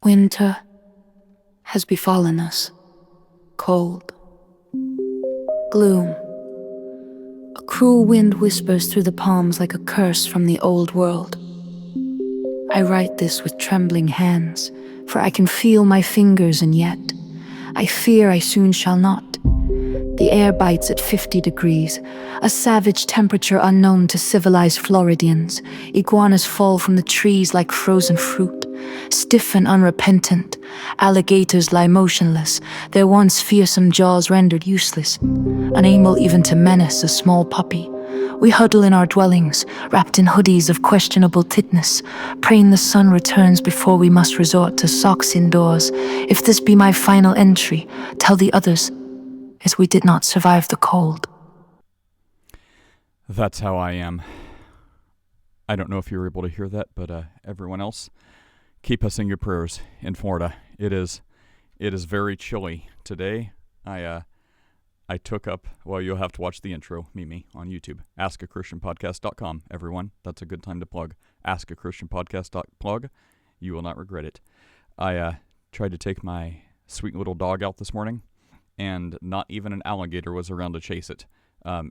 Winter has befallen us. Cold. Gloom. A cruel wind whispers through the palms like a curse from the old world. I write this with trembling hands, for I can feel my fingers, and yet I fear I soon shall not. The air bites at 50 degrees, a savage temperature unknown to civilized Floridians. Iguanas fall from the trees like frozen fruit, stiff and unrepentant. Alligators lie motionless, their once fearsome jaws rendered useless, unable even to menace a small puppy. We huddle in our dwellings, wrapped in hoodies of questionable thickness, praying the sun returns before we must resort to socks indoors. If this be my final entry, tell the others, as we did not survive the cold. That's how I am. I don't know if you were able to hear that, but everyone else, keep us in your prayers in Florida. It is very chilly today. I took up, well, you'll have to watch the intro, Mimi, on YouTube. AskAChristianPodcast.com, everyone. That's a good time to plug. AskAChristianPodcast.plug. You will not regret it. I tried to take my sweet little dog out this morning, and not even an alligator was around to chase it.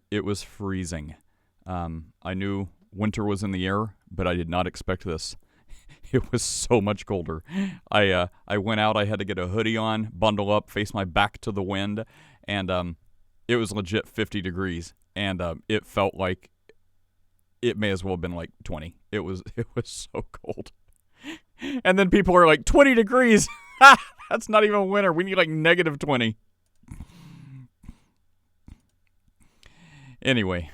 It was freezing. I knew winter was in the air, but I did not expect this. It was so much colder. I went out, I had to get a hoodie on, bundle up, face my back to the wind, and it was legit 50 degrees, and it felt like it may as well have been like 20. It was so cold. And then people are like, 20 degrees! That's not even winter. We need like negative 20. Anyway,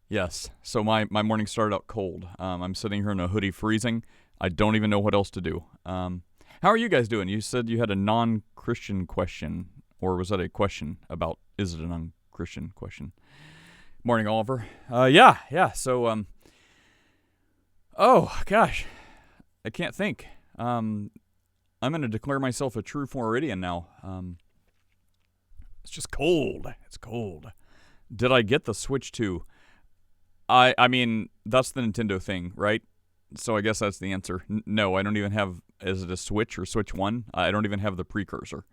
yes, so my morning started out cold. I'm sitting here in a hoodie freezing. I don't even know what else to do. How are you guys doing? You said you had a non-Christian question, or was that a question about, is it a non-Christian question? Morning, Oliver. Yeah, so, oh, gosh, I can't think. I'm going to declare myself a true Floridian now. It's just cold. It's cold. Did I get the Switch 2? I mean, that's the Nintendo thing, right? So I guess that's the answer. No, I don't even have, is it a Switch or Switch 1? I don't even have the precursor.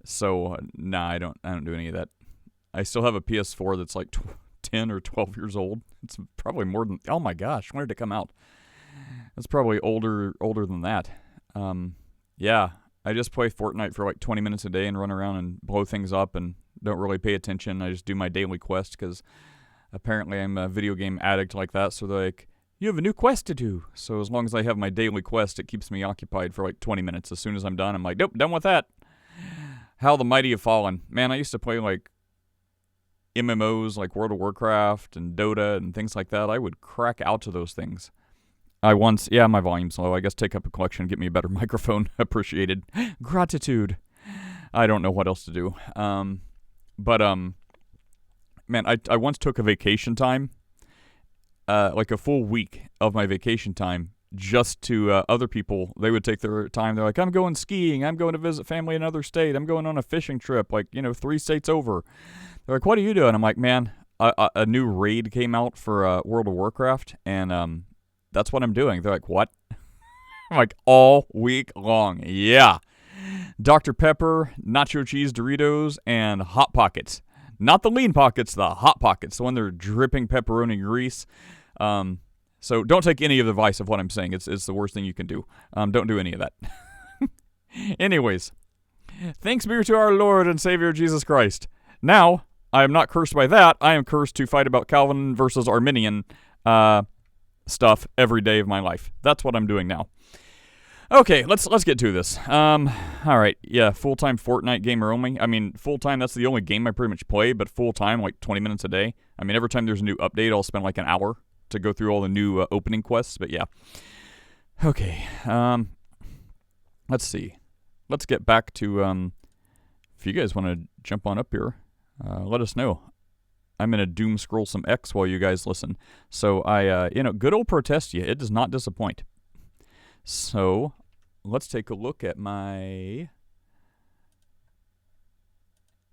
So, nah, I don't do any of that. I still have a PS4 that's like 10 or 12 years old. It's probably more than, oh my gosh, when did it come out? It's probably older than that. Yeah, I just play Fortnite for like 20 minutes a day and run around and blow things up and don't really pay attention. I just do my daily quest because apparently I'm a video game addict like that. So they're like, you have a new quest to do. So as long as I have my daily quest, it keeps me occupied for like 20 minutes. As soon as I'm done, I'm like, nope, done with that. How the mighty have fallen. Man, I used to play like MMOs like World of Warcraft and Dota and things like that. I would crack out to those things. My volume's low. I guess take up a collection, get me a better microphone. Appreciated. Gratitude. I don't know what else to do. Man, I once took a vacation time, like a full week of my vacation time, just to other people. They would take their time. They're like, I'm going skiing. I'm going to visit family in another state. I'm going on a fishing trip, like, 3 states over. They're like, what are you doing? I'm like, man, a new raid came out for World of Warcraft, and that's what I'm doing. They're like, what? I'm like, all week long. Yeah. Dr. Pepper, nacho cheese Doritos, and Hot Pockets. Not the lean pockets, the Hot Pockets, the one that are dripping pepperoni grease. So don't take any of the advice of what I'm saying. It's the worst thing you can do. Don't do any of that. Anyways, thanks be to our Lord and Savior Jesus Christ. Now, I am not cursed by that. I am cursed to fight about Calvin versus Arminian stuff every day of my life. That's what I'm doing now. Okay, let's get to this. All right, yeah, full-time Fortnite gamer only. I mean, full-time, that's the only game I pretty much play, but full-time, like 20 minutes a day. I mean, every time there's a new update, I'll spend like an hour to go through all the new opening quests, but yeah. Okay, let's see. Let's get back to, if you guys want to jump on up here, let us know. I'm going to doom scroll some X while you guys listen. So good old Protestia, it does not disappoint. So, let's take a look at my...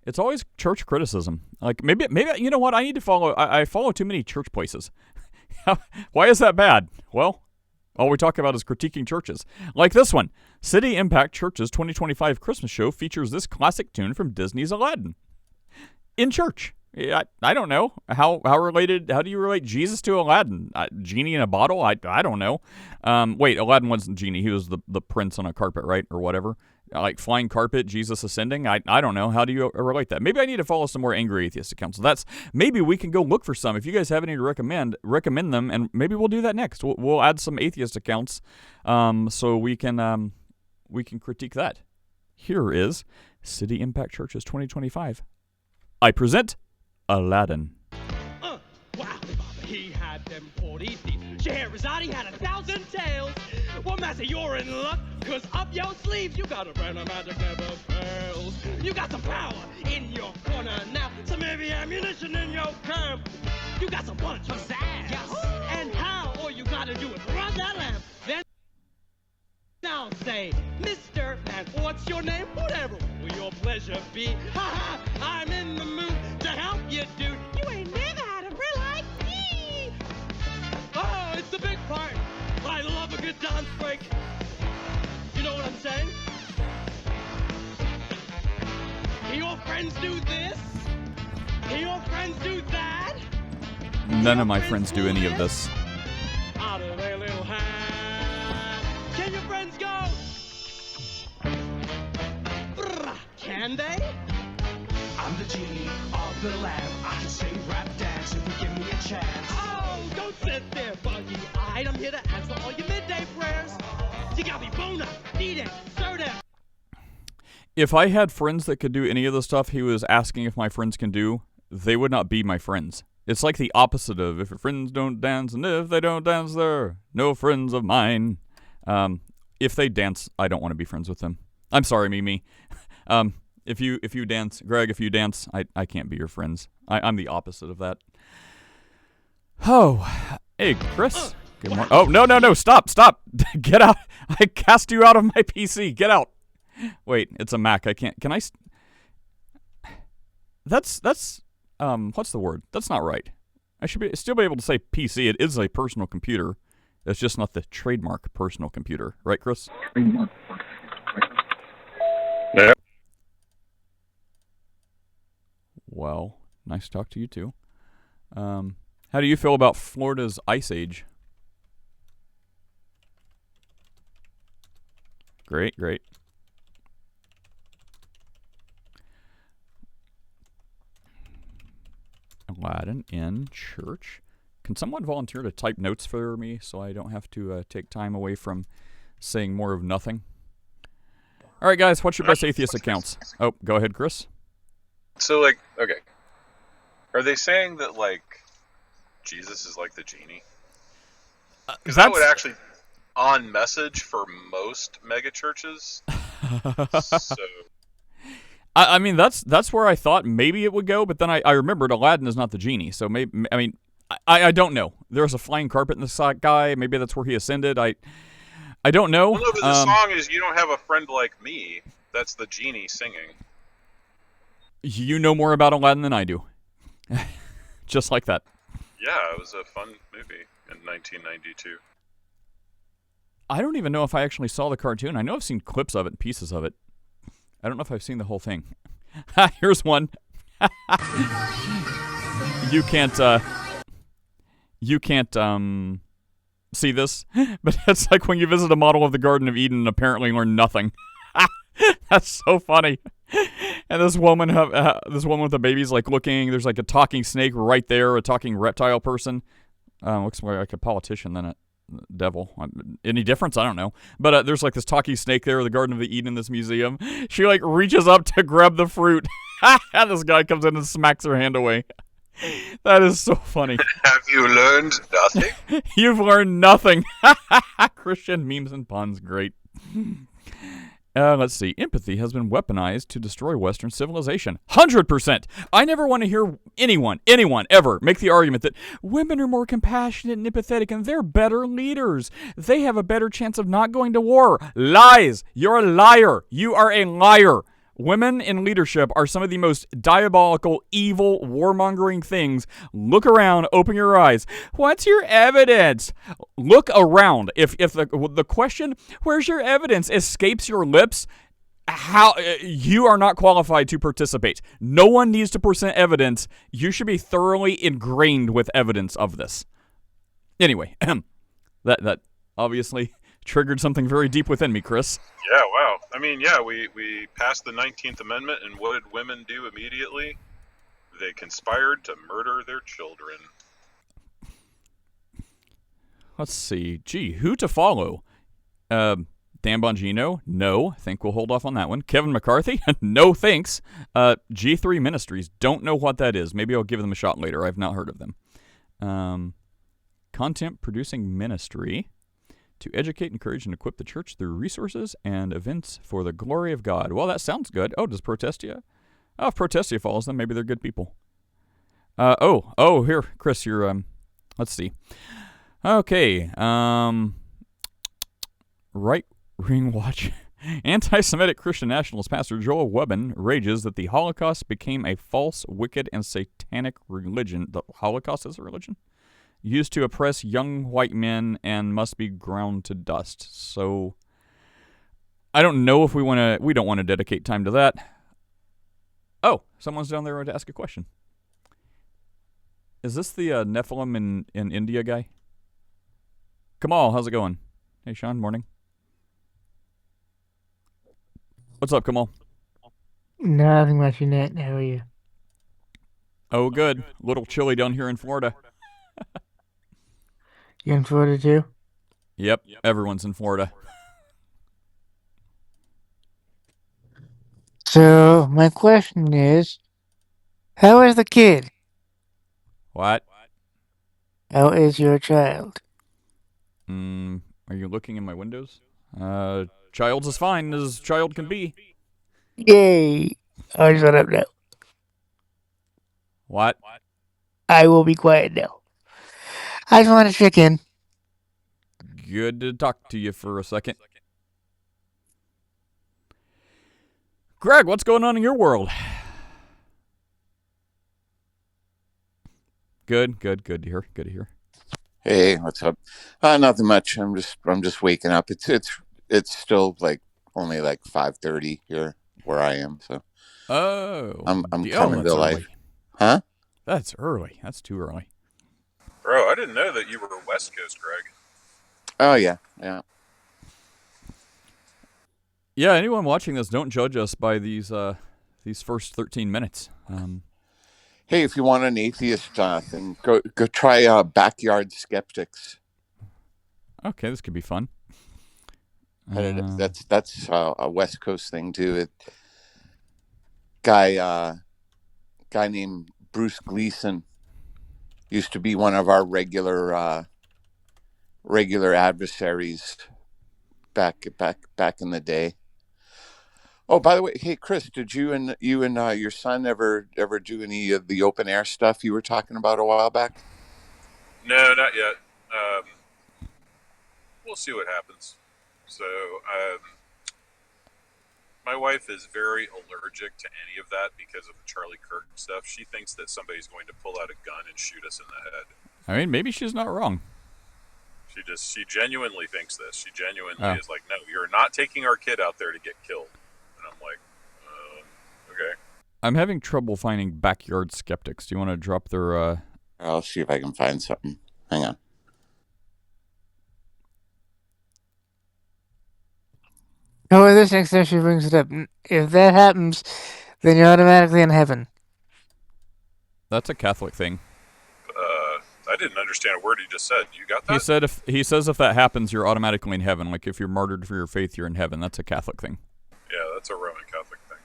It's always church criticism. Like, maybe you know what? I need to follow... I follow too many church places. Why is that bad? Well, All we talk about is critiquing churches. Like this one. City Impact Church's 2025 Christmas show features this classic tune from Disney's Aladdin. In church. Yeah, I don't know. How do you relate Jesus to Aladdin? Genie in a bottle? I don't know. Wait, Aladdin wasn't Genie. He was the prince on a carpet, right? Or whatever. Like flying carpet, Jesus ascending. I don't know. How do you relate that? Maybe I need to follow some more angry atheist accounts. So maybe we can go look for some. If you guys have any to recommend them, and maybe we'll do that next. We'll add some atheist accounts, so we can critique that. Here is City Impact Church's 2025. I present Aladdin. Wow, he had them 40 teeth. Scheherazade had 1,000 tails. Well, Master, you're in luck, cause up your sleeves you got a brand of magic never fails. You got some power in your corner now, some heavy ammunition in your camp. You got some punch of sass. Yes. And how? All you gotta do is run that lamp. Then now say, Mr. Man, what's your name? Whatever will your pleasure be. Ha ha, I'm in the mood to help you, dude. You ain't never had a real like me. Oh, it's the big part. I love a good dance break. You know what I'm saying? Your friends do this. Your friends do that. None of my friends do any of this. Out of their little hat. Can your friends go? Can they? I'm the genie of the lamp. I can sing, rap, dance if you give me a chance. Oh, don't sit there, buggy-eyed. I'm here to answer all your midday prayers. You got me bona, need it, certain. If I had friends that could do any of the stuff he was asking if my friends can do, they would not be my friends. It's like the opposite of if your friends don't dance, and if they don't dance, they're no friends of mine. If they dance, I don't want to be friends with them. I'm sorry, Mimi. If you dance, Greg, if you dance, I can't be your friends. I'm the opposite of that. Oh, hey, Chris. Good morning. Oh, no, stop. Get out. I cast you out of my PC. Get out. Wait, it's a Mac. I can't. Can I? That's what's the word? That's not right. I should still be able to say PC. It is a personal computer. It's just not the trademark personal computer. Right, Chris? Yeah. Well, nice to talk to you too. How do you feel about Florida's ice age? Great. Aladdin in church. Can someone volunteer to type notes for me so I don't have to take time away from saying more of nothing? All right, guys, what's your best atheist accounts? Oh, go ahead, Chris. So, okay. Are they saying that, Jesus is like the genie? Because that would actually on message for most mega churches. So I mean, that's where I thought maybe it would go, but then I remembered Aladdin is not the genie, so maybe, I mean, I don't know. There's a flying carpet in the sky. Maybe that's where he ascended. I don't know. Well, no, but the song is "You Don't Have a Friend Like Me." That's the genie singing. You know more about Aladdin than I do. Just like that. Yeah, it was a fun movie in 1992. I don't even know if I actually saw the cartoon. I know I've seen clips of it and pieces of it. I don't know if I've seen the whole thing. Here's one. You can't see this, but it's like when you visit a model of the Garden of Eden and apparently learn nothing. That's so funny. And this woman with the baby's looking. There's a talking snake right there, a talking reptile person. Looks more like a politician than a devil. Any difference? I don't know. But there's this talking snake there, the Garden of Eden in this museum. She reaches up to grab the fruit. And this guy comes in and smacks her hand away. That is so funny. Have you learned nothing? You've learned nothing. Christian memes and puns, great. Let's see. Empathy has been weaponized to destroy Western civilization. 100%. I never want to hear anyone, ever make the argument that women are more compassionate and empathetic and they're better leaders. They have a better chance of not going to war. Lies. You're a liar. You are a liar. Women in leadership are some of the most diabolical, evil, warmongering things. Look around, open your eyes. What's your evidence? Look around. If the question, where's your evidence, escapes your lips, how you are not qualified to participate. No one needs to present evidence. You should be thoroughly ingrained with evidence of this. Anyway, that obviously triggered something very deep within me, Chris. Yeah, wow. I mean, yeah, we passed the 19th Amendment, and what did women do immediately? They conspired to murder their children. Let's see. Gee, who to follow? Dan Bongino? No. Think we'll hold off on that one. Kevin McCarthy? No thanks. G3 Ministries. Don't know what that is. Maybe I'll give them a shot later. I've not heard of them. Content producing ministry. To educate, encourage, and equip the church through resources and events for the glory of God. Well, that sounds good. Oh, does Protestia? Oh, if Protestia follows them, maybe they're good people. Here, Chris, you're, let's see. Okay, right-wing watch. Anti-Semitic Christian nationalist Pastor Joel Webben rages that the Holocaust became a false, wicked, and satanic religion. The Holocaust is a religion? Used to oppress young white men and must be ground to dust. So, I don't know if we don't want to dedicate time to that. Oh, someone's down there to ask a question. Is this the Nephilim in India guy? Kamal, how's it going? Hey, Sean, morning. What's up, Kamal? Nothing much, Jeanette. How are you? Oh, good. A little chilly down here in Florida. You in Florida too? Yep, everyone's in Florida. So, my question is, how is the kid? What? How is your child? Are you looking in my windows? Child's as fine as child can be. Yay! I'll shut up now. What? I will be quiet now. I just want to check in. Good to talk to you for a second. Greg, what's going on in your world? Good to hear. Good to hear. Hey, what's up? Nothing much. I'm just waking up. It's still only 5:30 here where I am. So I'm coming to life. Huh? That's early. That's too early. Bro, I didn't know that you were West Coast, Greg. Oh yeah. Yeah, anyone watching this, don't judge us by these first 13 minutes. Hey, if you want an atheist thing, go try Backyard Skeptics. Okay, this could be fun. That's a West Coast thing too. Guy named Bruce Gleason used to be one of our regular adversaries back in the day. Oh, by the way, hey Chris, did you and your son ever do any of the open air stuff you were talking about a while back? No, not yet. We'll see what happens. So, my wife is very allergic to any of that because of the Charlie Kirk stuff. She thinks that somebody's going to pull out a gun and shoot us in the head. I mean, maybe she's not wrong. She genuinely thinks this. She genuinely is like, no, you're not taking our kid out there to get killed. And I'm like, okay. I'm having trouble finding Backyard Skeptics. Do you want to drop their... I'll see if I can find something. Hang on. Oh, this next time she brings it up. If that happens, then you're automatically in heaven. That's a Catholic thing. I didn't understand a word he just said. You got that? He says if that happens, you're automatically in heaven. Like if you're martyred for your faith, you're in heaven. That's a Catholic thing. Yeah, that's a Roman Catholic thing.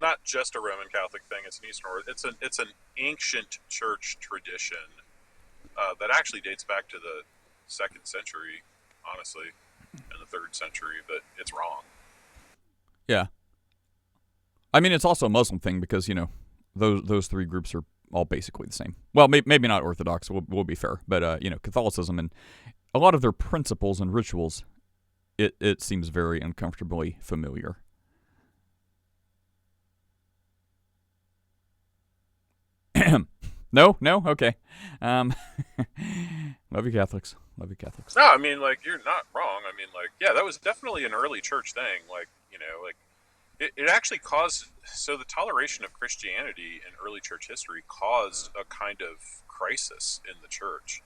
Not just a Roman Catholic thing. It's an Eastern Orthodox. It's an ancient church tradition that actually dates back to the 2nd century, honestly, and the 3rd century. But it's wrong. Yeah. I mean, it's also a Muslim thing because those three groups are all basically the same. Well, maybe not Orthodox. We'll be fair, but Catholicism and a lot of their principles and rituals it seems very uncomfortably familiar. No, okay. Love you Catholics. No, I mean, like, you're not wrong. I mean, like, yeah, that was definitely an early church thing. Like, you know, like, it actually caused, so the toleration of Christianity in early church history caused a kind of crisis in the church,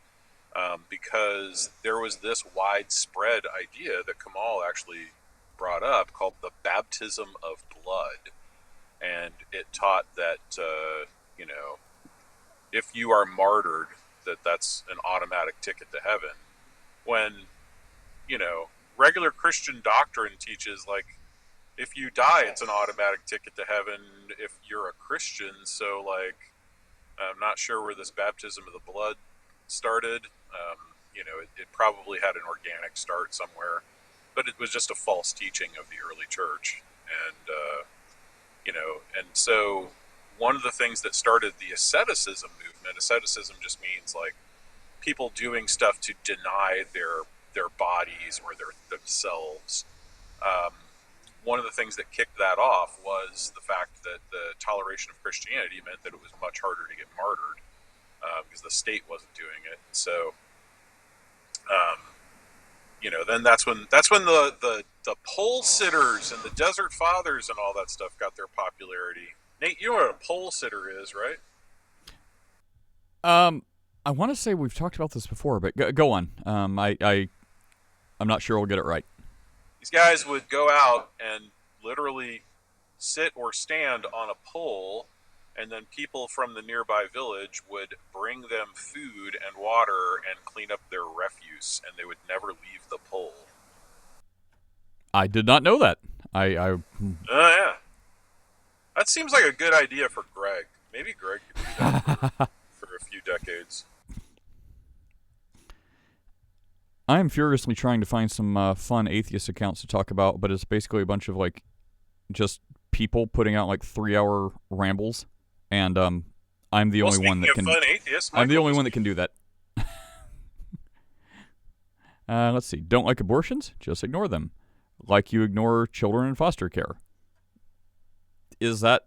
because there was this widespread idea that Kamal actually brought up called the baptism of blood. And it taught that, you know, if you are martyred, that's an automatic ticket to heaven. When, you know, regular Christian doctrine teaches, like, if you die, it's an automatic ticket to heaven if you're a Christian. So, like, I'm not sure where this baptism of the blood started. You know, it probably had an organic start somewhere, but it was just a false teaching of the early church. And, you know, and so one of the things that started the asceticism movement, asceticism just means, like, people doing stuff to deny their bodies or themselves. One of the things that kicked that off was the fact that the toleration of Christianity meant that it was much harder to get martyred, because the state wasn't doing it. And so, you know, then that's when the pole sitters and the desert fathers and all that stuff got their popularity. Nate, you know what a pole sitter is, right? I want to say we've talked about this before, but go on. I'm not sure I'll get it right. These guys would go out and literally sit or stand on a pole, and then people from the nearby village would bring them food and water and clean up their refuse, and they would never leave the pole. I did not know that. Yeah. That seems like a good idea for Greg. Maybe Greg could do that for a few decades. I am furiously trying to find some fun atheist accounts to talk about, but it's basically a bunch of, like, just people putting out, like, 3-hour rambles, and I'm the only one that can. Fun atheists, I'm the only one that can do that. Let's see. Don't like abortions? Just ignore them, like you ignore children in foster care. Is that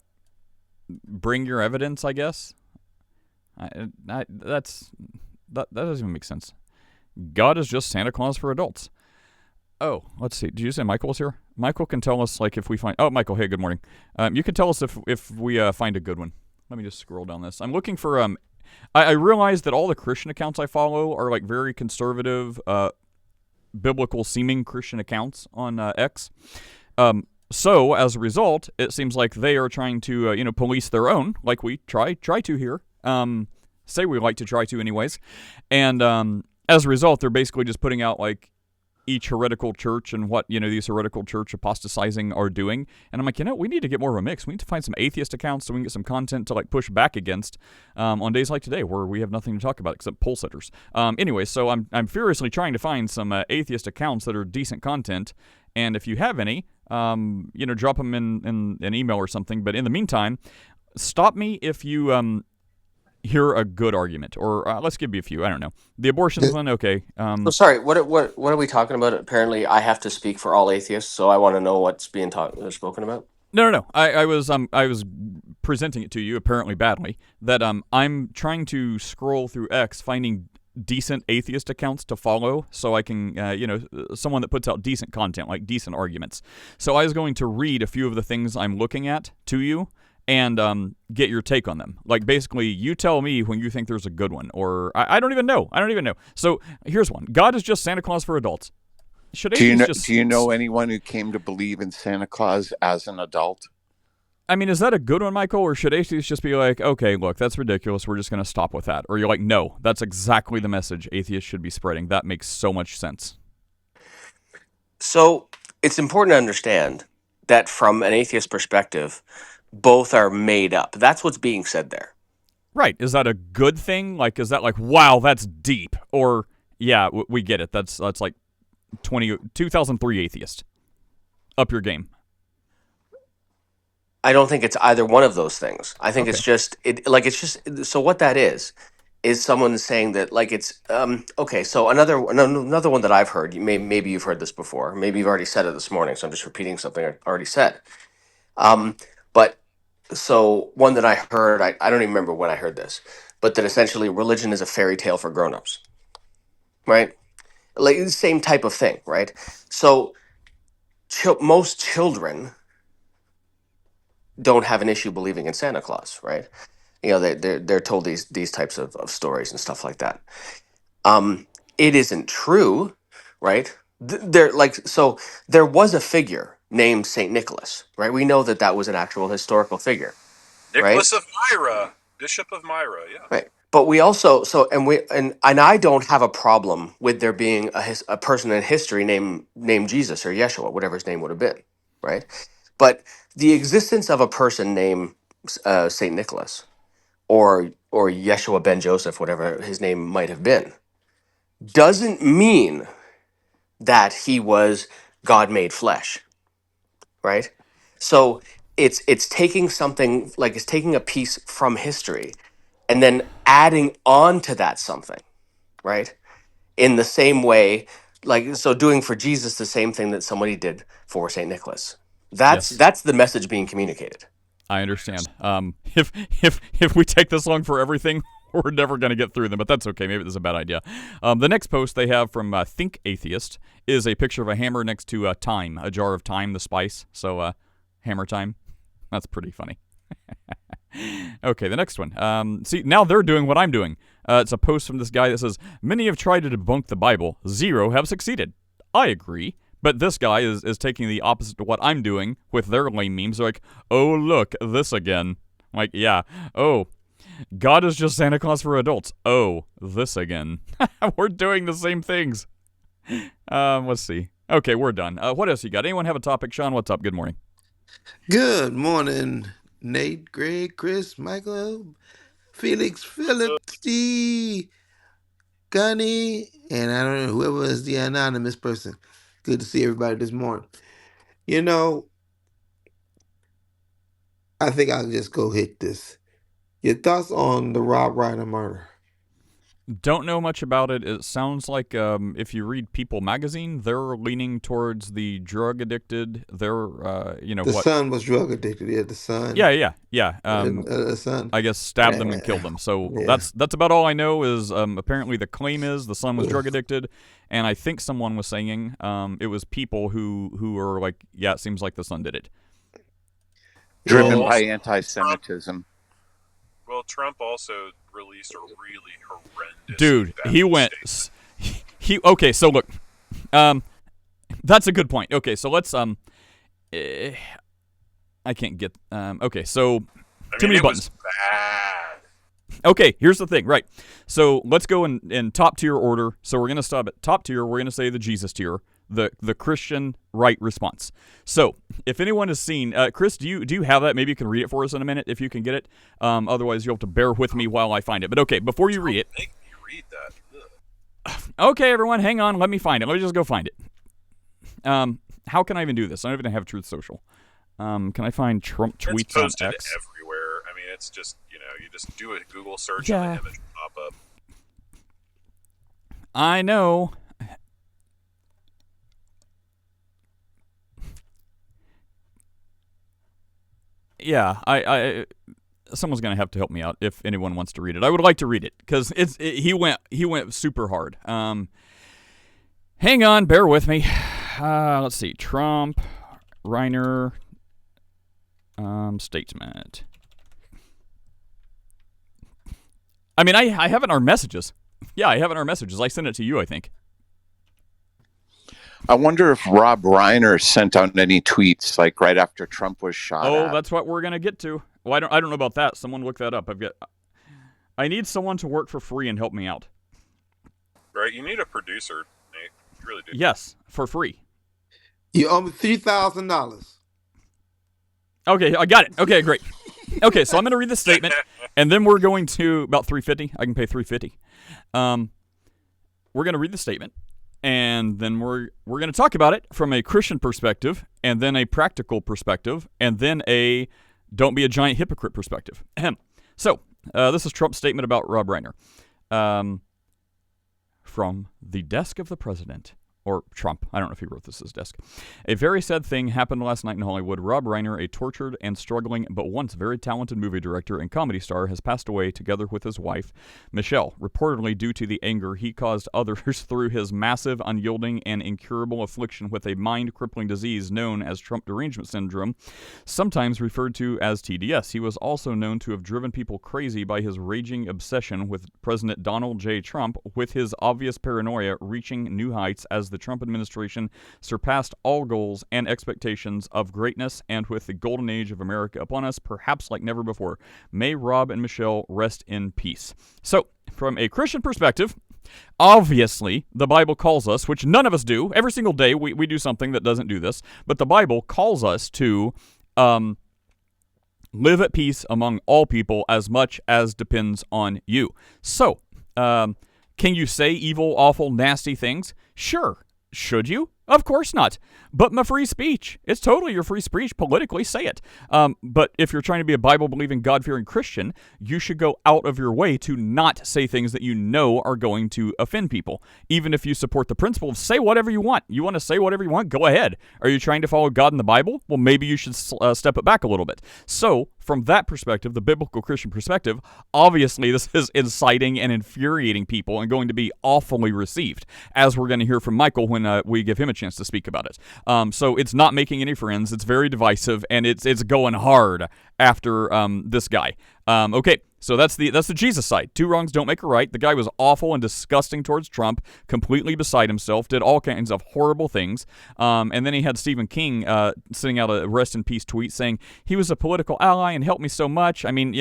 bring your evidence? I guess. That doesn't even make sense. God is just Santa Claus for adults. Oh, let's see. Did you say Michael was here? Michael can tell us, like, if we find... Oh, Michael, hey, good morning. You can tell us if we find a good one. Let me just scroll down this. I'm looking for... I realize that all the Christian accounts I follow are, like, very conservative, biblical-seeming Christian accounts on X. So, as a result, it seems like they are trying to, police their own, like we try to here. Say we like to try to anyways. And... as a result, they're basically just putting out, like, each heretical church and what, these heretical church apostatizing are doing. And I'm like, we need to get more of a mix. We need to find some atheist accounts so we can get some content to, like, push back against on days like today where we have nothing to talk about except pole sitters. Anyway, so I'm furiously trying to find some atheist accounts that are decent content. And if you have any, drop them in an email or something. But in the meantime, stop me if you... hear a good argument, or let's give you a few. I don't know. The abortions one, okay. Sorry, what are we talking about? Apparently, I have to speak for all atheists, so I want to know what's being spoken about. No. I was presenting it to you apparently badly. That I'm trying to scroll through X, finding decent atheist accounts to follow, so I can someone that puts out decent content, like decent arguments. So I was going to read a few of the things I'm looking at to you. And get your take on them. Like, basically, you tell me when you think there's a good one, or I don't even know. So here's one. God is just Santa Claus for adults. Do you know anyone who came to believe in Santa Claus as an adult? I mean, is that a good one, Michael, or should atheists just be like, okay, look, that's ridiculous, we're just going to stop with that? Or you're like, no, that's exactly the message atheists should be spreading. That makes so much sense. So it's important to understand that from an atheist perspective, both are made up. That's what's being said there. Right. Is that a good thing? Like, is that like, wow, that's deep? Or, yeah, we get it. That's like 2003 atheist. Up your game. I don't think it's either one of those things. I think it's just so what that is is someone saying that like it's okay. So another one that I've heard. Maybe you've heard this before. Maybe you've already said it this morning. So I'm just repeating something I already said. But so one that I heard, I don't even remember when I heard this, but that essentially religion is a fairy tale for grown-ups, right? Like the same type of thing, right? So most children don't have an issue believing in Santa Claus, right? You know, they're told these types of stories and stuff like that. It isn't true, right? There was a figure named Saint Nicholas, right? We know that that was an actual historical figure, Nicholas right? of Myra, Bishop of Myra, yeah. Right. But we also and I don't have a problem with there being a person in history named Jesus or Yeshua, whatever his name would have been, right? But the existence of a person named Saint Nicholas or Yeshua ben Joseph, whatever his name might have been, doesn't mean that he was God made flesh, right? So it's taking something like it's taking a piece from history and then adding on to that something, right? In the same way, like so doing for Jesus the same thing that somebody did for Saint Nicholas. Yes. That's the message being communicated. I understand. If we take this long for everything, we're never going to get through them, but that's okay. Maybe this is a bad idea. The next post they have from Think Atheist is a picture of a hammer next to thyme, a jar of thyme, the spice. So hammer time. That's pretty funny. Okay, the next one. See, now they're doing what I'm doing. It's a post from this guy that says, many have tried to debunk the Bible. 0 have succeeded. I agree. But this guy is taking the opposite to what I'm doing with their lame memes. They're like, oh, look, this again. I'm like, yeah. Oh, God is just Santa Claus for adults. Oh, this again. We're doing the same things. Let's see. Okay, we're done. What else you got? Anyone have a topic? Sean, what's up? Good morning. Good morning, Nate, Greg, Chris, Michael, Felix, Philip, Steve, Gunny, and I don't know, whoever is the anonymous person. Good to see everybody this morning. You know, I think I'll just go hit this. Your thoughts on the Rob Reiner murder? Don't know much about it. It sounds like if you read People magazine, they're leaning towards the drug addicted. They're, The son was drug addicted. Yeah, the son. Yeah. The son. I guess stabbed them and killed them. So that's about all I know. Is apparently the claim is the son was drug addicted, and I think someone was saying it was people who are like, yeah, it seems like the son did it. Driven by anti-Semitism. Well, Trump also released a really horrendous. Dude, he went. Okay, so look, that's a good point. Okay, so let's I can't get okay, so too many buttons. Was bad. Okay, here's the thing, right? So let's go in top tier order. So we're gonna stop at top tier. We're gonna say the Jesus tier, the Christian right response. So if anyone has seen, Chris, do you have that? Maybe you can read it for us in a minute if you can get it. Otherwise, you'll have to bear with me while I find it. But okay, before you read it, make me read that. Ugh. Okay, everyone, hang on. Let me find it. Let me just go find it. How can I even do this? I don't even have Truth Social. Can I find Trump tweets on It's posted X? everywhere. I mean, it's just, you just do a Google search and the image will pop up. I know. Yeah, I someone's gonna have to help me out if anyone wants to read it. I would like to read it because he went super hard. Hang on, bear with me. Let's see, Trump, Reiner, statement. I mean, I have it in our messages. Yeah, I have it in our messages. I sent it to you, I think. I wonder if Rob Reiner sent out any tweets like right after Trump was shot at. That's what we're gonna get to. Well, I don't know about that. Someone look that up. I need someone to work for free and help me out. Right, you need a producer, Nate. You really do. Yes, for free. You owe me $3,000. Okay, I got it. Okay, great. Okay, so I'm going to read the statement, and then we're going to about $350. I can pay $350. We're going to read the statement, and then we're going to talk about it from a Christian perspective, and then a practical perspective, and then a don't be a giant hypocrite perspective. So this is Trump's statement about Rob Reiner. From the desk of the president. Or Trump. I don't know if he wrote this as desk. A very sad thing happened last night in Hollywood. Rob Reiner, a tortured and struggling but once very talented movie director and comedy star, has passed away together with his wife, Michelle, reportedly due to the anger he caused others through his massive, unyielding, and incurable affliction with a mind-crippling disease known as Trump derangement syndrome, sometimes referred to as TDS. He was also known to have driven people crazy by his raging obsession with President Donald J. Trump, with his obvious paranoia reaching new heights as the Trump administration surpassed all goals and expectations of greatness, and with the golden age of America upon us, perhaps like never before. May Rob and Michelle rest in peace. So, from a Christian perspective, obviously, the Bible calls us, which none of us do, every single day we do something that doesn't do this, but the Bible calls us to live at peace among all people as much as depends on you. So, can you say evil, awful, nasty things? Sure. Should you? Of course not. But my free speech. It's totally your free speech. Politically, say it. But if you're trying to be a Bible-believing, God-fearing Christian, you should go out of your way to not say things that you know are going to offend people. Even if you support the principle of say whatever you want. You want to say whatever you want? Go ahead. Are you trying to follow God in the Bible? Well, maybe you should step it back a little bit. So, from that perspective, the biblical Christian perspective, obviously this is inciting and infuriating people and going to be awfully received, as we're going to hear from Michael when we give him a chance to speak about it. So it's not making any friends. It's very divisive, and it's going hard after this guy. Okay, so that's the Jesus side. Two wrongs don't make a right. The guy was awful and disgusting towards Trump, completely beside himself, did all kinds of horrible things. And then he had Stephen King sending out a rest in peace tweet saying he was a political ally and helped me so much. I mean,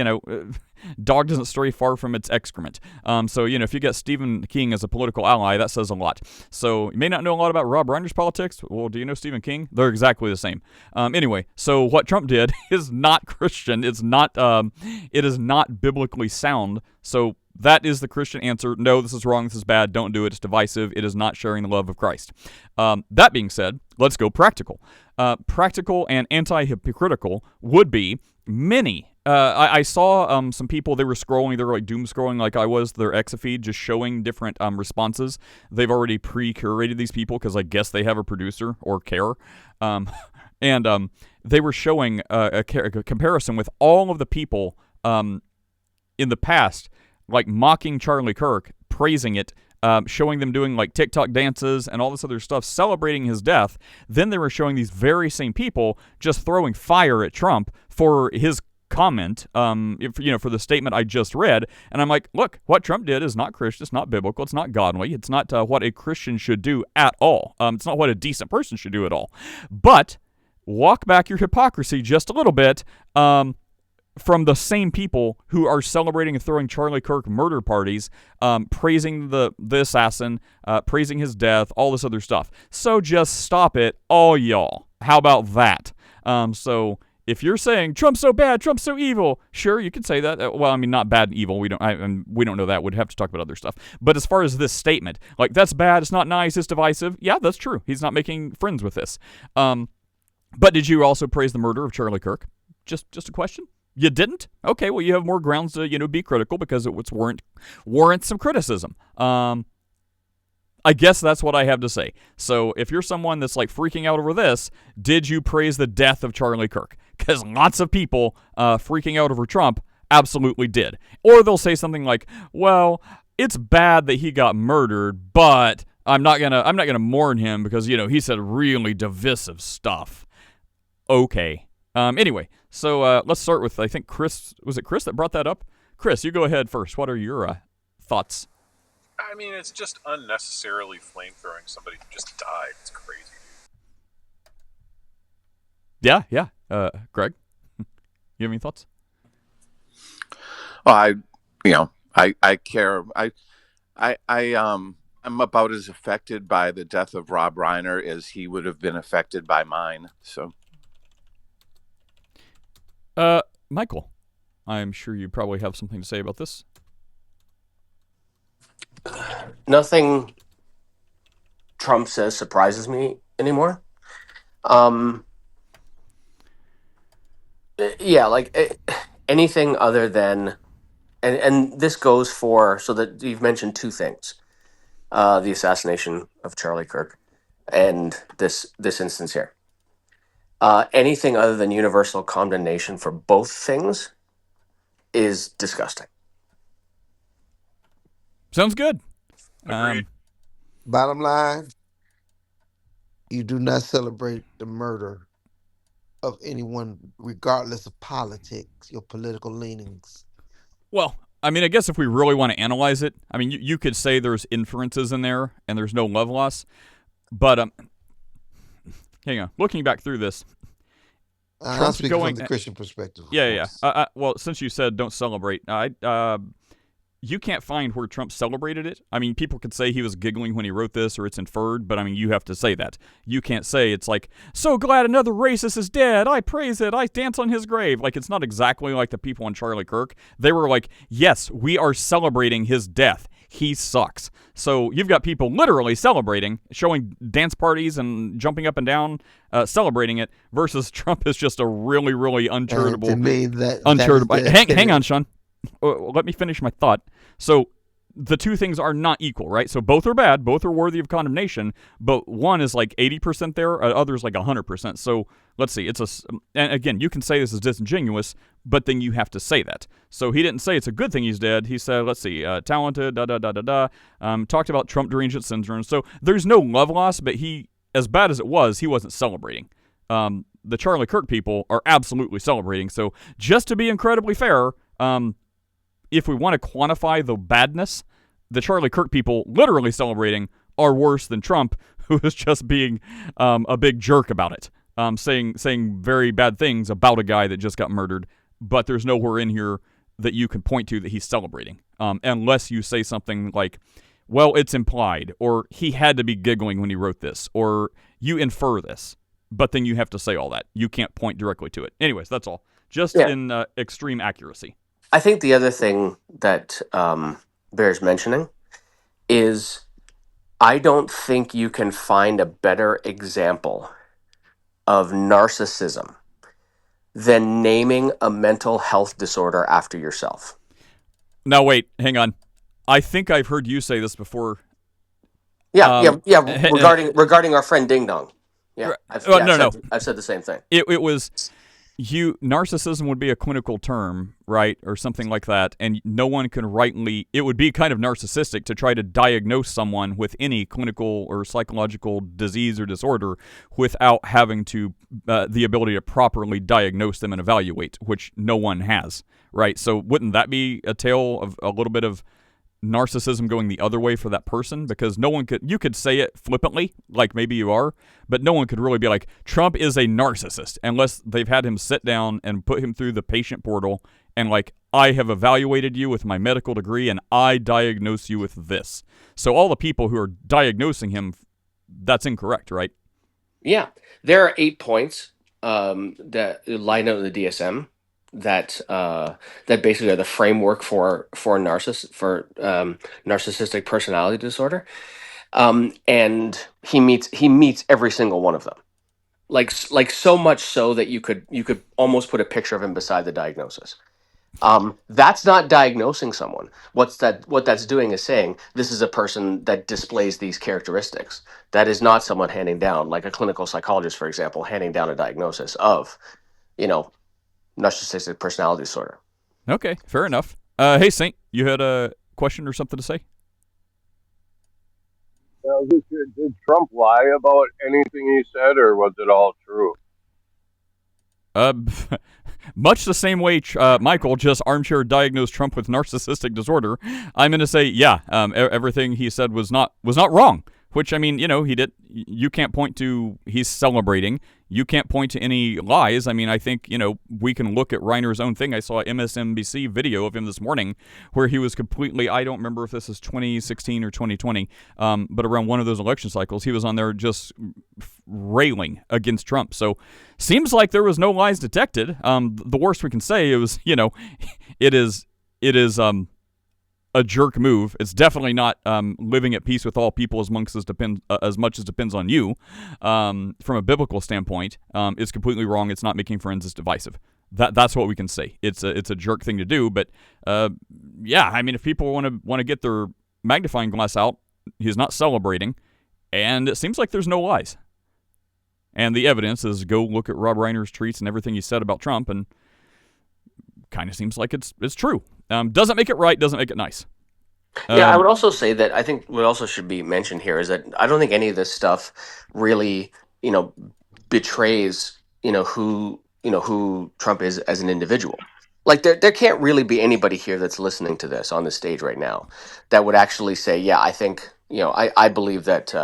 dog doesn't stray far from its excrement. So, if you get Stephen King as a political ally, that says a lot. So, you may not know a lot about Rob Reiner's politics. Well, do you know Stephen King? They're exactly the same. Anyway, so what Trump did is not Christian. It is not biblically sound. So, that is the Christian answer. No, this is wrong. This is bad. Don't do it. It's divisive. It is not sharing the love of Christ. That being said, let's go practical. Practical and anti-hypocritical would be many. I saw some people, they were scrolling, they were like doom scrolling like I was, their Exa feed, just showing different responses. They've already pre-curated these people because I guess they have a producer or care. And they were showing a comparison with all of the people in the past, like mocking Charlie Kirk, praising it, showing them doing like TikTok dances and all this other stuff, celebrating his death. Then they were showing these very same people just throwing fire at Trump for his comment, for the statement I just read. And I'm like, look, what Trump did is not Christian, it's not biblical, it's not godly, it's not what a Christian should do at all. It's not what a decent person should do at all. But walk back your hypocrisy just a little bit, from the same people who are celebrating and throwing Charlie Kirk murder parties, praising the assassin, praising his death, all this other stuff. So just stop it, all y'all. How about that? So if you're saying Trump's so bad, Trump's so evil, sure, you could say that. Well, I mean, not bad and evil. We don't know that. We'd have to talk about other stuff. But as far as this statement, like that's bad, it's not nice, it's divisive. Yeah, that's true. He's not making friends with this. But did you also praise the murder of Charlie Kirk? Just a question. You didn't? Okay, well, you have more grounds to be critical because it would warrant some criticism. I guess that's what I have to say. So if you're someone that's like freaking out over this, did you praise the death of Charlie Kirk? Because lots of people freaking out over Trump absolutely did. Or they'll say something like, well, it's bad that he got murdered, but I'm not gonna mourn him because he said really divisive stuff. Okay. Anyway, so let's start with, I think Chris, was it Chris that brought that up? Chris, you go ahead first. What are your thoughts? I mean, it's just unnecessarily flame-throwing somebody who just died. It's crazy, dude. Yeah. Greg, you have any thoughts? Well, I care. I'm about as affected by the death of Rob Reiner as he would have been affected by mine. So, Michael, I'm sure you probably have something to say about this. Nothing Trump says surprises me anymore. Anything other than and this goes for, so that you've mentioned two things: the assassination of Charlie Kirk, and this instance here. Anything other than universal condemnation for both things is disgusting. Sounds good. Bottom line, you do not celebrate the murder of anyone, regardless of politics, your political leanings. Well, I mean, I guess if we really want to analyze it, I mean, you could say there's inferences in there and there's no love loss, but hang on. Looking back through this, I'm speaking from the Christian perspective. Yeah. Well, since you said don't celebrate, you can't find where Trump celebrated it. I mean, people could say he was giggling when he wrote this, or it's inferred, but I mean, you have to say that. You can't say it's like, so glad another racist is dead. I praise it. I dance on his grave. Like, it's not exactly like the people on Charlie Kirk. They were like, yes, we are celebrating his death. He sucks. So you've got people literally celebrating, showing dance parties and jumping up and down, celebrating it, versus Trump is just a really, really uncharitable. To me, Hang on, Sean. Let me finish my thought. So the two things are not equal, right? So both are bad, both are worthy of condemnation, but one is like 80% there, other's like 100%. So let's see, and again, you can say this is disingenuous, but then you have to say that. So he didn't say it's a good thing he's dead. He said, let's see, talented, talked about Trump derangement syndrome. So there's no love loss, but he, as bad as it was, he wasn't celebrating. The Charlie Kirk people are absolutely celebrating. So just to be incredibly fair, if we want to quantify the badness, the Charlie Kirk people literally celebrating are worse than Trump, who is just being a big jerk about it, saying very bad things about a guy that just got murdered. But there's nowhere in here that you can point to that he's celebrating, unless you say something like, well, it's implied, or he had to be giggling when he wrote this, or you infer this. But then you have to say all that. You can't point directly to it. Anyways, that's all. Just in extreme accuracy. I think the other thing that bears mentioning is I don't think you can find a better example of narcissism than naming a mental health disorder after yourself. Now, wait, hang on. I think I've heard you say this before. Yeah. Regarding our friend Ding Dong. Yeah, I've said the same thing. It was... narcissism would be a clinical term, right, or something like that, and no one can rightly. It would be kind of narcissistic to try to diagnose someone with any clinical or psychological disease or disorder without having to the ability to properly diagnose them and evaluate, which no one has, right? So wouldn't that be a tale of a little bit of narcissism going the other way for that person? Because no one could, you could say it flippantly, like maybe you are, but no one could really be like, Trump is a narcissist, unless they've had him sit down and put him through the patient portal and like, I have evaluated you with my medical degree and I diagnose you with this. So all the people who are diagnosing him, that's incorrect, right? Yeah. There are 8 points that line out in the DSM that basically are the framework for narcissistic personality disorder, and he meets every single one of them, like so much so that you could almost put a picture of him beside the diagnosis. That's not diagnosing someone. What that's doing is saying this is a person that displays these characteristics. That is not someone handing down, like a clinical psychologist, for example, handing down a diagnosis of, narcissistic personality disorder. Okay, fair enough. Hey, Saint, you had a question or something to say? Did Trump lie about anything he said, or was it all true? Much the same way Michael just armchair diagnosed Trump with narcissistic disorder, I'm going to say, everything he said was not wrong. Which, I mean, he did. You can't point to he's celebrating. You can't point to any lies. I mean, I think, we can look at Reiner's own thing. I saw an MSNBC video of him this morning where he was completely, I don't remember if this is 2016 or 2020, but around one of those election cycles, he was on there just railing against Trump. So seems like there was no lies detected. The worst we can say is, it is a jerk move. It's definitely not living at peace with all people as much as depends on you. From a biblical standpoint, it's completely wrong. It's not making friends. It's divisive. That's what we can say. It's a jerk thing to do, but yeah, I mean, if people want to get their magnifying glass out, he's not celebrating, and it seems like there's no lies. And the evidence is go look at Rob Reiner's tweets and everything he said about Trump, and kind of seems like it's true. Doesn't make it right, doesn't make it nice. Yeah, I would also say that I think what also should be mentioned here is that I don't think any of this stuff really, betrays, who Trump is as an individual. Like there can't really be anybody here that's listening to this on the stage right now that would actually say, yeah, I think, I believe that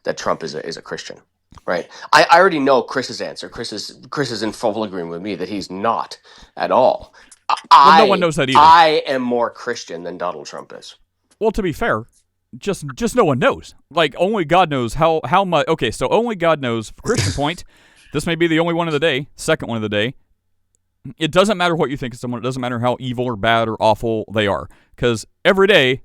that Trump is a Christian. Right. I already know Chris's answer. Chris is in full agreement with me that he's not at all. Well, no one knows that either. I am more Christian than Donald Trump is. Well, to be fair, just no one knows. Like, only God knows how much. Okay, so only God knows. Christian point. This may be the only one of the day, second one of the day. It doesn't matter what you think of someone. It doesn't matter how evil or bad or awful they are. Because every day,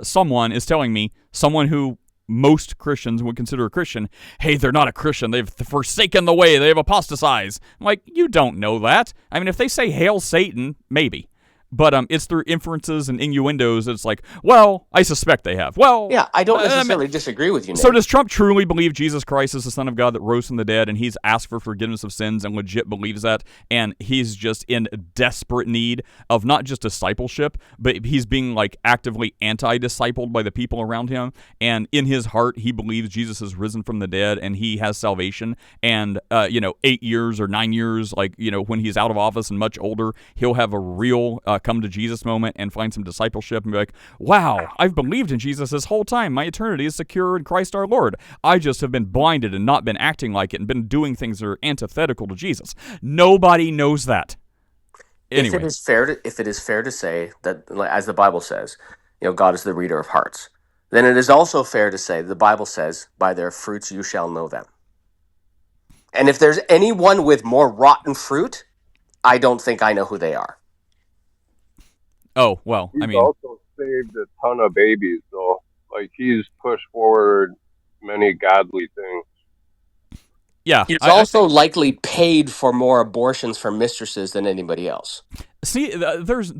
someone is telling me, someone who most Christians would consider a Christian, hey, they're not a Christian. They've forsaken the way. They have apostatized. I'm like, you don't know that. I mean, if they say hail Satan, maybe. But it's through inferences and innuendos. It's like, well, I suspect they have. Well, yeah, I don't necessarily disagree with you, Nate. So does Trump truly believe Jesus Christ is the Son of God that rose from the dead, and he's asked for forgiveness of sins and legit believes that, and he's just in desperate need of not just discipleship, but he's being like actively anti-discipled by the people around him, and in his heart, he believes Jesus has risen from the dead, and he has salvation, and 8 years or 9 years, like, when he's out of office and much older, he'll have a real come to Jesus moment and find some discipleship and be like, wow, I've believed in Jesus this whole time. My eternity is secure in Christ our Lord. I just have been blinded and not been acting like it and been doing things that are antithetical to Jesus. Nobody knows that. Anyway. If it is fair to say that, as the Bible says, God is the reader of hearts, then it is also fair to say the Bible says, by their fruits you shall know them. And if there's anyone with more rotten fruit, I don't think I know who they are. Oh, well, he's also saved a ton of babies, though. Like, he's pushed forward many godly things. Yeah. He's also likely paid for more abortions for mistresses than anybody else. See, there's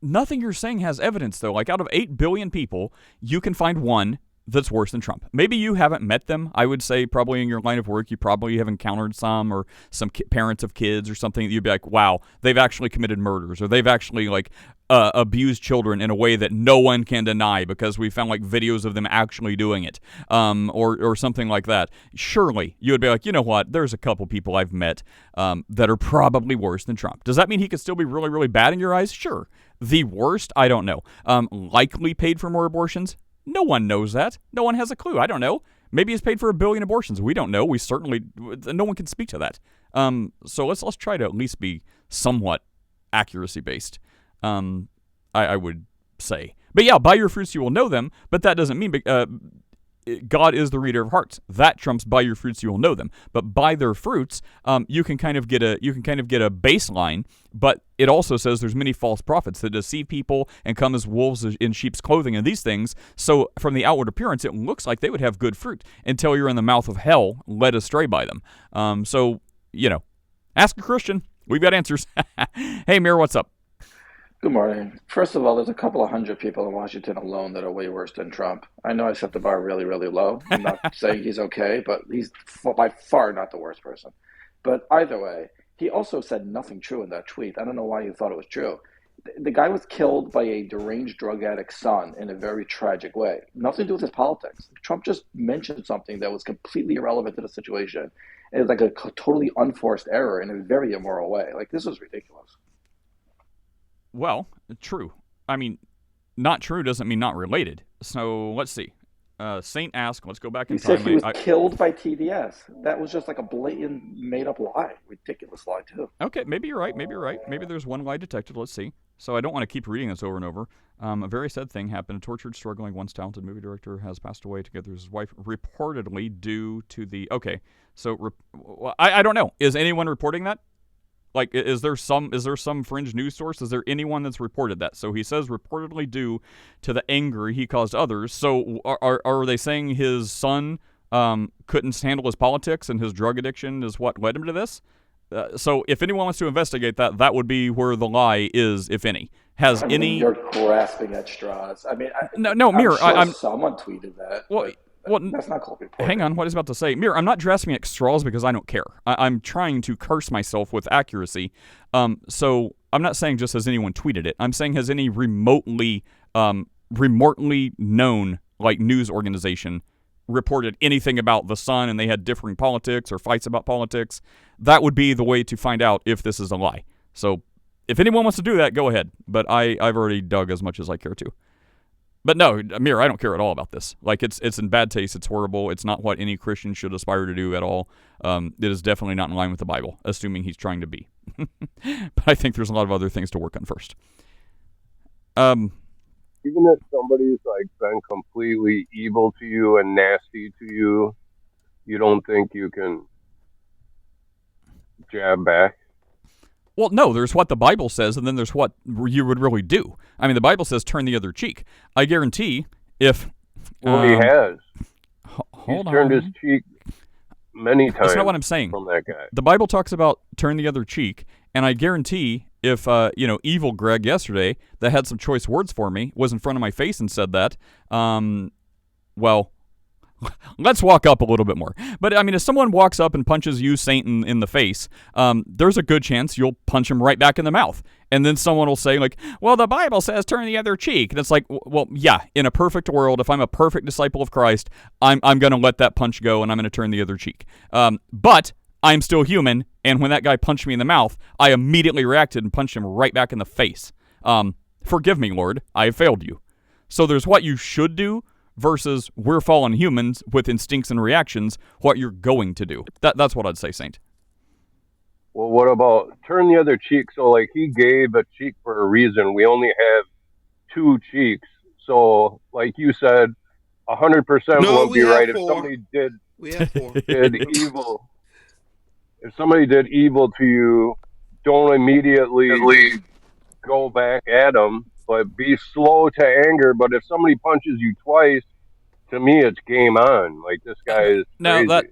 nothing you're saying has evidence, though. Like, out of 8 billion people, you can find one that's worse than Trump. Maybe you haven't met them. I would say probably in your line of work, you probably have encountered some or some parents of kids or something that you'd be like, wow, they've actually committed murders or they've actually abused children in a way that no one can deny because we found videos of them actually doing it or something like that. Surely you would be like, you know what, there's a couple people I've met that are probably worse than Trump. Does that mean he could still be really, really bad in your eyes? Sure. The worst? I don't know. Likely paid for more abortions? No one knows that. No one has a clue. I don't know. Maybe he's paid for 1 billion abortions. We don't know. No one can speak to that. So let's try to at least be somewhat accuracy based. I would say. But yeah, by your fruits you will know them. But that doesn't mean God is the reader of hearts. That trumps by your fruits you will know them. But by their fruits, you can kind of get a baseline. But it also says there's many false prophets that deceive people and come as wolves in sheep's clothing and these things. So from the outward appearance, it looks like they would have good fruit until you're in the mouth of hell, led astray by them. So ask a Christian. We've got answers. Hey, Mir, what's up? Good morning. First of all, there's a couple of hundred people in Washington alone that are way worse than Trump. I know I set the bar really, really low. I'm not saying he's okay, but he's by far not the worst person. But either way, he also said nothing true in that tweet. I don't know why you thought it was true. The guy was killed by a deranged drug addict's son in a very tragic way. Nothing to do with his politics. Trump just mentioned something that was completely irrelevant to the situation. It was like a totally unforced error in a very immoral way. This was ridiculous. Well, true. I mean, not true doesn't mean not related. So let's see. Saint asked, let's go back in time. He said he was killed by TDS. That was just like a blatant made-up lie. Ridiculous lie, too. Okay, maybe you're right. Maybe there's one lie detected. Let's see. So I don't want to keep reading this over and over. A very sad thing happened. A tortured, struggling, once talented movie director has passed away together with his wife, reportedly due to the... Okay, so I don't know. Is anyone reporting that? Is there some fringe news source? Is there anyone that's reported that? So he says reportedly due to the anger he caused others. So are they saying his son couldn't handle his politics and his drug addiction is what led him to this? So if anyone wants to investigate that, that would be where the lie is, if any. Has any? You're grasping at straws. I mean, no, Mir. I'm sure someone tweeted that. Well, that's not called reporting. Hang on, what I was about to say. Mir, I'm not grasping at straws because I don't care. I'm trying to curse myself with accuracy. So I'm not saying just has anyone tweeted it. I'm saying has any remotely known like news organization reported anything about the Sun and they had differing politics or fights about politics. That would be the way to find out if this is a lie. So if anyone wants to do that, go ahead. But I've already dug as much as I care to. But no, Amir, I don't care at all about this. Like, it's in bad taste. It's horrible. It's not what any Christian should aspire to do at all. It is definitely not in line with the Bible, assuming he's trying to be. But I think there's a lot of other things to work on first. Even if somebody's like been completely evil to you and nasty to you, you don't think you can jab back? Well, no, there's what the Bible says, and then there's what you would really do. I mean, the Bible says turn the other cheek. I guarantee if... Well, he has. He's turned his cheek many times. That's not what I'm saying. From that guy. The Bible talks about turn the other cheek, and I guarantee if, evil Greg yesterday that had some choice words for me was in front of my face and said that, well... Let's walk up a little bit more. But, I mean, if someone walks up and punches you, Satan, in the face, there's a good chance you'll punch him right back in the mouth. And then someone will say, like, well, the Bible says turn the other cheek. And it's like, well, yeah, in a perfect world, if I'm a perfect disciple of Christ, I'm going to let that punch go and I'm going to turn the other cheek. But I'm still human, and when that guy punched me in the mouth, I immediately reacted and punched him right back in the face. Forgive me, Lord, I have failed you. So there's what you should do, versus we're fallen humans with instincts and reactions, what you're going to do. That's what I'd say, Saint. Well, what about turn the other cheek? So, like, he gave a cheek for a reason. We only have two cheeks. So, like you said, 100% won't be right. Four. If somebody did evil, if somebody did evil to you, don't immediately go back at them. But be slow to anger. But if somebody punches you twice, to me, it's game on. Like, this guy is crazy.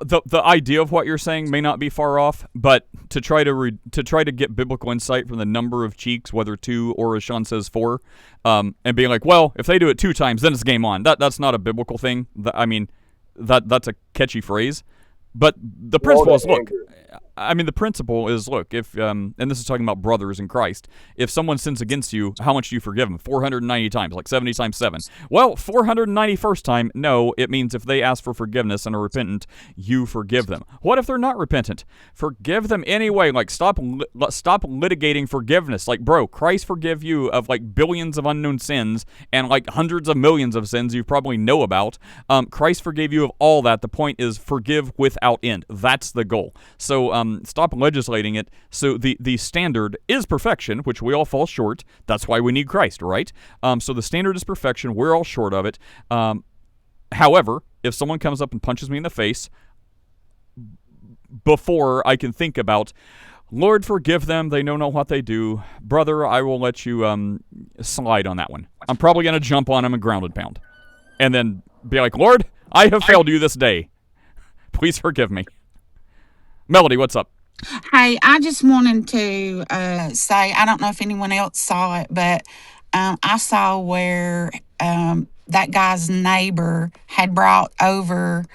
The idea of what you're saying may not be far off, but to try to get biblical insight from the number of cheeks, whether 2 or as Sean says 4, and being like, well, if they do it 2 times, then it's game on. That's not a biblical thing. That's a catchy phrase. But the principle is, look, the principle is, look, if, and this is talking about brothers in Christ, if someone sins against you, how much do you forgive them? 490 times, like 70 times 7. Well, 491st time, no, it means if they ask for forgiveness and are repentant, you forgive them. What if they're not repentant? Forgive them anyway. Like, stop litigating forgiveness. Like, bro, Christ forgive you of, like, billions of unknown sins and, like, hundreds of millions of sins you probably know about. Christ forgave you of all that. The point is forgive without end. That's the goal. So stop legislating it. So the standard is perfection, which we all fall short. That's why we need Christ, right? So the standard is perfection. We're all short of it. However, if someone comes up and punches me in the face, before I can think about, Lord, forgive them, they know not what they do, brother, I will let you slide on that one. I'm probably going to jump on him and ground and pound. And then be like, Lord, I have failed you this day. Please forgive me. Melody, what's up? Hey, I just wanted to say, I don't know if anyone else saw it, but I saw where that guy's neighbor had brought over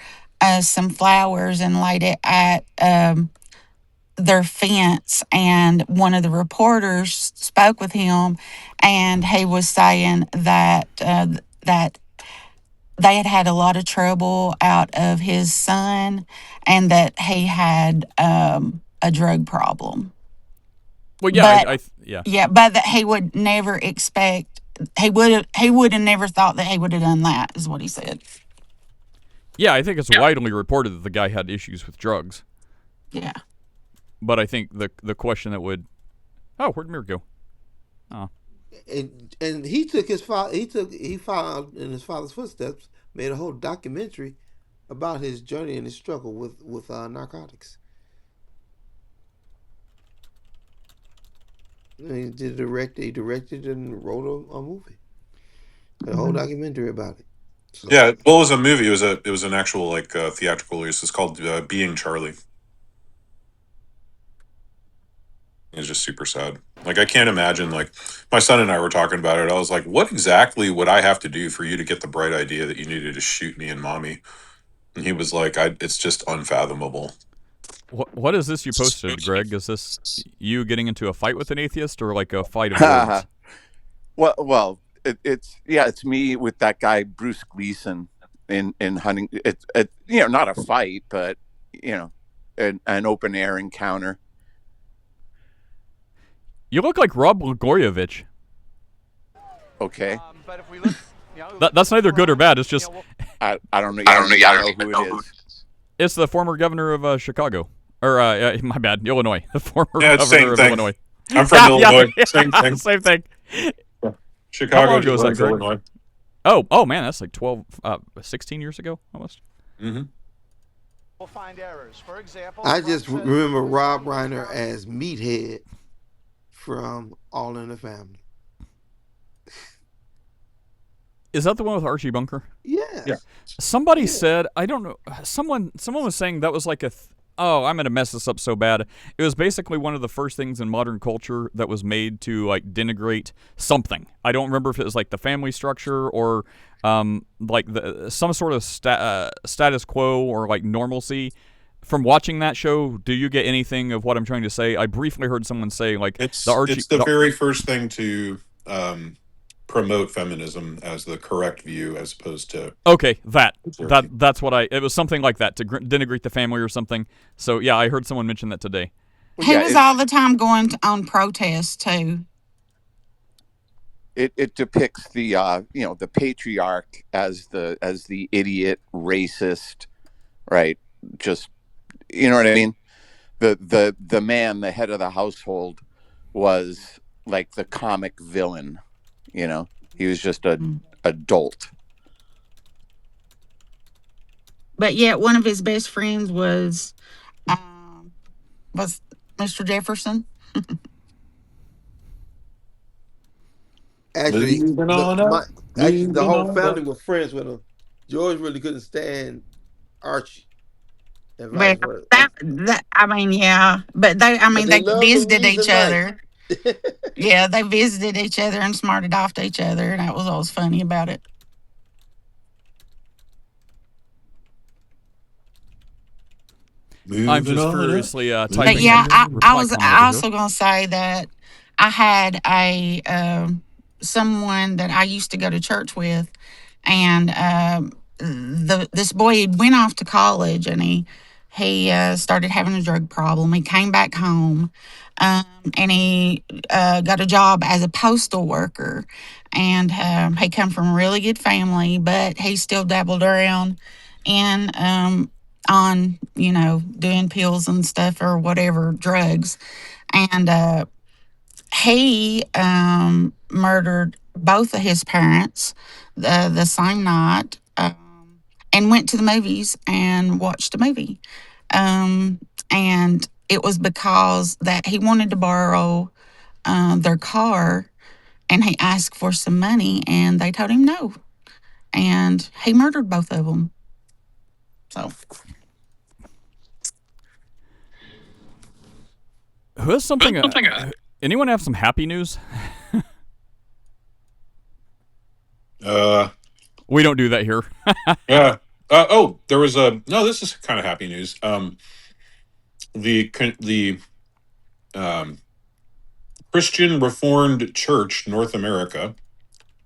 some flowers and laid it at their fence, and one of the reporters spoke with him, and he was saying that that they had a lot of trouble out of his son, and that he had a drug problem. Well, yeah, but, yeah, but that he would never expect. He would have never thought that he would have done that, is what he said. Yeah, I think it's widely reported that the guy had issues with drugs. Yeah. But I think the question that would, where'd Mir go? Oh. And he took his father. He followed in his father's footsteps. Made a whole documentary about his journey and his struggle with narcotics. He directed and wrote a movie, a whole documentary about it. So. Yeah, well, it was a movie. It was an actual theatrical release. It's called Being Charlie. is just super sad. Like, I can't imagine, like, my son and I were talking about it. I was like, what exactly would I have to do for you to get the bright idea that you needed to shoot me and mommy? And he was like, it's just unfathomable. What is this you posted, Greg? Is this you getting into a fight with an atheist, or like a fight of words? Well, it's me with that guy Bruce Gleason in hunting. It's not a fight, but an open air encounter. You look like Rob Blagojevich. Okay. But if we look, that's neither good or bad. It's just I don't know. I don't know who it is. It's the former governor of Chicago. Or, my bad, Illinois. The former governor of Illinois. I'm from Illinois. Yeah. Same thing. Same thing. Chicago. How long ago was that, Greg? Illinois. Oh man, that's like 16 years ago, almost. Mm-hmm. we'll find errors. For example, I just remember Rob Reiner as Meathead from All in the Family. Is that the one with Archie Bunker? Yes. Yeah. Somebody said, I don't know, someone was saying that was like I'm going to mess this up so bad. It was basically one of the first things in modern culture that was made to like denigrate something. I don't remember if it was like the family structure or like some sort of status quo or like normalcy. From watching that show, do you get anything of what I'm trying to say? I briefly heard someone say like it's the very first thing to promote feminism as the correct view as opposed to that's what it was something like that, to denigrate the family or something. So yeah, I heard someone mention that today. He was all the time going on protests too. It depicts the the patriarch as the idiot, racist, right? Just you know what I mean? The man, the head of the household, was like the comic villain. He was just an adult. But yet one of his best friends was Mr. Jefferson. Actually, the whole family were friends with him. George really couldn't stand Archie. And vice versa. But they visited each other. Night. Yeah, they visited each other and smarted off to each other, and that was what was funny about it. I'm just furiously typing. But yeah, I was also going to say that I had someone that I used to go to church with, and this boy went off to college, and he started having a drug problem. He came back home, and he got a job as a postal worker, and he come from a really good family, but he still dabbled around in on doing pills and stuff or whatever, drugs, and he murdered both of his parents the same night, and went to the movies and watched a movie, and it was because that he wanted to borrow their car, and he asked for some money, and they told him no, and he murdered both of them. So, who has something? Anyone have some happy news? We don't do that here. Yeah. There was this is kind of happy news. The Christian Reformed Church North America,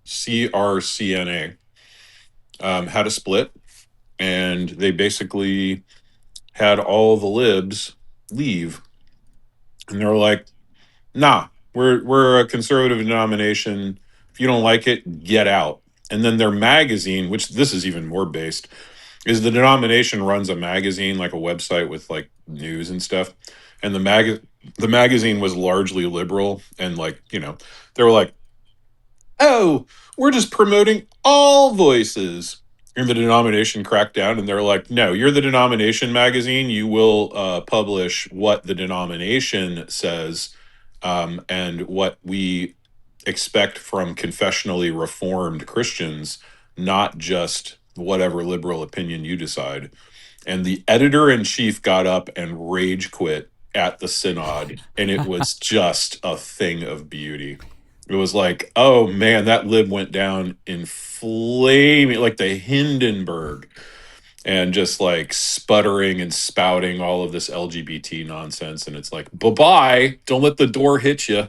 CRCNA, had a split, and they basically had all the libs leave, and they're like, "Nah, we're a conservative denomination. If you don't like it, get out." And then their magazine, which this is even more based, is the denomination runs a magazine, like a website with like news and stuff, and the magazine was largely liberal, and they were like, "Oh, we're just promoting all voices." And the denomination cracked down, and they're like, "No, you're the denomination magazine. You will publish what the denomination says, and what we expect from confessionally reformed Christians, not just whatever liberal opinion you decide." And the editor-in-chief got up and rage quit at the synod, and it was just a thing of beauty. It was like, oh man, that lib went down in flaming, like the Hindenburg, and just like sputtering and spouting all of this LGBT nonsense. And it's like, bye bye, don't let the door hit you.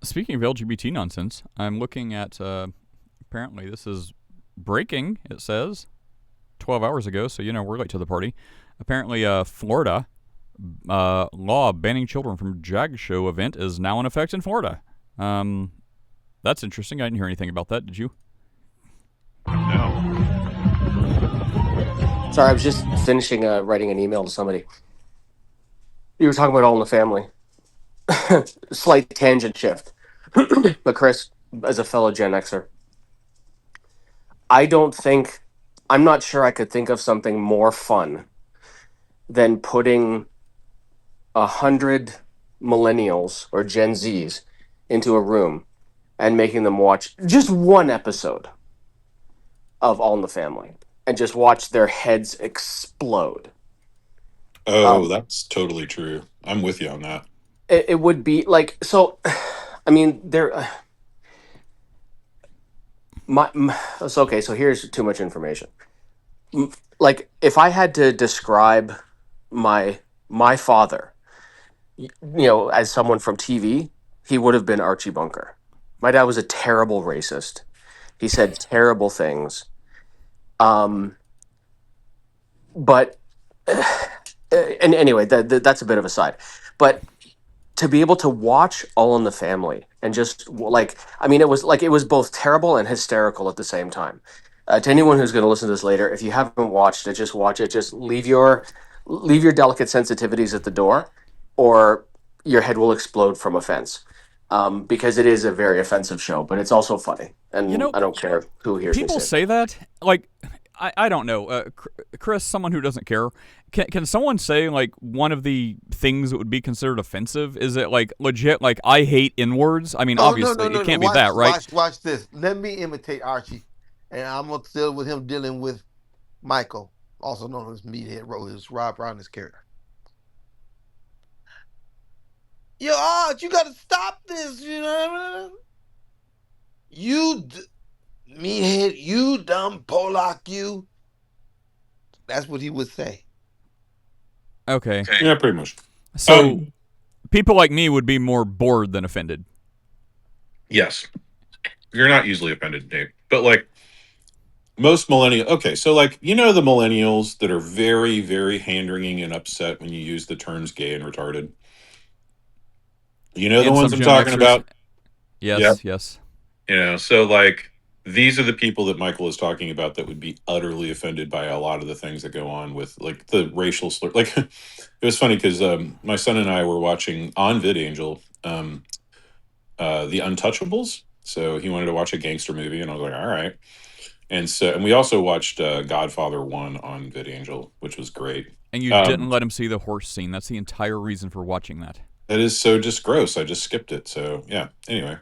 Speaking of LGBT nonsense, I'm looking at, apparently this is breaking, it says, 12 hours ago, so we're late to the party. Apparently, Florida law banning children from drag show event is now in effect in Florida. That's interesting. I didn't hear anything about that. Did you? No. Sorry, I was just finishing writing an email to somebody. You were talking about All in the Family. Slight tangent shift. But Chris, as a fellow Gen Xer, I'm not sure I could think of something more fun than putting 100 millennials or Gen Zs into a room and making them watch just one episode of All in the Family and just watch their heads explode. Oh, that's totally true. I'm with you on that. It would be like, so, I mean, so okay, so here's too much information. Like, if I had to describe my father, as someone from TV, he would have been Archie Bunker. My dad was a terrible racist. He said terrible things. But and anyway, that's a bit of a side. But to be able to watch All in the Family and just like, I mean, it was both terrible and hysterical at the same time. To anyone who's going to listen to this later, if you haven't watched it, just watch it. Just leave your delicate sensitivities at the door, or your head will explode from offense. Because it is a very offensive show, but it's also funny, and I don't care who hears me People say say that, like, I don't know, Chris, someone who doesn't care. Can someone say like one of the things that would be considered offensive? Is it like legit? Like, I hate N-words. I mean, obviously it can't be that, right? Watch this. Let me imitate Archie, and I'm gonna deal with him dealing with Michael, also known as Meathead Roll, who's Rob Reiner's character. Yo, Arch, you gotta stop this. You know what I mean? Meathead, you dumb Polak, you. That's what he would say. Okay. Yeah, pretty much. So people like me would be more bored than offended. Yes. You're not easily offended, Dave. But like most millennials, okay, so like, the millennials that are very, very hand-wringing and upset when you use the terms gay and retarded. You know the ones I'm talking about? Yes, yes. So like, these are the people that Michael is talking about that would be utterly offended by a lot of the things that go on with like the racial slur. Like, it was funny because my son and I were watching on VidAngel The Untouchables. So he wanted to watch a gangster movie, and I was like, all right. And we also watched Godfather 1 on VidAngel, which was great. And you didn't let him see the horse scene. That's the entire reason for watching that. That is so just gross. I just skipped it. So yeah. Anyway,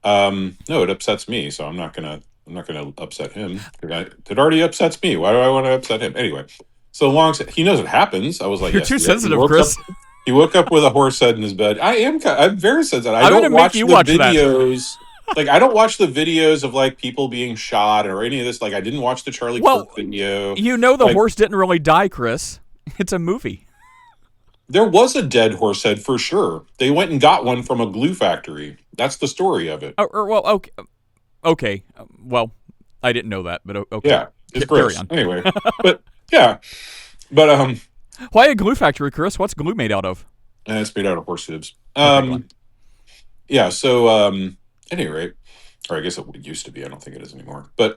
no, it upsets me. So I'm not gonna upset him. It already upsets me. Why do I want to upset him? Anyway, so he knows it happens. I was like, you're yes, too sensitive, Chris. He woke up with a horse head in his bed. I'm very sensitive. I'm don't watch the videos. Like, I don't watch the videos of like people being shot or any of this. Like, I didn't watch the Charlie Kirk video. The horse didn't really die, Chris. It's a movie. There was a dead horse head for sure. They went and got one from a glue factory. That's the story of it. Okay. Well, I didn't know that, but okay. Yeah, it's gross. Anyway, but yeah, but why a glue factory, Chris? What's glue made out of? It's made out of horse hooves. Okay, yeah. So, at any rate, or I guess it used to be. I don't think it is anymore. But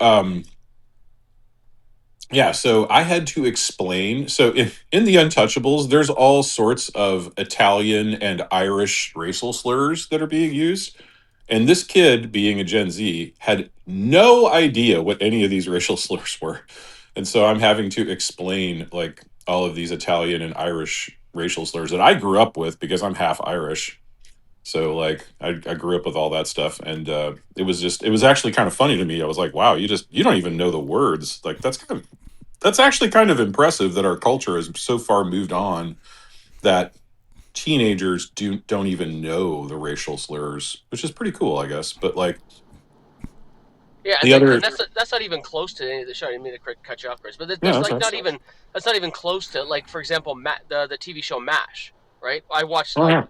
yeah, so I had to explain. So in The Untouchables, there's all sorts of Italian and Irish racial slurs that are being used. And this kid, being a Gen Z, had no idea what any of these racial slurs were. And so I'm having to explain like all of these Italian and Irish racial slurs that I grew up with because I'm half Irish. So like I grew up with all that stuff, and it was actually kind of funny to me. I was like, wow, you don't even know the words. Like that's actually kind of impressive that our culture has so far moved on that teenagers don't even know the racial slurs, which is pretty cool, I guess. But like, yeah, the and other, that's not even close to any of the show. I didn't mean to cut you off, Chris, but yeah, that's that's like right. that's not even close to, like, for example, the TV show MASH, right? I watched Oh, like yeah.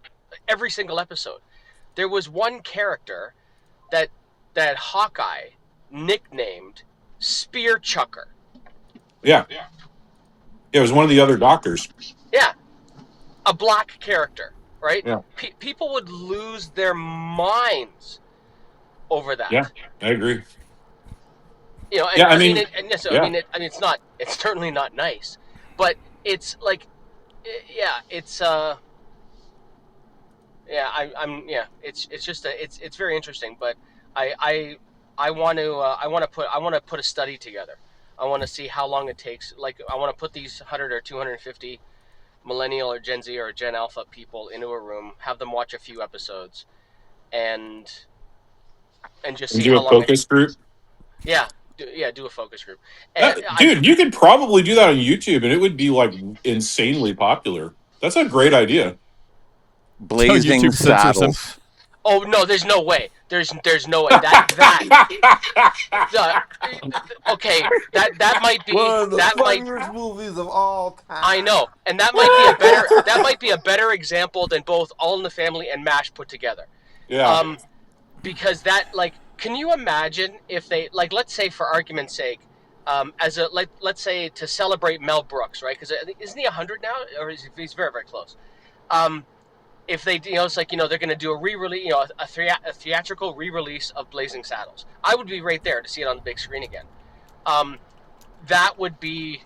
every single episode. There was one character that Hawkeye nicknamed Spear Chucker. Yeah. It was one of the other doctors. Yeah, a black character, right? Yeah. People would lose their minds over Yeah, that. I agree. You know, and Yeah, I I mean, mean, yeah. it's not, it's certainly not nice, but it's like, yeah, it's yeah, yeah, it's just it's very interesting, but I want to put a study together. I want to see how long it takes. Like, I want to put these 100 or 250 millennial or Gen Z or Gen Alpha people into a room, have them watch a few episodes, and just And see do how a long it. focus group. Yeah, do a focus group. And Dude, you could probably do that on YouTube, and it would be like insanely popular. That's a great idea. Tell Blazing YouTube censors him. Saddles. Oh no, there's no way. There's no way. Okay, that might be One of the that might. funniest movies of all time. I know, and that might be a better example than both All in the Family and MASH put together. Yeah. Because that, like, can you imagine if they, like, let's say for argument's sake, as a, like, let's say to celebrate Mel Brooks, right? Because isn't he 100 now, or he's very, very close. If they, it's like, they're going to do a re-release, a theatrical re-release of Blazing Saddles. I would be right there to see it on the big screen again. That would be,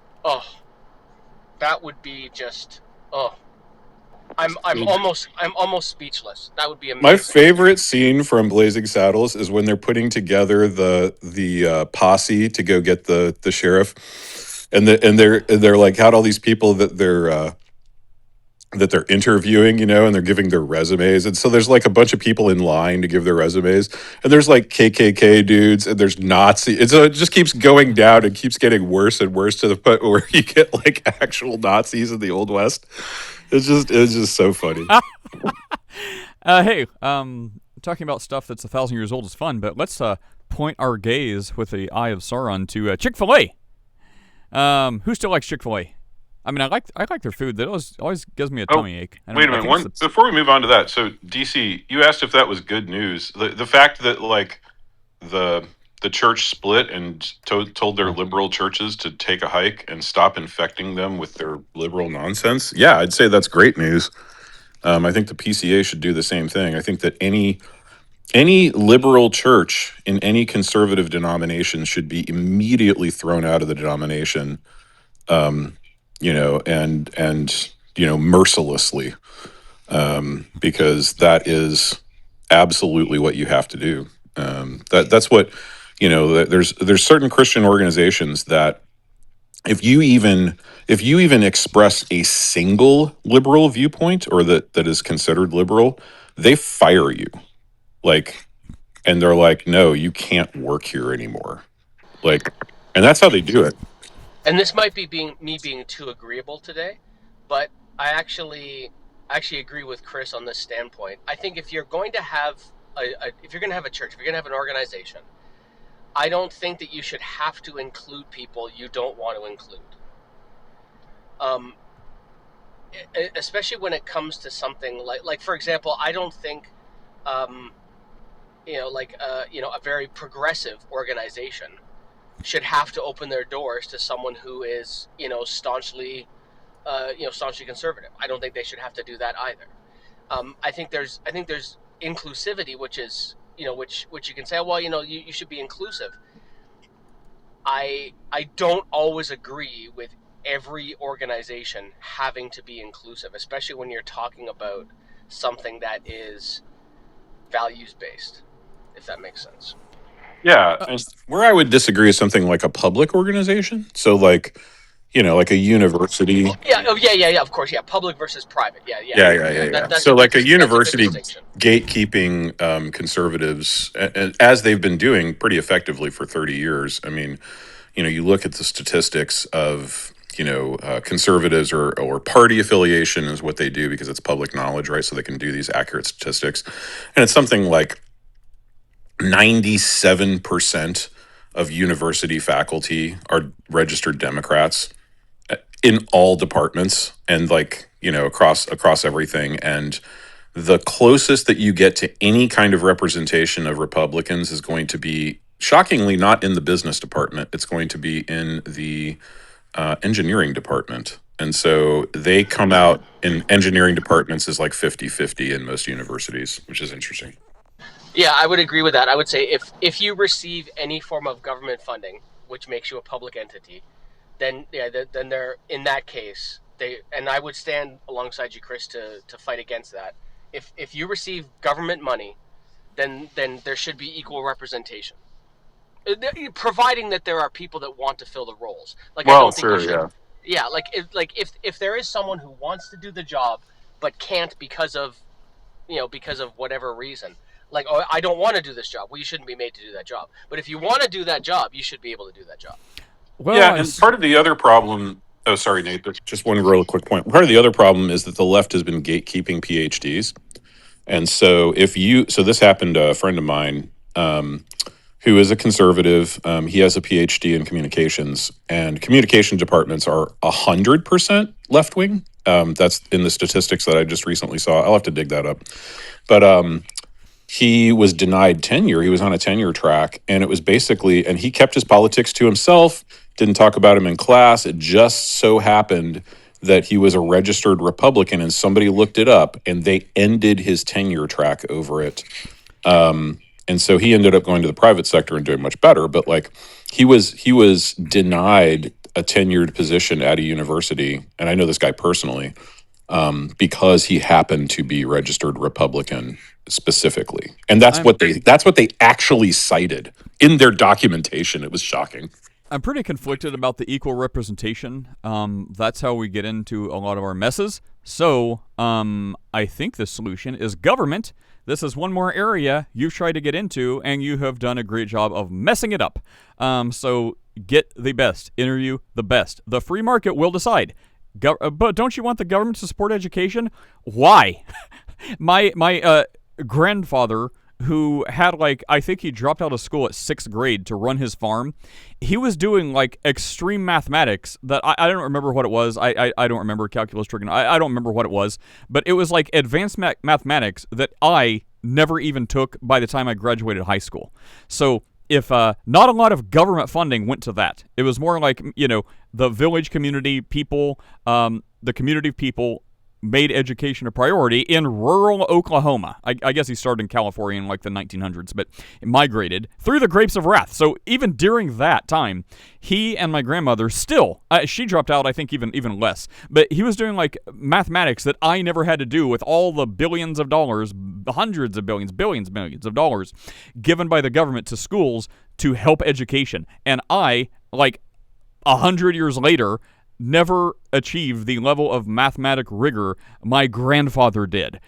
just, I'm almost speechless. That would be amazing. My favorite scene from Blazing Saddles is when they're putting together the posse to go get the sheriff, and they're like had all these people that they're interviewing, and they're giving their resumes. And so there's like a bunch of people in line to give their resumes. And there's like KKK dudes and there's Nazi. And so it just keeps going down and keeps getting worse and worse to the point where you get like actual Nazis in the Old West. It's just so funny. Hey, talking about stuff that's 1,000 years old is fun, but let's point our gaze with the eye of Sauron to Chick-fil-A. Who still likes Chick-fil-A? I mean, I like their food. That always gives me a tummy ache. Wait a minute. Before we move on to that, so DC, you asked if that was good news. The fact that like the church split and told their liberal churches to take a hike and stop infecting them with their liberal nonsense. Yeah, I'd say that's great news. I think the PCA should do the same thing. I think that any liberal church in any conservative denomination should be immediately thrown out of the denomination. And mercilessly, because that is absolutely what you have to do. That's what, there's certain Christian organizations that if you even express a single liberal viewpoint or that is considered liberal, they fire you. Like, and they're like, no, you can't work here anymore. Like, and that's how they do it. And this might be me being too agreeable today, but I actually agree with Chris on this standpoint. I think if you're going to have if you're going to have a church, if you're going to have an organization, I don't think that you should have to include people you don't want to include. Especially when it comes to something like for example, I don't think, a very progressive organization should have to open their doors to someone who is, staunchly conservative. I don't think they should have to do that either. I think there's inclusivity, which is, which you can say, well, you should be inclusive. I don't always agree with every organization having to be inclusive, especially when you're talking about something that is values based, if that makes sense. Yeah, and where I would disagree is something like a public organization. So, like, like a university. Yeah, of course, yeah. Public versus private. Yeah. So, like a university gatekeeping conservatives, as they've been doing pretty effectively for 30 years. I mean, you look at the statistics of conservatives or party affiliation is what they do because it's public knowledge, right? So they can do these accurate statistics. And it's something like 97% of university faculty are registered Democrats in all departments and across everything. And the closest that you get to any kind of representation of Republicans is going to be shockingly not in the business department. It's going to be in the engineering department. And so they come out in engineering departments is like 50-50 in most universities, which is interesting. Yeah, I would agree with that. I would say if you receive any form of government funding, which makes you a public entity, then they're in that case and I would stand alongside you, Chris, to fight against that. If you receive government money, then there should be equal representation, providing that there are people that want to fill the roles. Like, I don't think you should. Yeah, if there is someone who wants to do the job but can't because of whatever reason. Like, oh, I don't want to do this job. Well, you shouldn't be made to do that job. But if you want to do that job, you should be able to do that job. Well, yeah, and part of the other problem. Oh, sorry, Nate. Just one real quick point. Part of the other problem is that the left has been gatekeeping PhDs, and so this happened to a friend of mine who is a conservative. He has a PhD in communications, and communication departments are 100% left wing. That's in the statistics that I just recently saw. I'll have to dig that up, but he was denied tenure. He was on a tenure track, and it was basically, and he kept his politics to himself, didn't talk about him in class. It just so happened that he was a registered Republican, and somebody looked it up, and they ended his tenure track over it. And so he ended up going to the private sector and doing much better. But like, he was denied a tenured position at a university, and I know this guy personally, because he happened to be registered Republican specifically, and that's what they actually cited in their documentation. It was shocking. I'm pretty conflicted about the equal representation. That's how we get into a lot of our messes. So I think the solution is government. This is one more area you've tried to get into, and you have done a great job of messing it up. So get the best. Interview the best. The free market will decide. But don't you want the government to support education? Why? My grandfather, who had I think he dropped out of school at 6th grade to run his farm. He was doing extreme mathematics that I don't remember what it was. I don't remember calculus, trigonometry. I don't remember what it was, but it was advanced mathematics that I never even took by the time I graduated high school. So if not a lot of government funding went to that, it was more the village community people, the community of people made education a priority in rural Oklahoma. I guess he started in California in the 1900s, but migrated through the grapes of wrath. So even during that time, he and my grandmother still, she dropped out, I think even less, but he was doing mathematics that I never had to do with all the billions of dollars, hundreds of billions, billions of dollars given by the government to schools to help education. And I, 100 years later, never achieved the level of mathematic rigor my grandfather did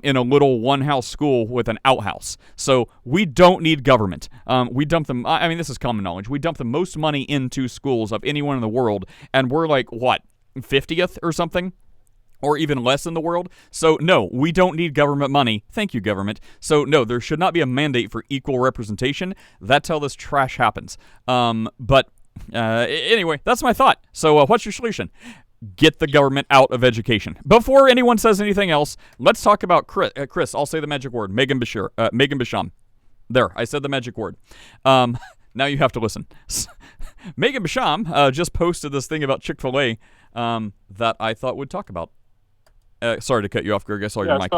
in a little one-house school with an outhouse. So we don't need government. We dump them. I mean, this is common knowledge. We dump the most money into schools of anyone in the world, and we're 50th or something? Or even less in the world. So no, we don't need government money. Thank you, government. So no, there should not be a mandate for equal representation. That's how this trash happens. But anyway, that's my thought. So what's your solution? Get the government out of education. Before anyone says anything else, let's talk about Chris. I'll say the magic word. Megan Basham. There, I said the magic word. Now you have to listen. Megan Basham just posted this thing about Chick-fil-A that I thought we'd talk about. Sorry to cut you off, Greg. I saw your mic.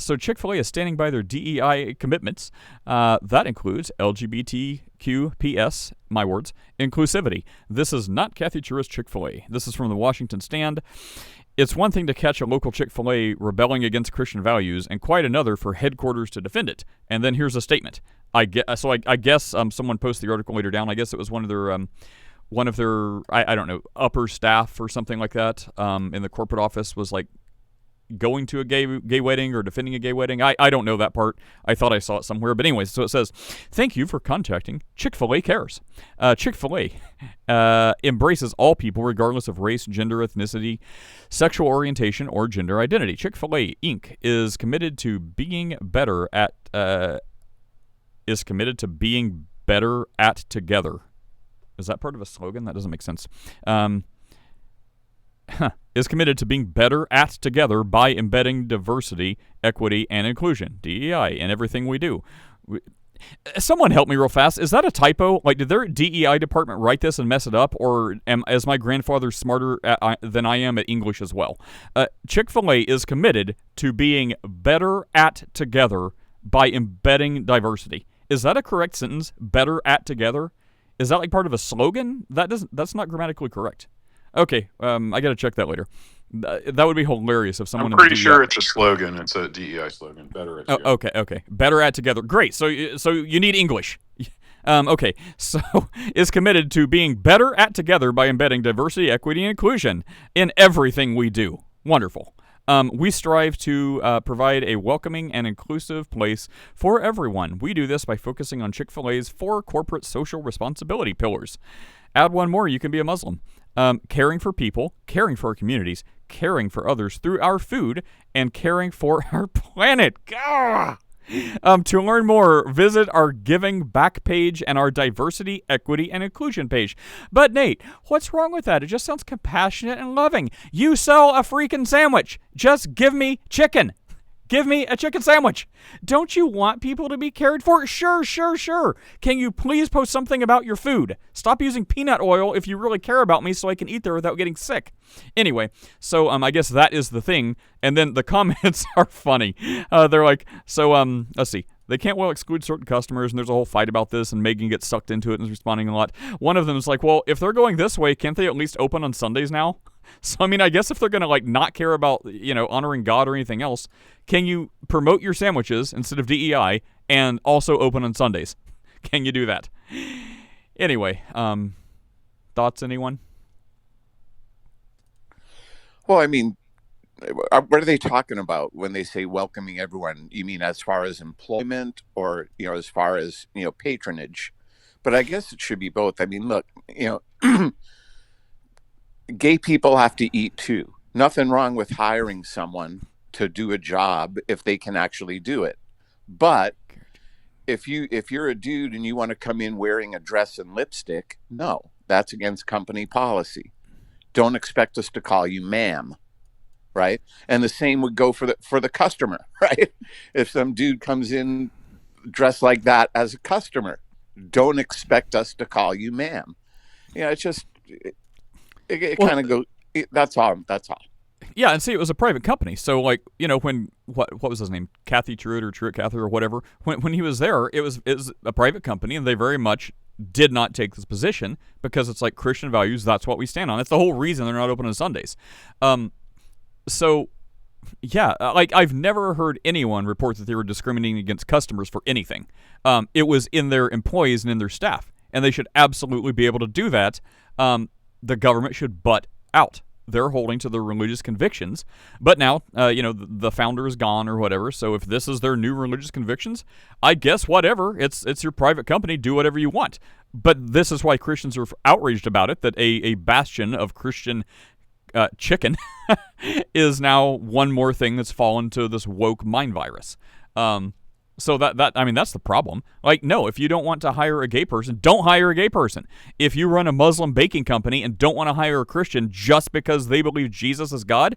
So Chick-fil-A is standing by their DEI commitments. That includes LGBTQ PS, my words, inclusivity. This is not Kathy Chura's Chick-fil-A. This is from the Washington Stand. It's one thing to catch a local Chick-fil-A rebelling against Christian values, and quite another for headquarters to defend it. And then here's a statement. I guess someone posted the article later down. I guess it was one of their I don't know, upper staff or something like that in the corporate office was going to a gay wedding or defending a gay wedding. I don't know that part. I thought I saw it somewhere. But anyways, so it says, thank you for contacting Chick-fil-A Cares. Chick-fil-A embraces all people regardless of race, gender, ethnicity, sexual orientation, or gender identity. Chick-fil-A Inc. is committed to being better at together. Is that part of a slogan? That doesn't make sense. Is committed to being better at together by embedding diversity, equity, and inclusion, DEI, in everything we do. Someone help me real fast. Is that a typo? Like, did their DEI department write this and mess it up, or is my grandfather smarter than I am at English as well? Chick-fil-A is committed to being better at together by embedding diversity. Is that a correct sentence? Better at together? Is that like part of a slogan? That's not grammatically correct. Okay, I gotta check that later. That would be hilarious if someone. I'm pretty sure it's a slogan. It's a DEI slogan. Better at together. Okay. Better at together. Great. So you need English. Okay. So is committed to being better at together by embedding diversity, equity, and inclusion in everything we do. Wonderful. We strive to provide a welcoming and inclusive place for everyone. We do this by focusing on Chick-fil-A's 4 corporate social responsibility pillars. Add one more, you can be a Muslim. Caring for people, caring for our communities, caring for others through our food, and caring for our planet. To learn more, visit our Giving Back page and our Diversity, Equity, and Inclusion page. But Nate, what's wrong with that? It just sounds compassionate and loving. You sell a freaking sandwich. Just give me chicken. Give me a chicken sandwich. Don't you want people to be cared for? Sure. Can you please post something about your food? Stop using peanut oil if you really care about me so I can eat there without getting sick. Anyway, so I guess that is the thing. And then the comments are funny. They're like, let's see. They can't well exclude certain customers, and there's a whole fight about this, and Megan gets sucked into it and is responding a lot. One of them is like, well, if they're going this way, can't they at least open on Sundays now? So, I guess if they're going to, not care about, honoring God or anything else, can you promote your sandwiches instead of DEI and also open on Sundays? Can you do that? Anyway, thoughts, anyone? Well, what are they talking about when they say welcoming everyone? You mean as far as employment or, as far as, patronage? But I guess it should be both. Look, gay people have to eat too. Nothing wrong with hiring someone to do a job if they can actually do it. But if you're a dude and you want to come in wearing a dress and lipstick, no, that's against company policy. Don't expect us to call you ma'am. Right. And the same would go for the customer. Right. If some dude comes in dressed like that as a customer, don't expect us to call you ma'am. It's just it kind of goes. That's all. Yeah, and see, it was a private company. So, when what was his name, Kathy Truitt or whatever, when he was there, it was a private company, and they very much did not take this position because it's like Christian values. That's what we stand on. That's the whole reason they're not open on Sundays. So, yeah, I've never heard anyone report that they were discriminating against customers for anything. It was in their employees and in their staff, and they should absolutely be able to do that. The government should butt out. They're holding to their religious convictions. But now, the founder is gone or whatever, so if this is their new religious convictions, I guess whatever. It's your private company. Do whatever you want. But this is why Christians are outraged about it, that a bastion of Christian chicken is now one more thing that's fallen to this woke mind virus. So that's the problem. No, if you don't want to hire a gay person, don't hire a gay person. If you run a Muslim baking company and don't want to hire a Christian just because they believe Jesus is God,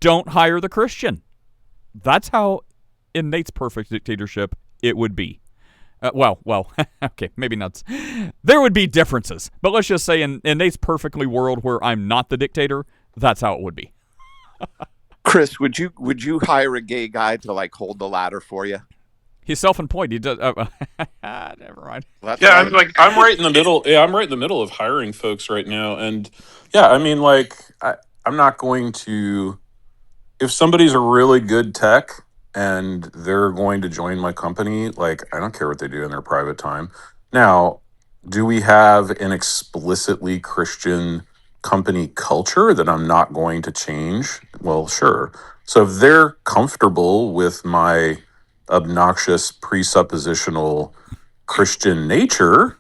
don't hire the Christian. That's how, in Nate's perfect dictatorship, it would be. Okay, maybe not. There would be differences, but let's just say in Nate's perfectly world where I'm not the dictator, that's how it would be. Chris, would you hire a gay guy to hold the ladder for you? He's self-employed. He does. Never mind. Well, yeah, I'm right in the middle. Yeah, I'm right in the middle of hiring folks right now, and yeah, I'm not going to. If somebody's a really good tech and they're going to join my company, I don't care what they do in their private time. Now, do we have an explicitly Christian company culture that I'm not going to change? Well, sure. So if they're comfortable with my obnoxious presuppositional Christian nature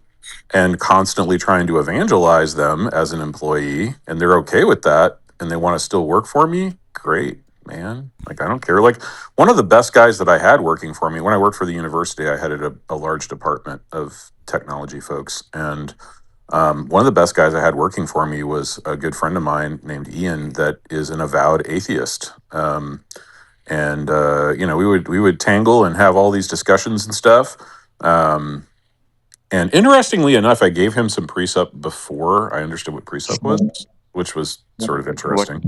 and constantly trying to evangelize them as an employee, and they're okay with that, and they want to still work for me, great, man. Like, I don't care. Like, one of the best guys that I had working for me, when I worked for the university, I headed a large department of technology folks. And one of the best guys I had working for me was a good friend of mine named Ian that is an avowed atheist. And we would tangle and have all these discussions and stuff. And interestingly enough, I gave him some precept before I understood what precept was, which was sort of interesting.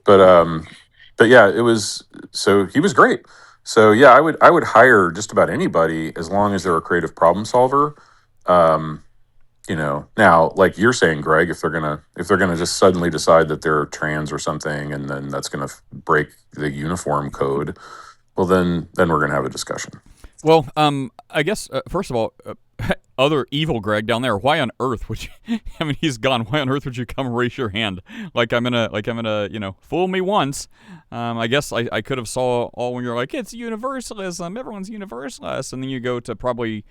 But yeah, it was, so he was great. So yeah, I would hire just about anybody as long as they're a creative problem solver. Now, like you're saying, Greg, if they're gonna just suddenly decide that they're trans or something, and then that's gonna break the uniform code, well, then we're gonna have a discussion. Well, I guess first of all, other evil Greg down there, why on earth would you? I mean, he's gone. Why on earth would you come and raise your hand? Like I'm gonna, fool me once. I guess I could have saw all when you're like, it's universalism, everyone's universalist, and then you go to probably.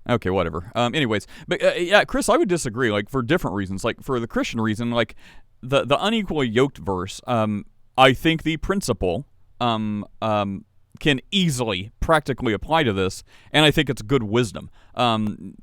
Okay, whatever. Anyways, but yeah, Chris, I would disagree. Like for different reasons. Like for the Christian reason, like the unequally yoked verse. I think the principle can easily practically apply to this, and I think it's good wisdom. Being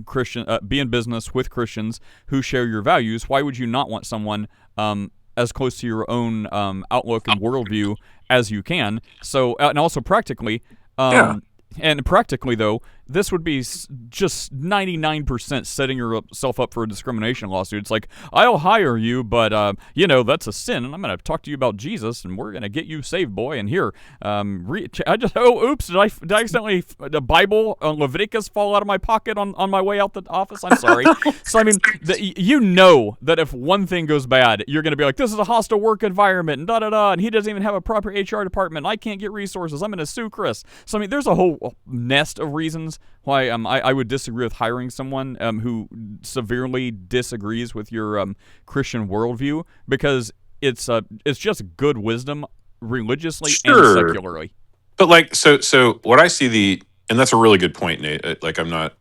Christian, be in business with Christians who share your values. Why would you not want someone as close to your own outlook and worldview as you can? So, and also practically. Yeah. And practically, though, this would be just 99% setting yourself up for a discrimination lawsuit. It's like, I'll hire you, but, that's a sin, and I'm going to talk to you about Jesus, and we're going to get you saved, boy. And here, did I accidentally, the Bible, Leviticus, fall out of my pocket on my way out the office? I'm sorry. So, I mean, that if one thing goes bad, you're going to be like, this is a hostile work environment, and da-da-da, and he doesn't even have a proper HR department, and I can't get resources, I'm going to sue Chris. So, I mean, there's a whole nest of reasons why I would disagree with hiring someone who severely disagrees with your Christian worldview, because it's just good wisdom religiously and secularly. But like so what I see and that's a really good point, Nate. Like I'm not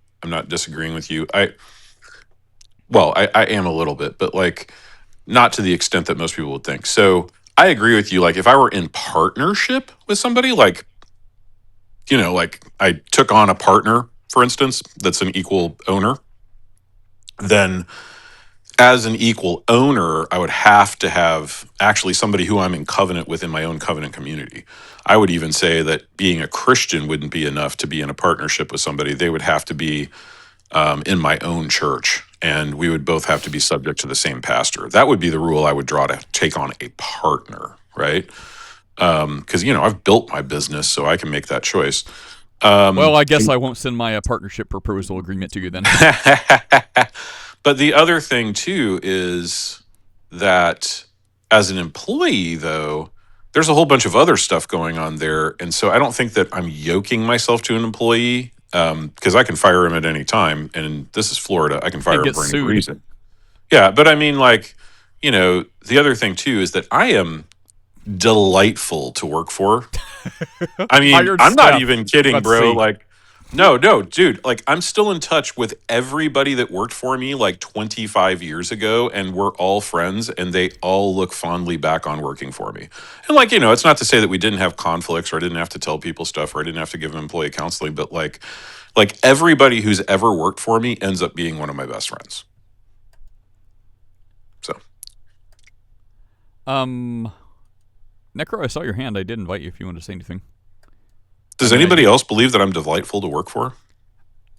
disagreeing with you. I am a little bit, but like not to the extent that most people would think. So I agree with you. Like if I were in partnership with somebody, like I took on a partner, for instance, that's an equal owner, then as an equal owner, I would have to have actually somebody who I'm in covenant with in my own covenant community. I would even say that being a Christian wouldn't be enough to be in a partnership with somebody. They would have to be in my own church, and we would both have to be subject to the same pastor. That would be the rule I would draw to take on a partner, right? Because I've built my business, so I can make that choice. Well, I guess I won't send my partnership proposal agreement to you then. But the other thing too is that as an employee, though, there's a whole bunch of other stuff going on there, and so I don't think that I'm yoking myself to an employee, because I can fire him at any time, and this is Florida. I can fire him for any reason. Yeah, but I mean, like, the other thing too is that I am delightful to work for. I mean, I'm not even kidding, bro. Like, no, dude. Like, I'm still in touch with everybody that worked for me like 25 years ago, and we're all friends, and they all look fondly back on working for me. And like, it's not to say that we didn't have conflicts, or I didn't have to tell people stuff, or I didn't have to give them employee counseling, but like everybody who's ever worked for me ends up being one of my best friends. So, Necro, I saw your hand. I did invite you if you want to say anything. Does anybody else believe that I'm delightful to work for?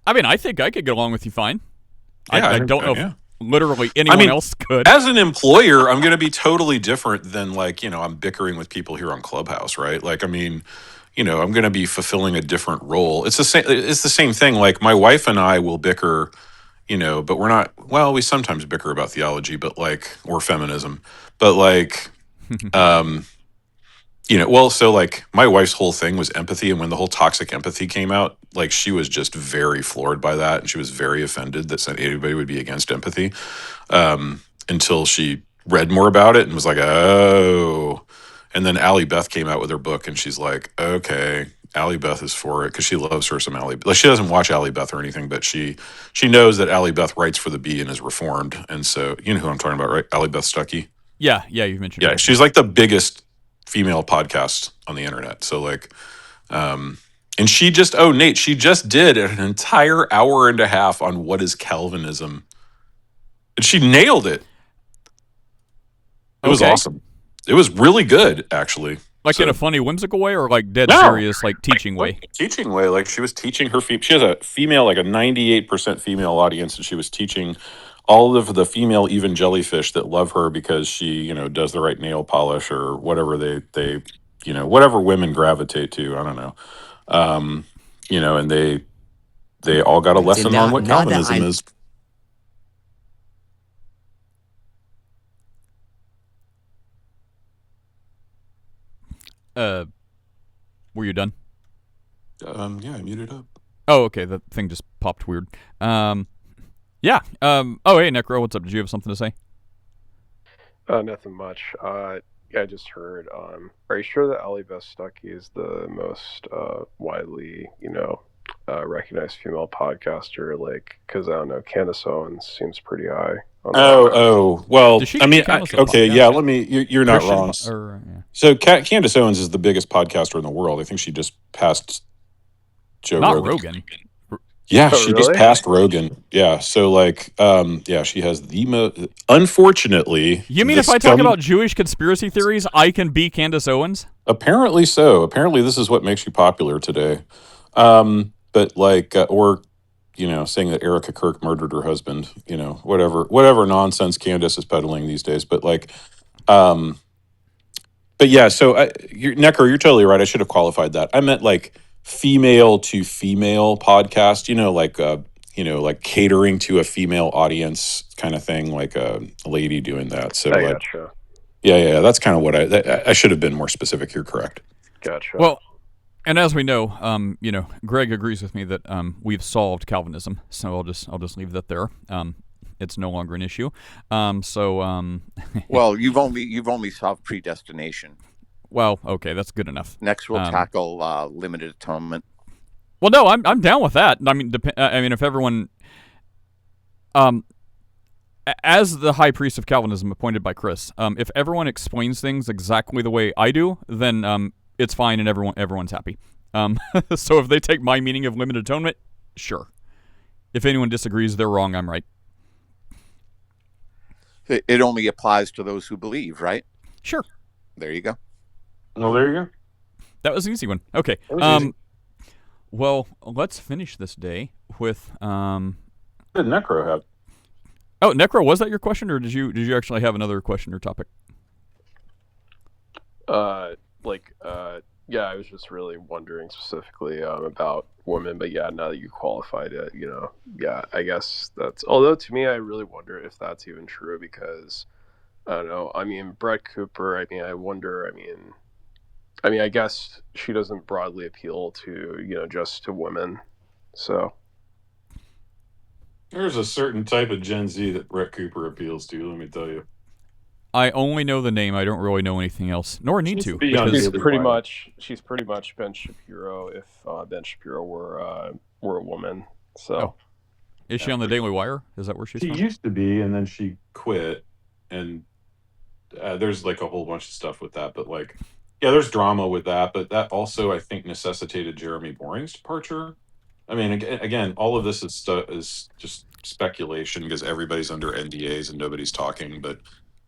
I mean, I think I could get along with you fine. Yeah, I don't know if literally anyone else could. As an employer, I'm going to be totally different than like, I'm bickering with people here on Clubhouse, right? Like, I mean, I'm going to be fulfilling a different role. It's the same thing. Like my wife and I will bicker, but we're not, well, we sometimes bicker about theology, but like, or feminism, but like, so like my wife's whole thing was empathy. And when the whole toxic empathy came out, like she was just very floored by that. And she was very offended that anybody would be against empathy, until she read more about it and was like, oh, And then Allie Beth came out with her book, and she's like, okay, Allie Beth is for it because she loves her some Allie. Like, she doesn't watch Allie Beth or anything, but she knows that Allie Beth writes for the Bee and is reformed. And so, you know who I'm talking about, right? Allie Beth Stuckey. Yeah, you've mentioned. Yeah, she's like the biggest female podcast on the internet. So like, and she just Nate, she just did an entire hour and a half on what is Calvinism, and she nailed it. It was awesome. It was really good, actually. Like in a funny, whimsical way, or like dead serious, like teaching way? Teaching way. Like she was teaching her she has a female, like a 98% female audience, and she was teaching all of the female even jellyfish that love her because she, you know, does the right nail polish or whatever they you know, whatever women gravitate to. I don't know. You know, and they all got a lesson on what Calvinism is. Were you done? Yeah, I muted up. Oh, okay. That thing just popped weird. Yeah. Oh, hey, Necro, what's up? Did you have something to say? Nothing much. Yeah, I just heard. Are you sure that Allie Beth Stuckey is the most widely, recognized female podcaster? Like, because I don't know, Candace Owens seems pretty high. Well, I mean, okay, yeah. Let me. You're not wrong. So Candace Owens is the biggest podcaster in the world. I think she just passed Joe Rogan. Yeah, she just passed Rogan. Yeah, so like, yeah, she has the most. Unfortunately, you mean if I talk about Jewish conspiracy theories, I can be Candace Owens? Apparently so. Apparently, this is what makes you popular today. But like, or you know, saying that Erica Kirk murdered her husband. You know, whatever nonsense Candace is peddling these days. But like, but yeah. So, Necker, you're totally right. I should have qualified that. I meant like female to female podcast, like catering to a female audience kind of thing, like a lady doing that. So gotcha. Yeah, that's kind of what I should have been more specific. You're correct. Gotcha. Well, and as we know, Greg agrees with me that we've solved Calvinism, so I'll just leave that there. It's no longer an issue. Well, you've only solved predestination. Well, okay, that's good enough. Next, we'll tackle limited atonement. Well, no, I'm down with that. I mean, if everyone, as the high priest of Calvinism appointed by Chris, if everyone explains things exactly the way I do, then it's fine and everyone's happy. So if they take my meaning of limited atonement, sure. If anyone disagrees, they're wrong. I'm right. It only applies to those who believe, right? Sure. There you go. Well, there you go. That was an easy one. Okay. Well, let's finish this day with What did Necro have? Oh, Necro, was that your question, or did you actually have another question or topic? Yeah, I was just really wondering specifically about women, but yeah, now that you qualified it, yeah, I guess that's. Although to me, I really wonder if that's even true because I don't know. I mean, Brett Cooper. I mean, I wonder. I mean, I guess she doesn't broadly appeal to, just to women. So there's a certain type of Gen Z that Brett Cooper appeals to, let me tell you. I only know the name. I don't really know anything else, nor need to. She's pretty much Ben Shapiro if Ben Shapiro were a woman. So, is she on the Daily Wire? Is that where she's from? She used to be, and then she quit. And there's like a whole bunch of stuff with that, but like, yeah, there's drama with that. But that also, I think, necessitated Jeremy Boring's departure. I mean, again, all of this is just speculation because everybody's under NDAs and nobody's talking. But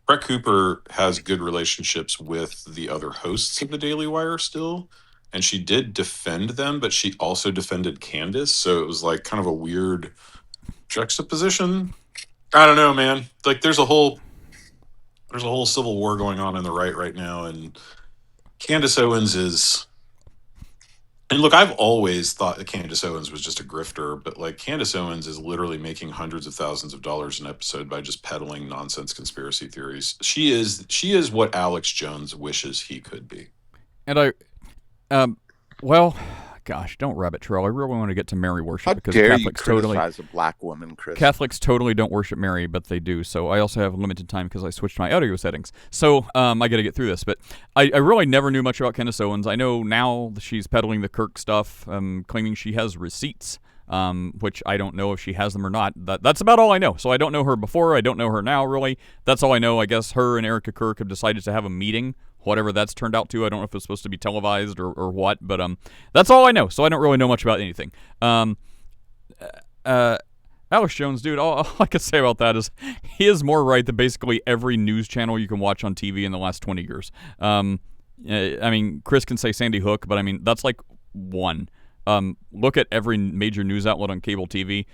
Brett Cooper has good relationships with the other hosts of the Daily Wire still, and she did defend them, but she also defended Candace, so it was like kind of a weird juxtaposition. I don't know, man. Like, there's a whole civil war going on in the right now, and Candace Owens is. And look, I've always thought that Candace Owens was just a grifter, but like Candace Owens is literally making hundreds of thousands of dollars an episode by just peddling nonsense conspiracy theories. She is what Alex Jones wishes he could be. And well, gosh, don't rabbit trail. I really want to get to Mary worship How because dare Catholics you criticize a black woman, Chris? Catholics totally don't worship Mary, but they do. So I also have limited time because I switched my audio settings. So I got to get through this. But I really never knew much about Candace Owens. I know now she's peddling the Kirk stuff, claiming she has receipts, which I don't know if she has them or not. That's about all I know. So I don't know her before. I don't know her now, really. That's all I know. I guess her and Erica Kirk have decided to have a meeting, whatever that's turned out to. I don't know if it's supposed to be televised or what, but that's all I know. So I don't really know much about anything. Alex Jones, dude, all I can say about that is he is more right than basically every news channel you can watch on TV in the last 20 years. I mean, Chris can say Sandy Hook, but I mean, that's like one. Look at every major news outlet on cable TV.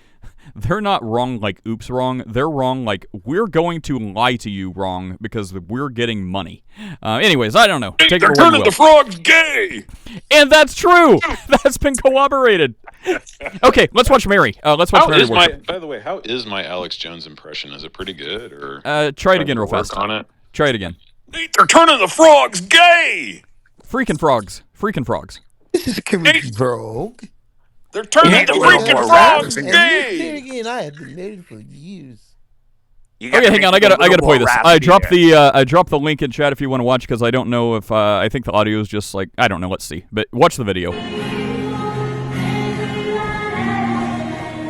They're not wrong like oops wrong. They're wrong like we're going to lie to you wrong because we're getting money. Anyways, I don't know. Take They're it turning the frogs gay! And that's true. That's been corroborated. Okay, let's watch Mary. Let's watch Mary worship. By the way, how is my Alex Jones impression? Is it pretty good? Or try it again real fast. On it? Try it again. They're turning the frogs gay! Freaking frogs. Freaking frogs. This is coming frog. They're turning the freaking frogs gay! Say it again. I have been waiting for years. Okay, hang on. I gotta play this. I dropped the link in chat if you want to watch because I don't know if I think the audio is just like I don't know. Let's see. But watch the video.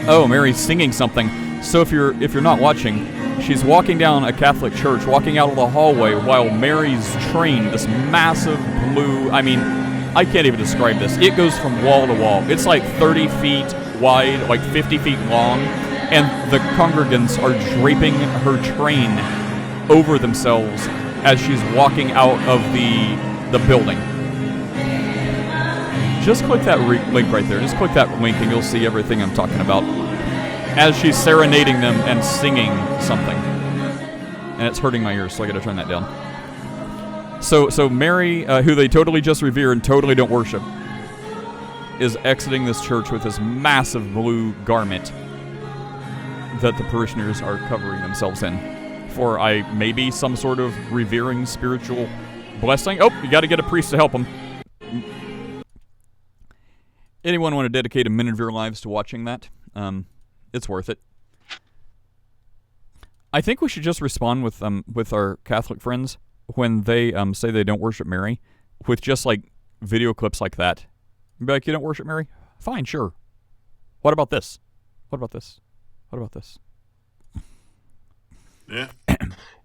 Oh, Mary's singing something. So if you're not watching, she's walking down a Catholic church, walking out of the hallway while Mary's train, this massive blue. I mean, I can't even describe this. It goes from wall to wall. It's like 30 feet wide, like 50 feet long, and the congregants are draping her train over themselves as she's walking out of the building. Just click that link right there. Just click that link and you'll see everything I'm talking about as she's serenading them and singing something. And it's hurting my ears, so I gotta turn that down. So Mary, who they totally just revere and totally don't worship, is exiting this church with this massive blue garment that the parishioners are covering themselves in for maybe some sort of revering spiritual blessing. Oh, you gotta get a priest to help them. Anyone want to dedicate a minute of your lives to watching that? It's worth it. I think we should just respond with our Catholic friends when they say they don't worship Mary, with just like video clips like that. Be like, you don't worship Mary? Fine, sure. What about this? What about this? What about this? Yeah.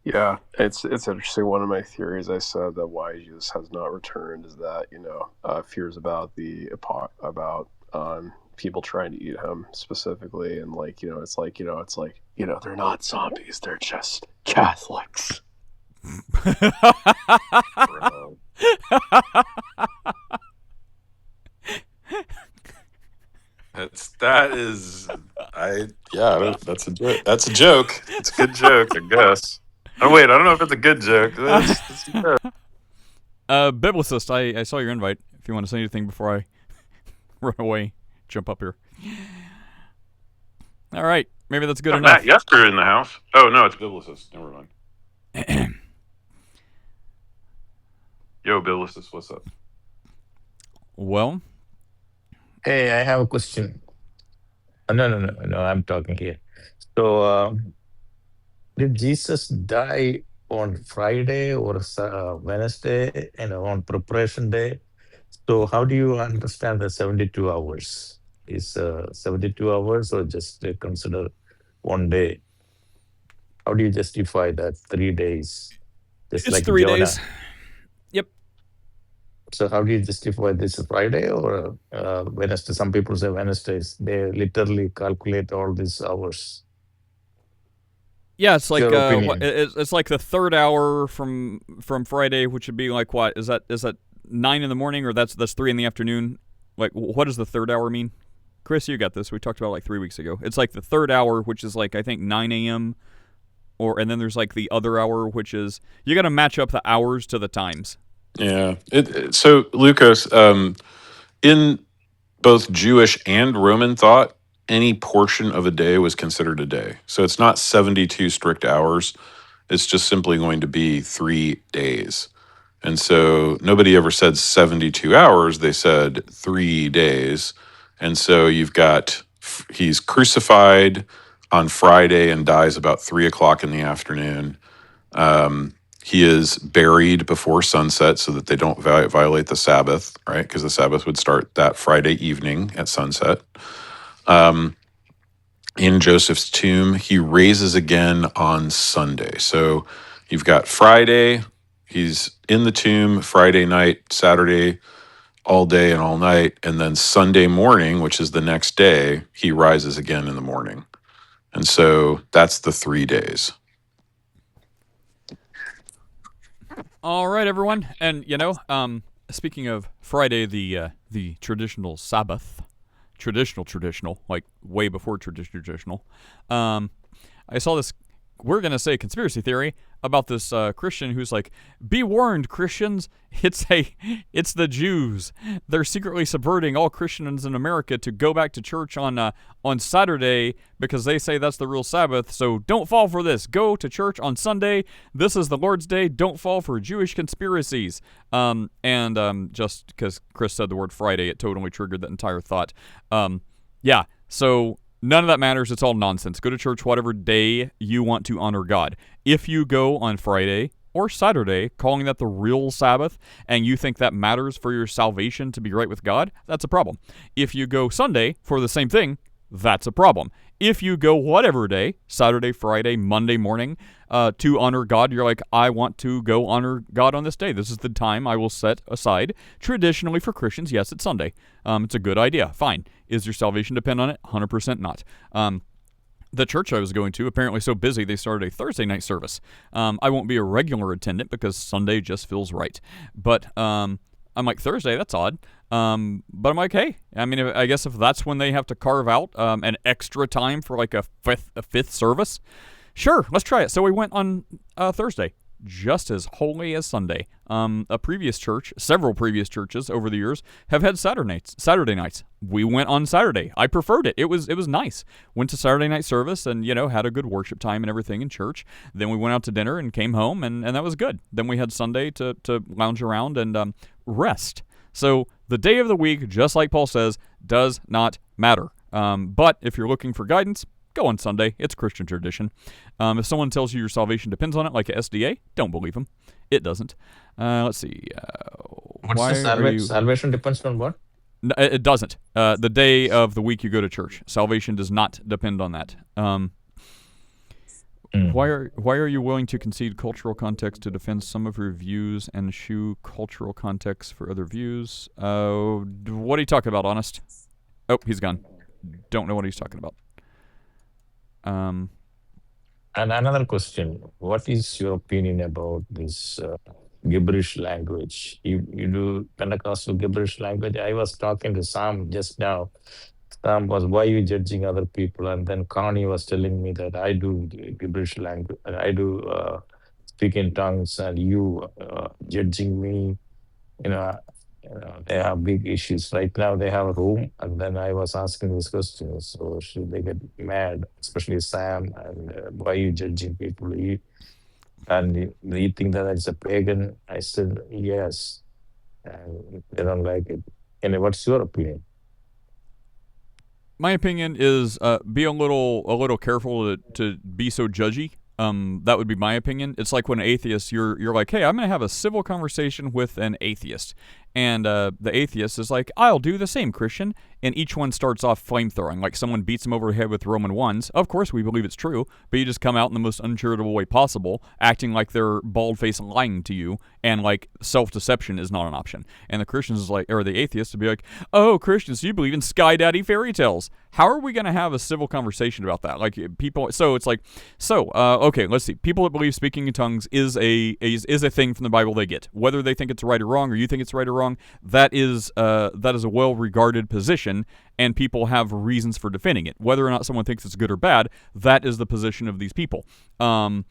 Yeah, it's interesting. One of my theories I said that why Jesus has not returned is that fears about people trying to eat him specifically, and it's like they're not zombies, they're just Catholics. That's a joke. That's a joke. It's a good joke, I guess. Oh wait, I don't know if it's a good joke. That's a joke. Biblicist, I saw your invite. If you want to say anything before I run away, jump up here. All right, maybe that's good enough. Matt Yester in the house. Oh no, it's Biblicist. Never mind. Yo, Biblicist, what's up? Well, hey, I have a question. No, I'm talking here. So, did Jesus die on Friday or Wednesday and on preparation day? So how do you understand the 72 hours? Is 72 hours or just consider one day? How do you justify that 3 days? Just it's like 3 Jonah. days. Yep. So how do you justify this Friday or Wednesday? Some people say Wednesdays. They literally calculate all these hours. Yeah, it's like it's like the third hour from Friday, which would be like what? Is that 9 in the morning or that's 3 in the afternoon? Like, what does the third hour mean? Chris, you got this. We talked about it like 3 weeks ago. It's like the third hour, which is like I think 9 a.m. And then there's like the other hour, which is you got to match up the hours to the times. Yeah. So Lucas, in both Jewish and Roman thought, any portion of a day was considered a day. So it's not 72 strict hours. It's just simply going to be 3 days. And so nobody ever said 72 hours. They said 3 days. And so you've got, he's crucified on Friday and dies about 3 o'clock in the afternoon. He is buried before sunset so that they don't violate the Sabbath, right? Because the Sabbath would start that Friday evening at sunset. In Joseph's tomb, he raises again on Sunday. So you've got Friday, he's in the tomb, Friday night, Saturday, all day and all night. And then Sunday morning, which is the next day, he rises again in the morning. And so that's the 3 days. All right, everyone. And, speaking of Friday, the traditional Sabbath, traditional, like way before traditional, I saw this, we're going to say conspiracy theory, about this Christian who's like, be warned, Christians, it's the Jews. They're secretly subverting all Christians in America to go back to church on Saturday because they say that's the real Sabbath. So don't fall for this. Go to church on Sunday. This is the Lord's Day. Don't fall for Jewish conspiracies. Just because Chris said the word Friday, it totally triggered that entire thought. Yeah, so none of that matters. It's all nonsense. Go to church whatever day you want to honor God. If you go on Friday or Saturday, calling that the real Sabbath, and you think that matters for your salvation to be right with God, that's a problem. If you go Sunday for the same thing, that's a problem. If you go whatever day, Saturday, Friday, Monday morning, to honor God, you're like, I want to go honor God on this day. This is the time I will set aside. Traditionally for Christians, yes, it's Sunday. It's a good idea. Fine. Is your salvation depend on it? 100% not. The church I was going to, apparently so busy, they started a Thursday night service. I won't be a regular attendant because Sunday just feels right. But I'm like, Thursday, that's odd. But I'm like, hey, I mean, I guess if that's when they have to carve out an extra time for like a fifth service, sure, let's try it. So we went on Thursday, just as holy as Sunday. Several previous churches over the years have had Saturday nights. We went on Saturday. I preferred it. It was nice. Went to Saturday night service and, had a good worship time and everything in church. Then we went out to dinner and came home and that was good. Then we had Sunday to lounge around and rest. So the day of the week, just like Paul says, does not matter. But if you're looking for guidance, go on Sunday. It's Christian tradition. If someone tells you your salvation depends on it, like a SDA, don't believe them. It doesn't. Let's see. What's the salvation depends on what? No, it doesn't. The day of the week you go to church. Salvation does not depend on that. Why are you willing to concede cultural context to defend some of your views and eschew cultural context for other views? What are you talking about, Honest? Oh, he's gone. Don't know what he's talking about. And another question: what is your opinion about this gibberish language? You do Pentecostal gibberish language? I was talking to Sam just now. Sam was, why you judging other people? And then Connie was telling me that I do gibberish language. I do speak in tongues, and you judging me. They have big issues right now. They have a room, and then I was asking these questions. So should they get mad, especially Sam? And why you judging people? You think that it's a pagan? I said yes, and they don't like it. And what's your opinion? My opinion is be a little careful to be so judgy. That would be my opinion. It's like when an atheist, you're like, hey, I'm going to have a civil conversation with an atheist. And the atheist is like, I'll do the same, Christian. And each one starts off flamethrowing, like someone beats them over the head with Roman 1s. Of course, we believe it's true, but you just come out in the most uncharitable way possible, acting like they're bald-faced lying to you, and like self-deception is not an option. And the Christians is like, or the atheist would be like, oh, Christians, you believe in Sky Daddy fairy tales. How are we going to have a civil conversation about that? Like people, so it's like, okay, let's see. People that believe speaking in tongues is a thing from the Bible they get. Whether they think it's right or wrong, or you think it's right or wrong, that is a well-regarded position, and people have reasons for defending it. Whether or not someone thinks it's good or bad, that is the position of these people. So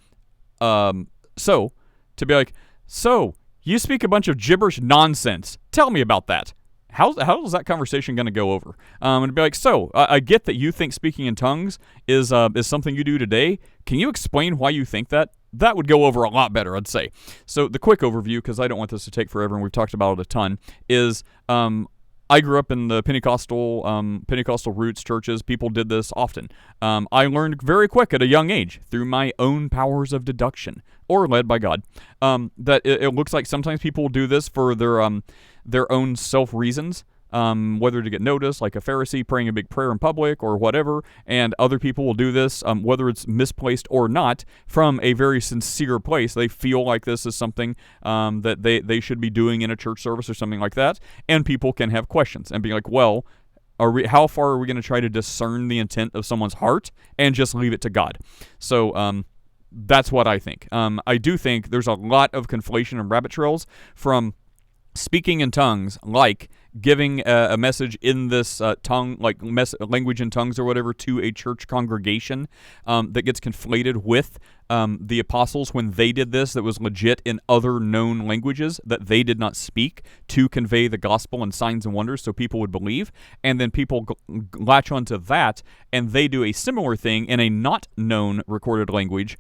to be like, so you speak a bunch of gibberish nonsense. Tell me about that. How is that conversation going to go over? And be like, so I get that you think speaking in tongues is something you do today. Can you explain why you think that? that would go over a lot better, I'd say. So the quick overview, because I don't want this to take forever, and we've talked about it a ton, is I grew up in the Pentecostal roots churches. People did this often. I learned very quick at a young age through my own powers of deduction, or led by God, that it looks like sometimes people do this for their own self reasons. Whether to get noticed, like a Pharisee praying a big prayer in public or whatever, and other people will do this, whether it's misplaced or not, from a very sincere place. They feel like this is something that they should be doing in a church service or something like that, and people can have questions and be like, well, how far are we going to try to discern the intent of someone's heart and just leave it to God? So that's what I think. I do think there's a lot of conflation and rabbit trails from speaking in tongues, like giving a message in this tongue, like language in tongues or whatever, to a church congregation, that gets conflated with the apostles when they did this, that was legit in other known languages that they did not speak, to convey the gospel and signs and wonders so people would believe. And then people latch onto that, and they do a similar thing in a not known recorded language,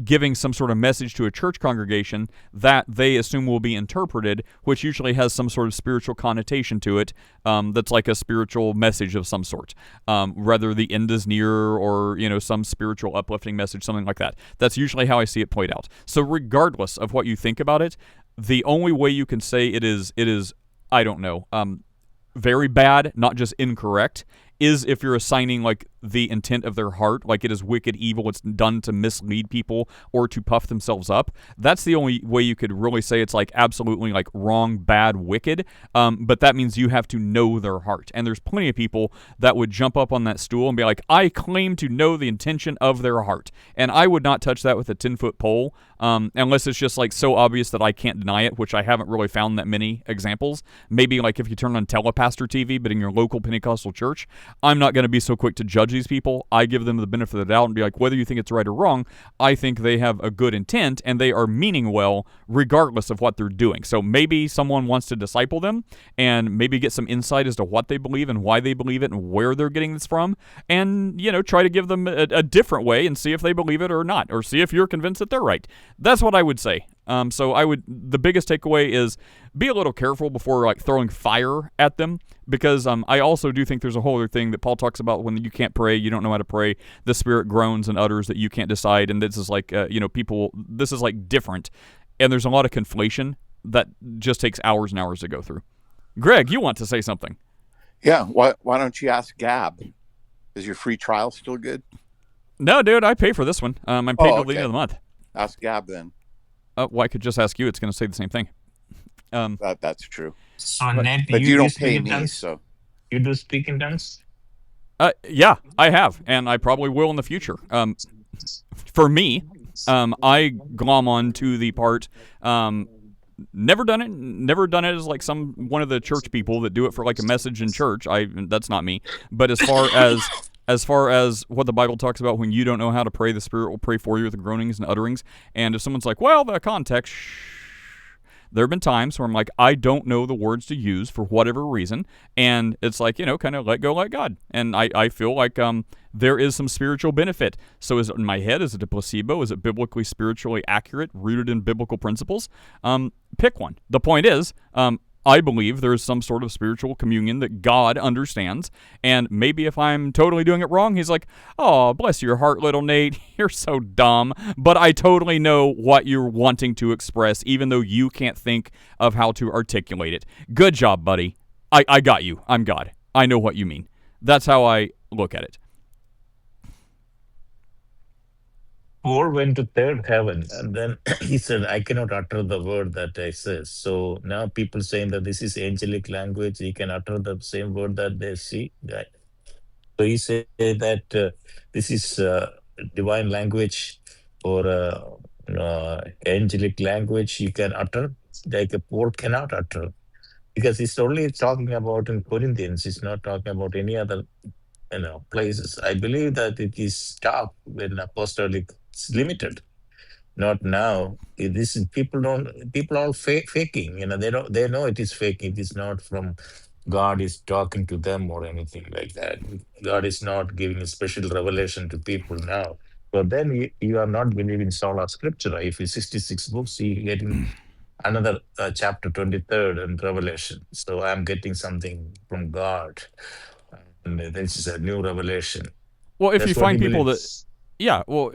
giving some sort of message to a church congregation that they assume will be interpreted, which usually has some sort of spiritual connotation to it, that's like a spiritual message of some sort. Whether the end is near, or some spiritual uplifting message, something like that. That's usually how I see it played out. So regardless of what you think about it, the only way you can say it is I don't know, very bad, not just incorrect, is if you're assigning like the intent of their heart, like it is wicked, evil, it's done to mislead people or to puff themselves up. That's the only way you could really say it's like absolutely like wrong, bad, wicked. But that means you have to know their heart. And there's plenty of people that would jump up on that stool and be like, I claim to know the intention of their heart. And I would not touch that with a 10-foot pole, unless it's just like so obvious that I can't deny it, which I haven't really found that many examples. Maybe like if you turn on Telepastor TV, but in your local Pentecostal church, I'm not going to be so quick to judge these people. I give them the benefit of the doubt and be like, whether you think it's right or wrong, I think they have a good intent and they are meaning well regardless of what they're doing. So maybe someone wants to disciple them and maybe get some insight as to what they believe and why they believe it and where they're getting this from, and try to give them a different way and see if they believe it or not, or see if you're convinced that they're right. That's what I would say. So the biggest takeaway is be a little careful before like throwing fire at them, because I also do think there's a whole other thing that Paul talks about when you can't pray, you don't know how to pray, the Spirit groans and utters that you can't decide, and this is like people, this is like different, and there's a lot of conflation that just takes hours and hours to go through. Greg, you want to say something? Yeah, why don't you ask Gab? Is your free trial still good? No, dude, I pay for this one. I'm paid till the end of the month. Ask Gab then. Well, I could just ask you. It's going to say the same thing. That's true. So, Ned, but you don't pay me, so. You do speak in tongues? Yeah, I have, and I probably will in the future. For me, I glom on to the part, never done it as like one of the church people that do it for like a message in church. That's not me. But as far as what the Bible talks about, when you don't know how to pray, the Spirit will pray for you with the groanings and utterings. And if someone's like, well, the context, there have been times where I'm like, I don't know the words to use for whatever reason. And it's like, kind of let go, let God. And I feel like there is some spiritual benefit. So is it in my head? Is it a placebo? Is it biblically, spiritually accurate, rooted in biblical principles? Pick one. The point is, I believe there is some sort of spiritual communion that God understands, and maybe if I'm totally doing it wrong, he's like, oh, bless your heart, little Nate, you're so dumb, but I totally know what you're wanting to express, even though you can't think of how to articulate it. Good job, buddy. I got you. I'm God. I know what you mean. That's how I look at it. Paul went to third heaven, and then he said, I cannot utter the word that I say. So now people saying that this is angelic language, he can utter the same word that they see. Right? So he said that this is divine language or angelic language you can utter, like Paul cannot utter. Because he's only talking about in Corinthians, he's not talking about any other places. I believe that it is stopped when apostolic is limited. Not now. This is people are faking. They know it is fake. It is not from God is talking to them or anything like that. God is not giving a special revelation to people now. So then you are not believing sola scriptura. If it's 66 books, you getting another chapter 23rd in Revelation. So I'm getting something from God. And this is a new revelation. Well, if you That's what he find people that, believes. yeah, well,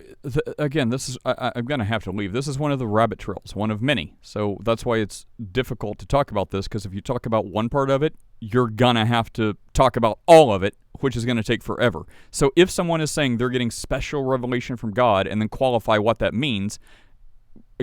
again, this is I'm gonna have to leave. This is one of the rabbit trails, one of many. So that's why it's difficult to talk about this, because if you talk about one part of it, you're gonna have to talk about all of it, which is gonna take forever. So if someone is saying they're getting special revelation from God and then qualify what that means,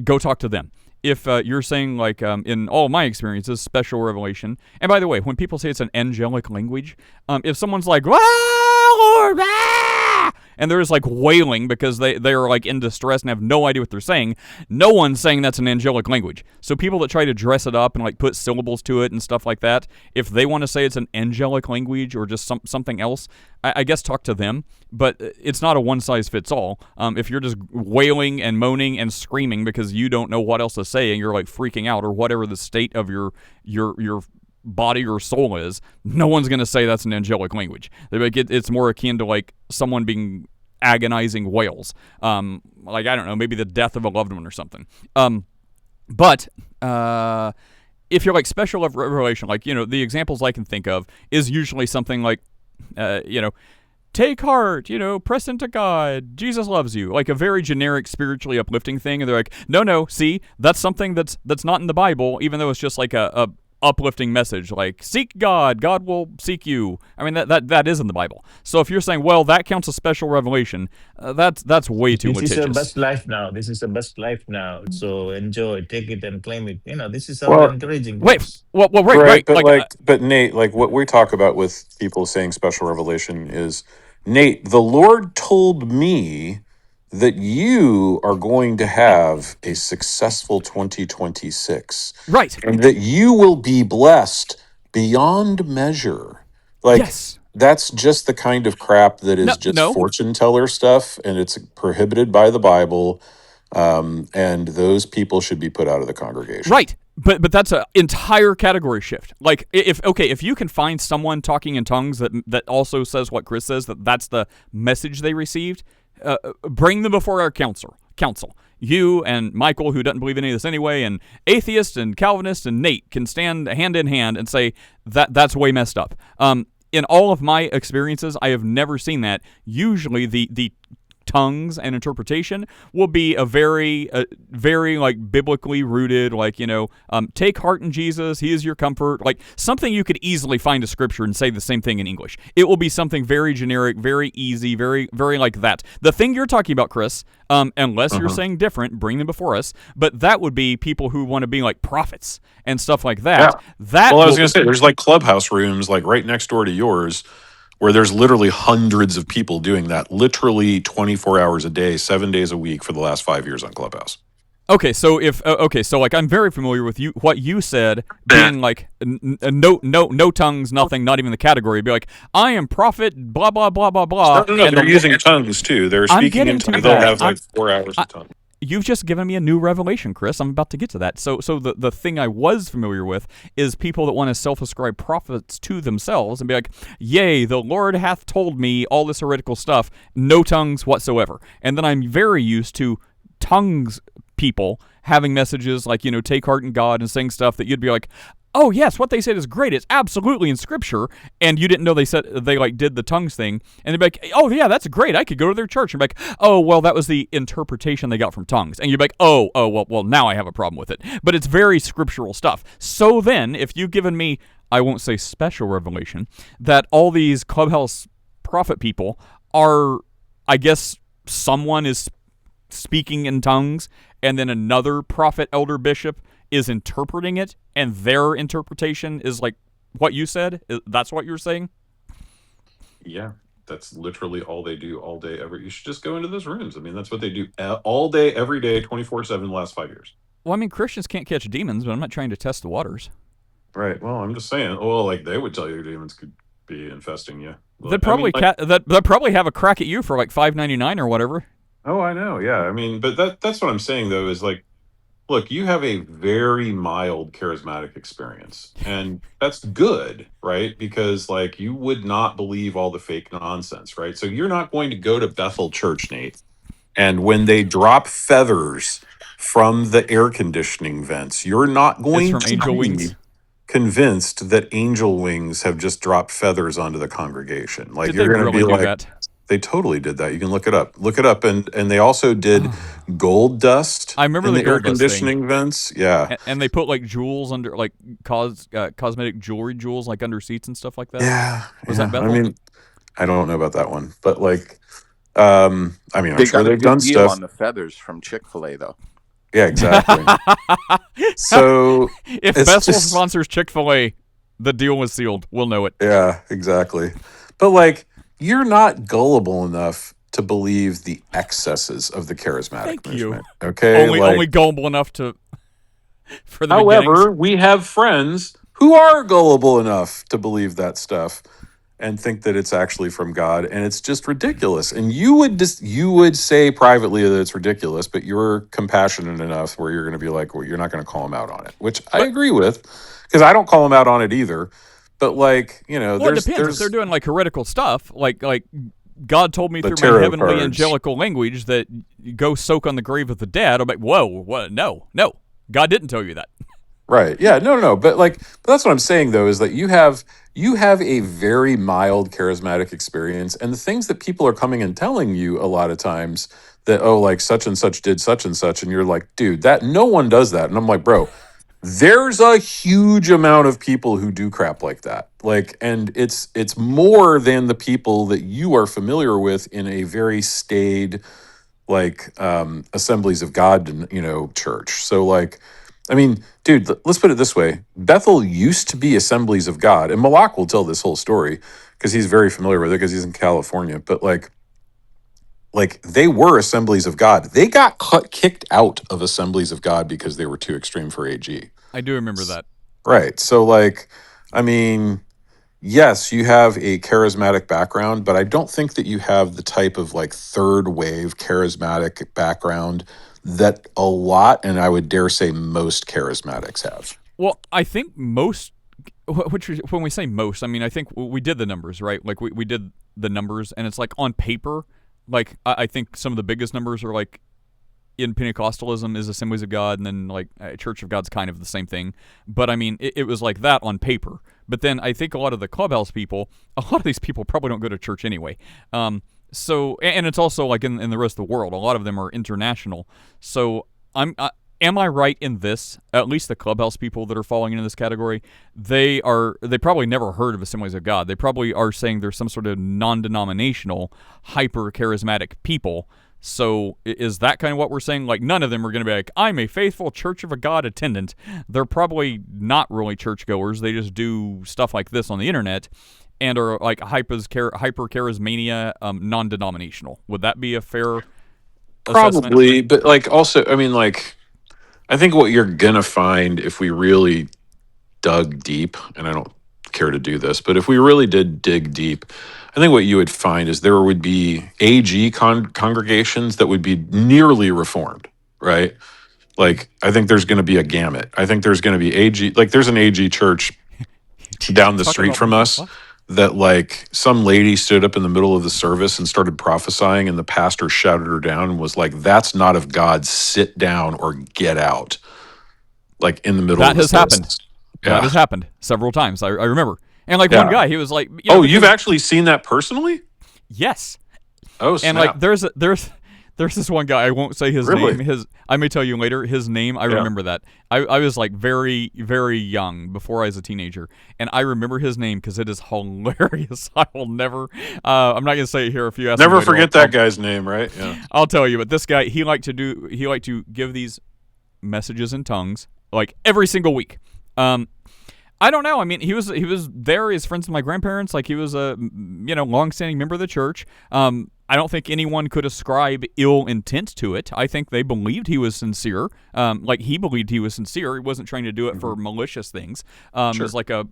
go talk to them. If you're saying, like, in all my experiences, special revelation, and by the way, when people say it's an angelic language, if someone's like, "Ah, Lord, ah," and they're just like wailing because they are like in distress and have no idea what they're saying, no one's saying that's an angelic language. So people that try to dress it up and like put syllables to it and stuff like that, if they want to say it's an angelic language or just something else, I guess talk to them. But it's not a one-size-fits-all. If you're just wailing and moaning and screaming because you don't know what else to say and you're like freaking out or whatever the state of your body or soul is, no one's going to say that's an angelic language. Like it's more akin to like someone being agonizing wails. Like, I don't know, maybe the death of a loved one or something. But if you're like special revelation, like, the examples I can think of is usually something like, take heart, press into God, Jesus loves you, like a very generic spiritually uplifting thing. And they're like, no, see, that's something that's not in the Bible, even though it's just like a uplifting message, like seek God, God will seek you. I mean, that is in the Bible. So if you're saying, well, that counts as special revelation, that's way too litigious. This is the best life now. This is the best life now. So enjoy, take it and claim it. This is our encouraging. Wait, well, right, right. But Nate, like what we talk about with people saying special revelation is, Nate, the Lord told me that you are going to have a successful 2026. Right. And that you will be blessed beyond measure. Like, yes. That's just the kind of crap that is fortune teller stuff, and it's prohibited by the Bible. And those people should be put out of the congregation. Right. But that's an entire category shift. Like, if you can find someone talking in tongues that also says what Chris says, that's the message they received, bring them before our council. You and Michael, who doesn't believe any of this anyway, and atheist and Calvinist and Nate can stand hand in hand and say that's way messed up. In all of my experiences, I have never seen that. Usually the tongues and interpretation will be a very like biblically rooted, like, take heart in Jesus, he is your comfort, like something you could easily find a scripture and say the same thing in English. It will be something very generic, very easy, very, very like that. The thing you're talking about, Chris, unless you're saying different, bring them before us, but that would be people who want to be like prophets and stuff like that. Yeah. I was going to say, there's like clubhouse rooms like right next door to yours, where there's literally hundreds of people doing that, literally 24 hours a day, 7 days a week for the last 5 years on Clubhouse. Okay, so so like I'm very familiar with what you said, being like no tongues, nothing, not even the category. Be like, I am prophet, blah blah blah blah blah. No, they're using tongues too. They're speaking in tongues. They'll have like 4 hours of tongue. You've just given me a new revelation, Chris. I'm about to get to that. So the thing I was familiar with is people that want to self-ascribe prophets to themselves and be like, yea, the Lord hath told me all this heretical stuff, no tongues whatsoever. And then I'm very used to tongues people having messages like, take heart in God and saying stuff that you'd be like, oh yes, what they said is great. It's absolutely in Scripture, and you didn't know they like did the tongues thing, and they'd be like, oh yeah, that's great. I could go to their church and be like, oh well, that was the interpretation they got from tongues, and you'd be like, oh well, now I have a problem with it. But it's very scriptural stuff. So then, if you've given me, I won't say special revelation, that all these clubhouse prophet people are, I guess, someone is speaking in tongues, and then another prophet, elder, bishop is interpreting it, and their interpretation is like what you said. That's what you're saying? Yeah, that's literally all they do all day, every. You should just go into those rooms. I mean, that's what they do all day, every day, 24/7 the last 5 years. Well, I mean, Christians can't catch demons, but I'm not trying to test the waters. Right. Well, I'm just saying. Well, like they would tell you demons could be infesting you. They'd probably they'd probably have a crack at you for like $5.99 or whatever. Oh, I know. Yeah, I mean, but that's what I'm saying though, is like, look, you have a very mild charismatic experience, and that's good, right? Because like you would not believe all the fake nonsense, right? So you're not going to go to Bethel Church, Nate, And when they drop feathers from the air conditioning vents, you're not It's going from to angel be wings. convinced that angel wings have just dropped feathers onto the congregation. Like Did they you're going to be really do like, that? they totally did that. You can look it up. Look it up, and they also did gold dust I remember in the the air gold dust thing. conditioning vents. Yeah, And they put like jewels under, like cosmetic jewelry jewels, like under seats and stuff like that. yeah. Was Yeah. that Bethel? I mean, I don't know about that one, but like, I mean, I'm They sure got a they've good done deal stuff. on the feathers from Chick-fil-A, though. Yeah, exactly. So If it's Bethel just, sponsors Chick-fil-A, the deal was sealed. We'll know it. yeah, exactly. But like, you're not gullible enough to believe the excesses of the charismatic Thank you. movement. Okay, Only gullible enough to for the however, beginnings. we have friends who are gullible enough to believe that stuff and think that it's actually from God, and it's just ridiculous. And you would say privately that it's ridiculous, but you're compassionate enough where you're going to be like, well, you're not going to call him out on it, which I But agree with, because I don't call him out on it either. But like, you know, well, it depends. If they're there's doing like heretical stuff, like God told me the through my tarot heavenly cards. angelical language that you go soak on the grave of the dead, I'm like, whoa, what? No, God didn't tell you that. Right. Yeah. No. But like, but that's what I'm saying though, is that you have a very mild charismatic experience, and the things that people are coming and telling you a lot of times that, oh, like such and such did such and such, and you're like, dude, that no one does that. And I'm like, bro, there's a huge amount of people who do crap like that. Like, and it's more than the people that you are familiar with in a very staid, like Assemblies of God, church. So like, I mean, dude, let's put it this way. Bethel used to be Assemblies of God, and Malak will tell this whole story because he's very familiar with it because he's in California. But like they were Assemblies of God. They got kicked out of Assemblies of God because they were too extreme for AG. I do remember that. Right. So like, I mean, yes, you have a charismatic background, but I don't think that you have the type of like third wave charismatic background that a lot, and I would dare say most charismatics have. Well, I think most, when we say most, I mean, I think we did the numbers, right? Like we did the numbers, and it's like on paper, like I think some of the biggest numbers are like in Pentecostalism is Assemblies of God, and then like Church of God's kind of the same thing. But I mean, it was like that on paper. But then I think a lot of the clubhouse people, a lot of these people probably don't go to church anyway. So, and it's also like in the rest of the world, a lot of them are international. So am I right in this? At least the clubhouse people that are falling into this category, they probably never heard of Assemblies of God. They probably are saying there's some sort of non-denominational, hyper-charismatic people. So is that kind of what we're saying? Like none of them are going to be like, I'm a faithful Church of a God attendant. They're probably not really churchgoers. They just do stuff like this on the internet and are like hyper-charismania, non-denominational. Would that be a fair assessment? Probably, but like also, I mean, like, I think what you're gonna find if we really dug deep, and I don't care to do this, but if we really did dig deep, I think what you would find is there would be AG congregations that would be nearly reformed, right? Like, I think there's going to be a gamut. I think there's going to be AG, like, there's an AG church down the street from us that, like, some lady stood up in the middle of the service and started prophesying, and the pastor shouted her down and was like, "That's not of God. Sit down or get out." Like, in the middle of the service. Happened. That has happened several times. I remember. And like one guy, he was like, you've actually seen that personally? Yes. Oh, snap. And like there's this one guy, I won't say his name. I may tell you later his name. I remember that. I was like very, very young before I was a teenager, and I remember his name because it is hilarious. I will never. I'm not gonna say it here if you ask. Never forget that guy's name, right? Yeah. I'll tell you. But this guy, he liked to give these messages in tongues like every single week. I don't know. I mean, he was there. His friends with my grandparents. Like he was a long-standing member of the church. I don't think anyone could ascribe ill intent to it. I think they believed he was sincere. Like he believed he was sincere. He wasn't trying to do it for malicious things. He was like a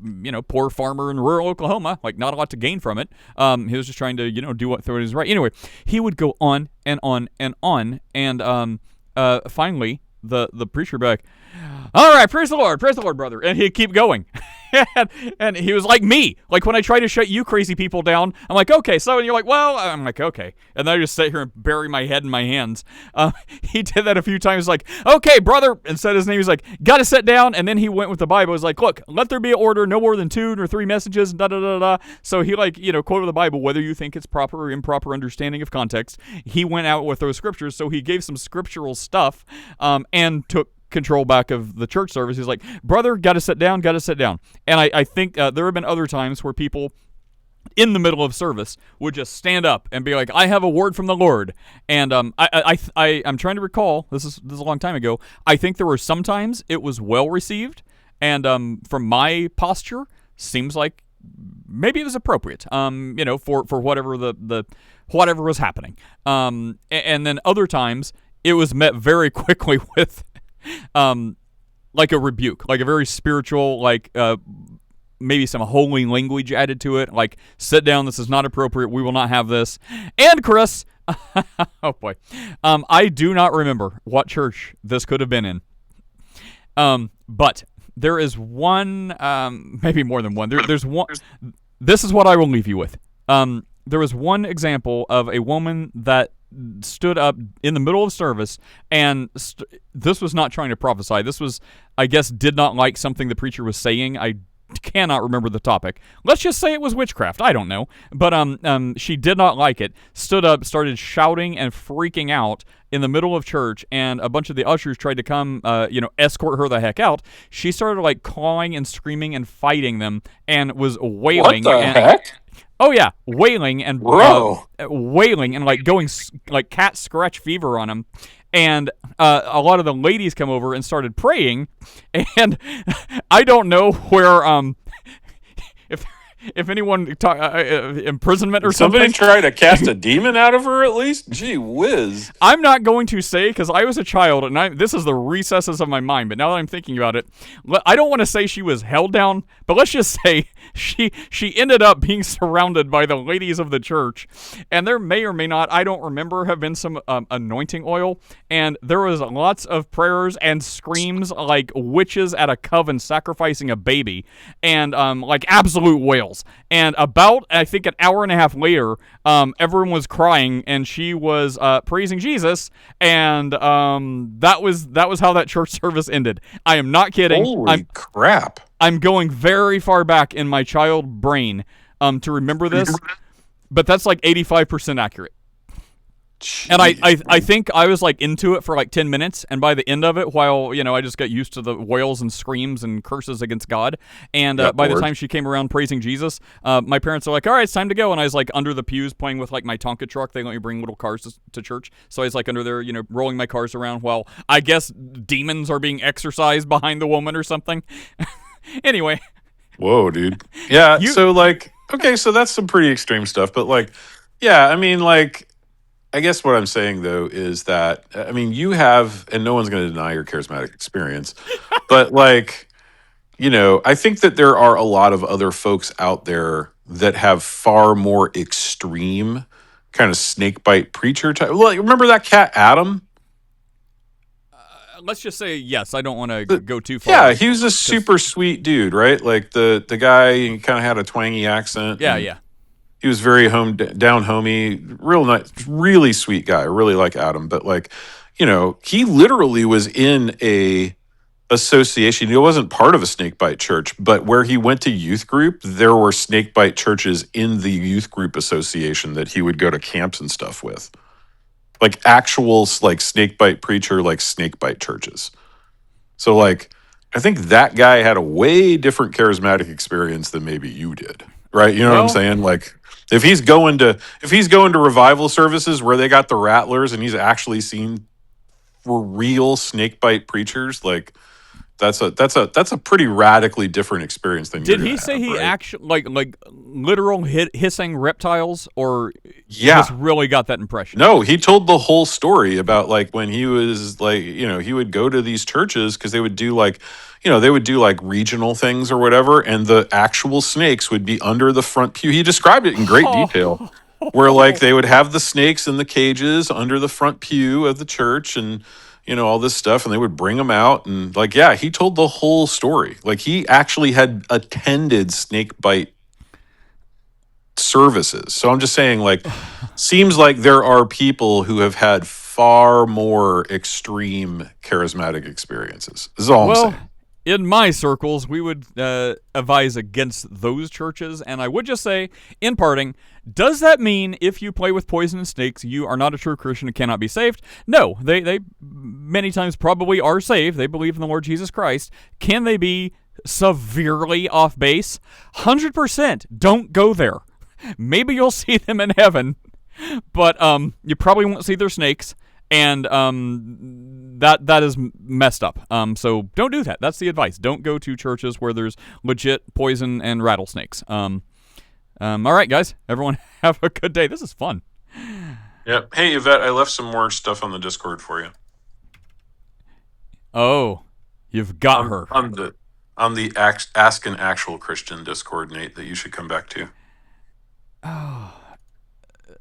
poor farmer in rural Oklahoma. Like not a lot to gain from it. He was just trying to do what was right. Anyway, he would go on and on and on, and finally the preacher would be like, "All right, praise the Lord, brother," and he'd keep going. and he was like me. Like when I try to shut you crazy people down, I'm like, okay, so, and you're like, well, I'm like, okay. And then I just sit here and bury my head in my hands. He did that a few times, like, okay, brother, and said his name. He's like, gotta sit down. And then he went with the Bible. He's like, look, let there be an order, no more than 2 or 3 messages, da da da da. So he, like, quoted the Bible, whether you think it's proper or improper understanding of context. He went out with those scriptures, so he gave some scriptural stuff, and took control back of the church service. He's like, brother, gotta sit down. And I think there have been other times where people in the middle of service would just stand up and be like, I have a word from the Lord. And I'm trying to recall, this is a long time ago, I think there were sometimes it was well received, and from my posture, seems like maybe it was appropriate, for whatever the whatever was happening. And then other times it was met very quickly with like a rebuke, like a very spiritual, like maybe some holy language added to it, like, sit down, this is not appropriate, we will not have this. And Chris, oh boy, I do not remember what church this could have been in, but there is one, maybe more than one, there's one, this is what I will leave you with. There was one example of a woman that stood up in the middle of service, and this was not trying to prophesy. This was, I guess, did not like something the preacher was saying. I cannot remember the topic. Let's just say it was witchcraft. I don't know. But she did not like it. Stood up, started shouting and freaking out in the middle of church, and a bunch of the ushers tried to come, escort her the heck out. She started, like, clawing and screaming and fighting them, and was wailing. What the heck? Oh yeah, wailing and like going like cat scratch fever on him, and a lot of the ladies come over and started praying, and I don't know where if anyone imprisonment or something. Somebody try to cast a demon out of her at least? Gee whiz. I'm not going to say, because I was a child, and this is the recesses of my mind, but now that I'm thinking about it, I don't want to say she was held down, but let's just say she ended up being surrounded by the ladies of the church, and there may or may not, I don't remember, have been some anointing oil, and there was lots of prayers and screams like witches at a coven sacrificing a baby, and like absolute wails. And about, I think, an hour and a half later, everyone was crying, and she was praising Jesus, and that was how that church service ended. I am not kidding. Holy crap. I'm going very far back in my child brain to remember this, but that's like 85% accurate. Jeez, and I think I was like into it for like 10 minutes, and by the end of it, while I just got used to the wails and screams and curses against God, and by the time she came around praising Jesus, my parents are like, all right, it's time to go, and I was like under the pews playing with like my Tonka truck. They let me bring little cars to church, so I was like under there, rolling my cars around while I guess demons are being exorcised behind the woman or something. Anyway. Whoa, dude. Yeah, so like, okay, so that's some pretty extreme stuff, but like, yeah, I mean, like, I guess what I'm saying, though, is that, I mean, you have, and no one's going to deny your charismatic experience, but like, I think that there are a lot of other folks out there that have far more extreme kind of snakebite preacher type. Well, remember that cat, Adam? Let's just say yes. I don't want to go too far. Yeah, he was a super sweet dude, right? Like the guy kind of had a twangy accent. Yeah. He was very down homey, real nice, really sweet guy. I really like Adam, but like, he literally was in a association. He wasn't part of a snakebite church, but where he went to youth group, there were snakebite churches in the youth group association that he would go to camps and stuff with, like actual like snakebite preacher, like snakebite churches. So like, I think that guy had a way different charismatic experience than maybe you did, right? You know what I'm saying? Like, if he's going to revival services where they got the rattlers and he's actually seen for real snakebite preachers, like that's a pretty radically different experience than. Did he say he actually like literal hissing reptiles, or just really got that impression? No, he told the whole story about like when he was like, he would go to these churches because they would do like, regional things or whatever, and the actual snakes would be under the front pew. He described it in great detail, where like they would have the snakes in the cages under the front pew of the church, and all this stuff, and they would bring him out, and like, yeah, he told the whole story. Like, he actually had attended snake bite services. So I'm just saying, like, seems like there are people who have had far more extreme charismatic experiences. This is all I'm saying. In my circles, we would advise against those churches, and I would just say, in parting, does that mean if you play with poison and snakes, you are not a true Christian and cannot be saved? No, they many times probably are saved. They believe in the Lord Jesus Christ. Can they be severely off base? 100%. Don't go there. Maybe you'll see them in heaven, but you probably won't see their snakes, and that is messed up. So don't do that. That's the advice. Don't go to churches where there's legit poison and rattlesnakes. All right, guys. Everyone have a good day. This is fun. Yeah. Hey, Yvette, I left some more stuff on the Discord for you. Oh, you've got her. On the Ask an Actual Christian Discord, Nate, that you should come back to. Oh.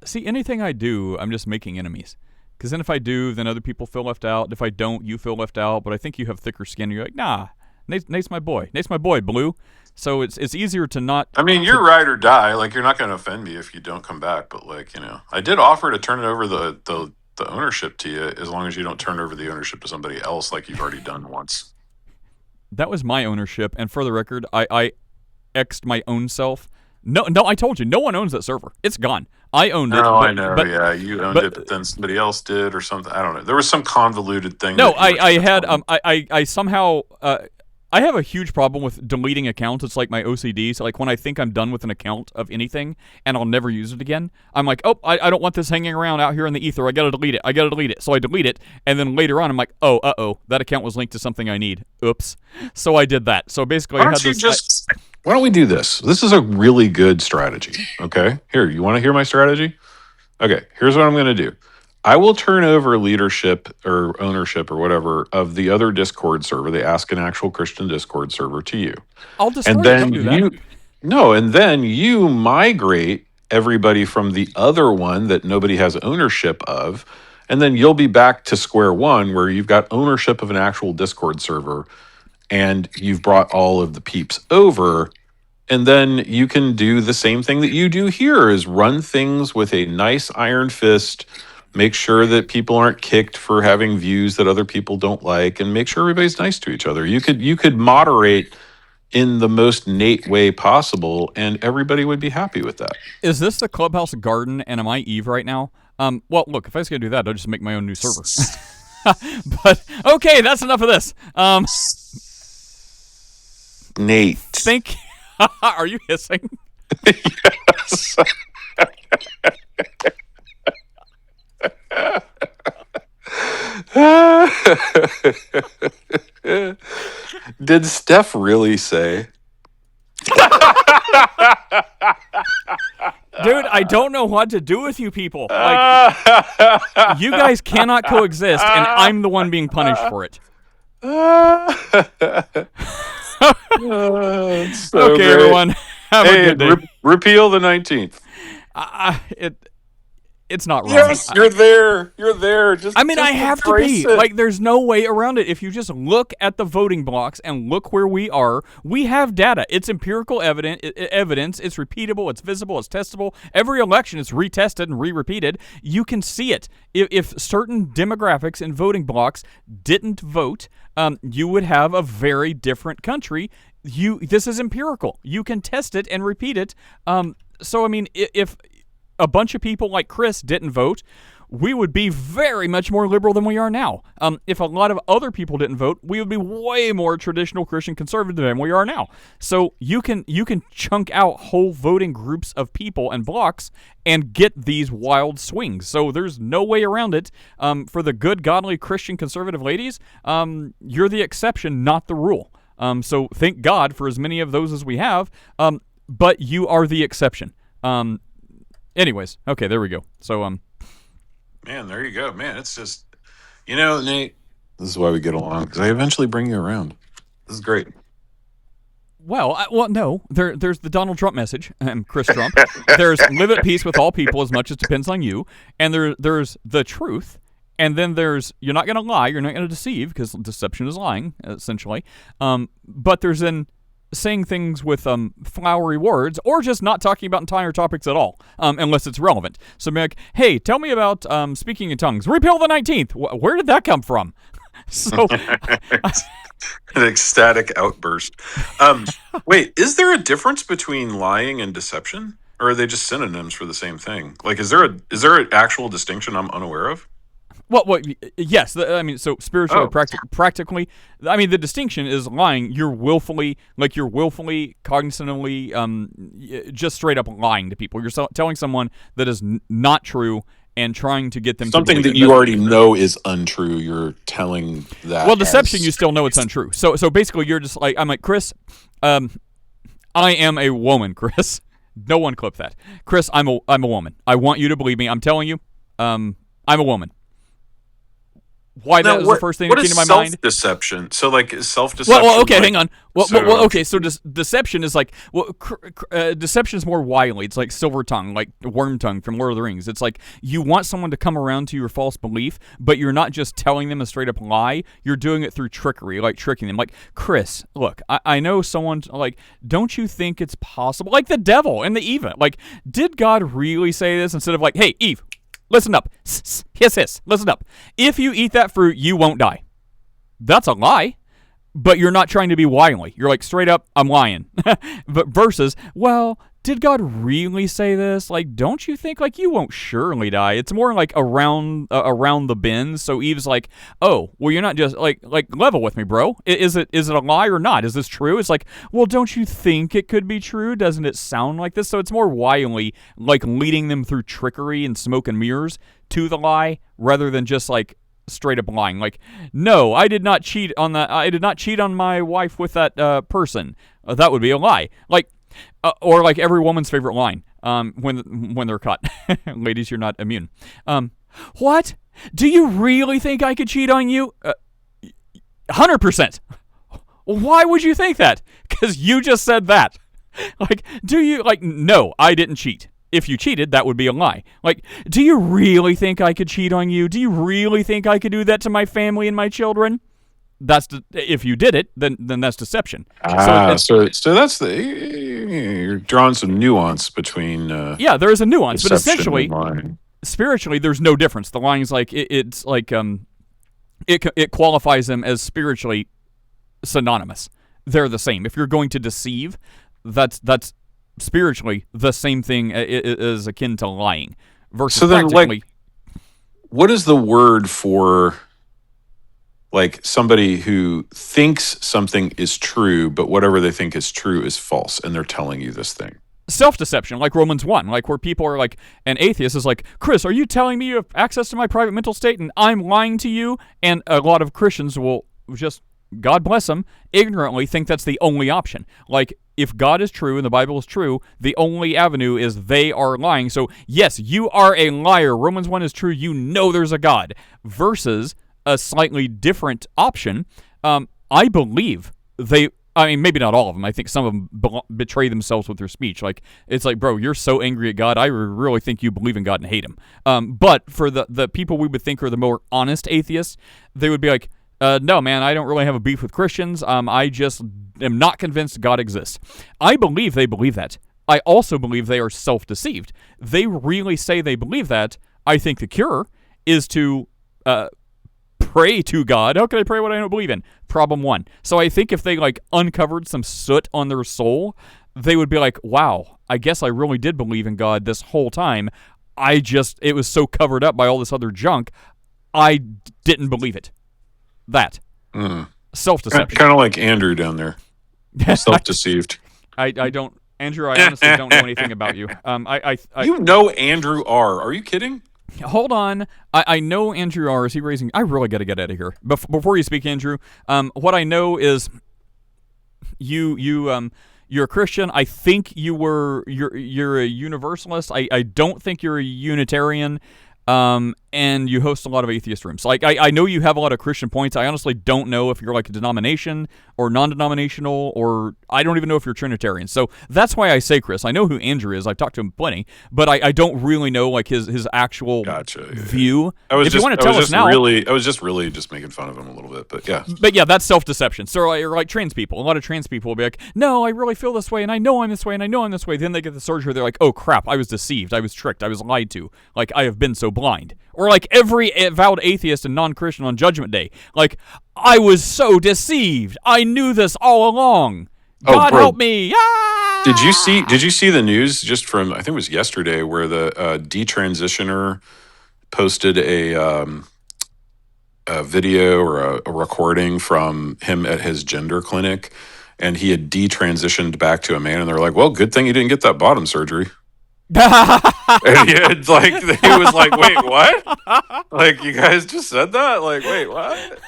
See, anything I do, I'm just making enemies. Because then if I do, then other people feel left out. If I don't, you feel left out. But I think you have thicker skin. You're like, nah, Nate's my boy. Nate's my boy, Blue. So it's easier to not... I mean, you're ride or die. Like, you're not going to offend me if you don't come back. But, like, I did offer to turn it over the ownership to you as long as you don't turn over the ownership to somebody else like you've already done once. That was my ownership. And for the record, I X'd my own self. No, I told you, no one owns that server. It's gone. I owned it. No, I know. Yeah, you owned it, but then somebody else did or something. I don't know. There was some convoluted thing. No, I had I somehow I have a huge problem with deleting accounts. It's like my OCD. So like when I think I'm done with an account of anything and I'll never use it again, I'm like, oh, I don't want this hanging around out here in the ether. I gotta delete it. So I delete it, and then later on I'm like, oh, that account was linked to something I need. Oops. So I did that. So basically, why don't we do this? This is a really good strategy. Okay, here, you want to hear my strategy? Okay, here's what I'm going to do. I will turn over leadership or ownership or whatever of the other Discord server, the Ask an Actual Christian Discord server, to you. I'll discard it. Don't do that. And then you migrate everybody from the other one that nobody has ownership of, and then you'll be back to square one where you've got ownership of an actual Discord server, and you've brought all of the peeps over. And then you can do the same thing that you do here, is run things with a nice iron fist, make sure that people aren't kicked for having views that other people don't like, and make sure everybody's nice to each other. You could moderate in the most Nate way possible, and everybody would be happy with that. Is this the Clubhouse garden, and am I Eve right now? Well, look, if I was going to do that, I'd just make my own new server. But, okay, that's enough of this. Nate. Are you hissing? Yes. Did Steph really say? Dude, I don't know what to do with you people. Like, you guys cannot coexist, and I'm the one being punished for it. So okay, great. everyone. Have a good day. Repeal the 19th. It's not wrong. Yes, you're there. You're there. I have to be. Like, there's no way around it. If you just look at the voting blocks and look where we are, we have data. It's empirical evidence. It's repeatable. It's visible. It's testable. Every election is retested and re-repeated. You can see it. If certain demographics in voting blocks didn't vote, you would have a very different country. This is empirical. You can test it and repeat it. So, I mean, if a bunch of people like Chris didn't vote, we would be very much more liberal than we are now. If a lot of other people didn't vote, we would be way more traditional Christian conservative than we are now. So you can chunk out whole voting groups of people and blocks and get these wild swings. So there's no way around it. For the good, godly Christian conservative ladies, you're the exception, not the rule. So thank God for as many of those as we have, but you are the exception. Anyways, okay, there we go. So, man, there you go. Man, it's just, Nate, this is why we get along, because I eventually bring you around. This is great. Well, no, there's the Donald Trump message, Chris Trump. There's live at peace with all people as much as depends on you, and there's the truth, And then there's, you're not going to lie, you're not going to deceive, because deception is lying, essentially. But there's then saying things with flowery words, or just not talking about entire topics at all, unless it's relevant. So be like, hey, tell me about speaking in tongues. Repeal the 19th. Where did that come from? So an ecstatic outburst. Wait, is there a difference between lying and deception? Or are they just synonyms for the same thing? Like, is there an actual distinction I'm unaware of? Well, yes. I mean, so spiritually, practically, I mean, the distinction is lying. You're willfully, cognitively, just straight up lying to people. You're telling someone that is not true and trying to get them something to that you already know is untrue. You're telling that. Well, deception, you still know it's untrue. So basically, you're just like, I'm like, Chris, I am a woman, Chris. No one clip that. Chris, I'm a woman. I want you to believe me. I'm telling you, I'm a woman. Why that was the first thing that came to my mind? Self-deception. So, like, self-deception. Well, okay, hang on. Okay, so deception is like, deception is more wily. It's like silver tongue, like worm tongue from Lord of the Rings. It's like you want someone to come around to your false belief, but you're not just telling them a straight up lie. You're doing it through trickery, like tricking them. Like, Chris, look, I know someone, like, don't you think it's possible? Like the devil and the Eva. Like, did God really say this instead of like, hey, Eve, listen up. Hiss. Listen up. If you eat that fruit, you won't die. That's a lie. But you're not trying to be wily. You're like, straight up, I'm lying. But versus, well, did God really say this? Like, don't you think, like, you won't surely die? It's more like around the bend. So Eve's like, oh, well, you're not just, like level with me, bro. Is it a lie or not? Is this true? It's like, well, don't you think it could be true? Doesn't it sound like this? So it's more wily, like leading them through trickery and smoke and mirrors to the lie, rather than just like straight up lying. Like, no, I did not cheat on my wife with that person. That would be a lie. Like, or like every woman's favorite line when they're caught. Ladies, you're not immune. What? Do you really think I could cheat on you? 100%. Why would you think that? Because you just said that. Like, do you, like, no, I didn't cheat. If you cheated, that would be a lie. Like, do you really think I could cheat on you? Do you really think I could do that to my family and my children? If you did it, then that's deception. So that's you're drawing some nuance between. Yeah, there is a nuance, but essentially, spiritually, there's no difference. The lying is like it's like it qualifies them as spiritually synonymous. They're the same. If you're going to deceive, that's spiritually the same thing is akin to lying. Versus, so then, like, what is the word for, like, somebody who thinks something is true, but whatever they think is true is false, and they're telling you this thing? Self-deception, like Romans 1, like where people are like, an atheist is like, Chris, are you telling me you have access to my private mental state and I'm lying to you? And a lot of Christians will just, God bless them, ignorantly think that's the only option. Like, if God is true and the Bible is true, the only avenue is they are lying. So, yes, you are a liar. Romans 1 is true. You know there's a God. Versus a slightly different option. I believe maybe not all of them. I think some of them betray themselves with their speech. Like, it's like, bro, you're so angry at God, I really think you believe in God and hate him. But for the people we would think are the more honest atheists, they would be like, no, man, I don't really have a beef with Christians. I just am not convinced God exists. I believe they believe that. I also believe they are self-deceived. They really say they believe that. I think the cure is to pray to God. How can I pray what I don't believe in? Problem 1. So I think if they, like, uncovered some soot on their soul, they would be like, wow, I guess I really did believe in God this whole time. It was so covered up by all this other junk, I didn't believe it. That. Self-deception. Kind of like Andrew down there. Self-deceived. I don't, Andrew, I honestly don't know anything about you. You know Andrew R. Are you kidding? Hold on. I know Andrew R. Is he raising? I really got to get out of here. Before you speak, Andrew, what I know is you're a Christian. I think you're a Universalist. I don't think you're a Unitarian. and you host a lot of atheist rooms. Like, I know you have a lot of Christian points. I honestly don't know if you're like a denomination or non-denominational, or I don't even know if you're Trinitarian. So that's why I say, Chris, I know who Andrew is. I've talked to him plenty, but I don't really know like his actual view. If you want to tell us now, I was just really just making fun of him a little bit, but yeah. But yeah, that's self-deception. So like trans people, a lot of trans people will be like, no, I really feel this way, and I know I'm this way, and I know I'm this way. Then they get the surgery, they're like, oh crap, I was deceived, I was tricked, I was lied to. Like, I have been so blind. Or like every avowed atheist and non-Christian on Judgment Day. Like, I was so deceived. I knew this all along. God help me. Ah! Did you see the news just from, I think it was yesterday, where the detransitioner posted a video or a recording from him at his gender clinic, and he had detransitioned back to a man, and they're like, well, good thing he didn't get that bottom surgery. And he was like, wait, what? Like, you guys just said that? Like, wait, what?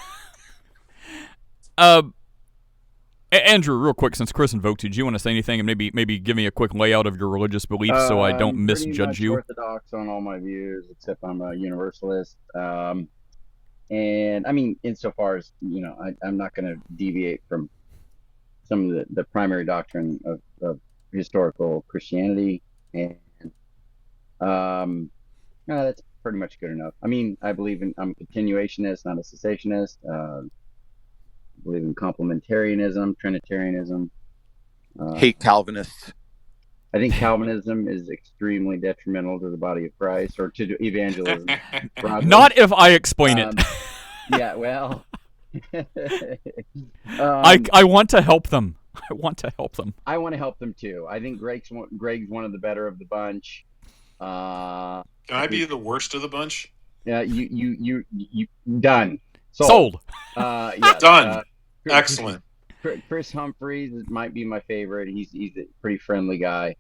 Andrew, real quick, since Chris invoked you, do you want to say anything and maybe give me a quick layout of your religious beliefs so I don't misjudge you? I'm orthodox on all my views, except I'm a universalist. And I mean, insofar as, you know, I'm not going to deviate from some of the primary doctrine of historical Christianity. And that's pretty much good enough. I mean, I'm a continuationist, not a cessationist. I believe in complementarianism, Trinitarianism. Hate Calvinists. I think Calvinism is extremely detrimental to the body of Christ, or to evangelism. Not if I explain it. Yeah, well. I want to help them. I want to help them. I want to help them too. I think Greg's one of the better of the bunch. Can I be the worst of the bunch? Yeah, you done. Sold. Yeah, done. Excellent. Chris Humphreys might be my favorite. He's a pretty friendly guy.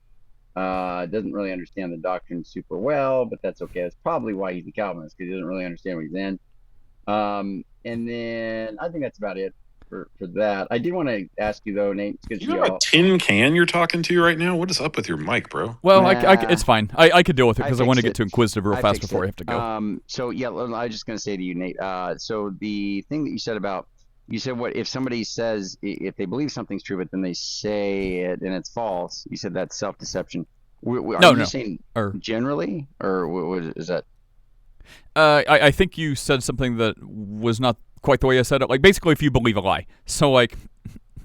Doesn't really understand the doctrine super well, but that's okay. That's probably why he's a Calvinist, because he doesn't really understand what he's in. And then I think that's about it for that. I did want to ask you though, Nate, because you have a tin can you're talking to right now. What is up with your mic, bro? Well, it's fine. I could deal with it because I want to get to inquisitive real fast before I have to go. So yeah, I was just going to say to you, Nate. So the thing that you said about, you said, what if somebody says, if they believe something's true, but then they say it and it's false? You said that's self-deception. Are you saying generally, or what is that? I think you said something that was not quite the way I said it. Like, basically, if you believe a lie. So, like,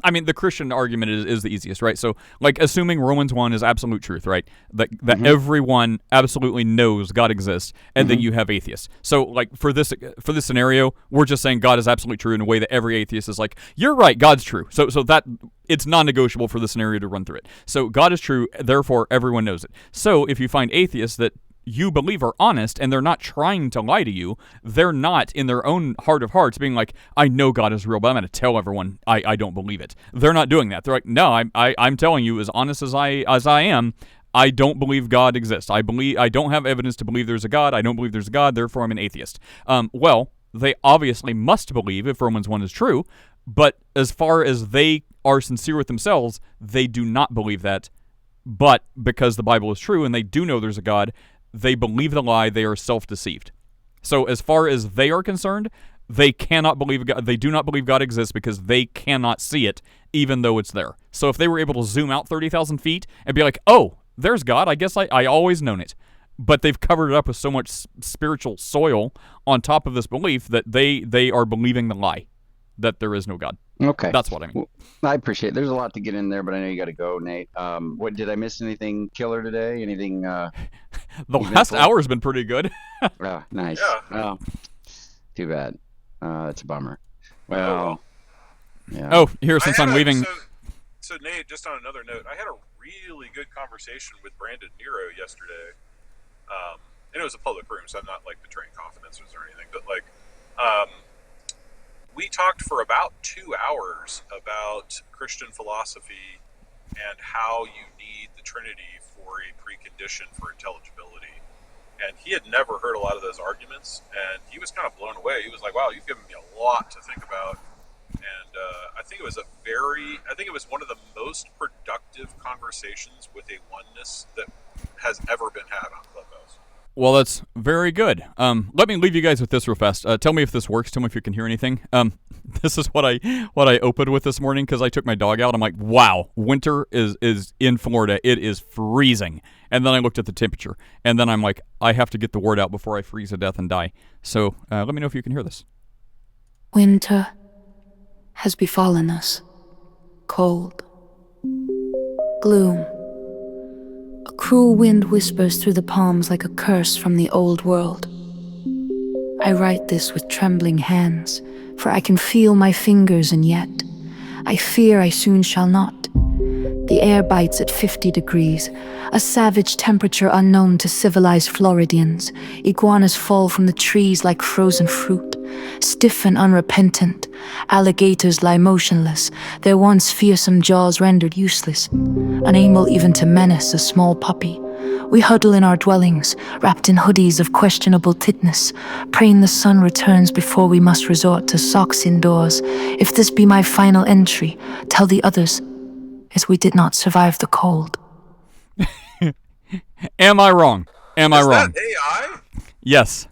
I mean, the Christian argument is the easiest, right? So, like, assuming Romans 1 is absolute truth, right? That everyone absolutely knows God exists, and that you have atheists. So, like, for this scenario, we're just saying God is absolutely true in a way that every atheist is like, you're right, God's true. So that it's non-negotiable for the scenario to run through it. So God is true, therefore everyone knows it. So if you find atheists that you believe are honest and they're not trying to lie to you, they're not in their own heart of hearts being like, I know God is real, but I'm going to tell everyone I don't believe it. They're not doing that. They're like, no, I'm telling you, as honest as I am, I don't believe God exists. I don't have evidence to believe there's a God. I don't believe there's a God, therefore I'm an atheist. Well, they obviously must believe if Romans 1 is true, but as far as they are sincere with themselves, they do not believe that. But because the Bible is true and they do know there's a God, they believe the lie. They are self-deceived. So as far as they are concerned, they cannot believe God. They do not believe God exists because they cannot see it, even though it's there. So if they were able to zoom out 30,000 feet and be like, oh, there's God, I guess I always known it. But they've covered it up with so much spiritual soil on top of this belief that they are believing the lie that there is no God. Okay. That's what I mean. Well, I appreciate it. There's a lot to get in there, but I know you got to go, Nate. What did I miss anything killer today? Anything? The last hour has been pretty good. Nice. Yeah. Well, too bad. It's a bummer. Well, yeah. Oh, here, since I'm leaving. So Nate, just on another note, I had a really good conversation with Brandon Nero yesterday. And it was a public room, so I'm not like betraying confidences or anything, but like, we talked for about 2 hours about Christian philosophy and how you need the Trinity for a precondition for intelligibility. And he had never heard a lot of those arguments, and he was kind of blown away. He was like, wow, you've given me a lot to think about. And I think it was one of the most productive conversations with a oneness that has ever been had on Clubhouse. Well, that's very good. Let me leave you guys with this real fast. Tell me if this works. Tell me if you can hear anything. This is what I opened with this morning because I took my dog out. I'm like, wow, winter is in Florida. It is freezing. And then I looked at the temperature. And then I'm like, I have to get the word out before I freeze to death and die. So let me know if you can hear this. Winter has befallen us. Cold. Gloom. A cruel wind whispers through the palms like a curse from the old world. I write this with trembling hands, for I can feel my fingers, and yet I fear I soon shall not. The air bites at 50 degrees, a savage temperature unknown to civilized Floridians. Iguanas fall from the trees like frozen fruit, stiff and unrepentant. Alligators lie motionless, their once fearsome jaws rendered useless, unable even to menace a small puppy. We huddle in our dwellings, wrapped in hoodies of questionable titness, praying the sun returns before we must resort to socks indoors. If this be my final entry, tell the others, as we did not survive the cold. Am I wrong? Am I wrong? Is that AI? Yes.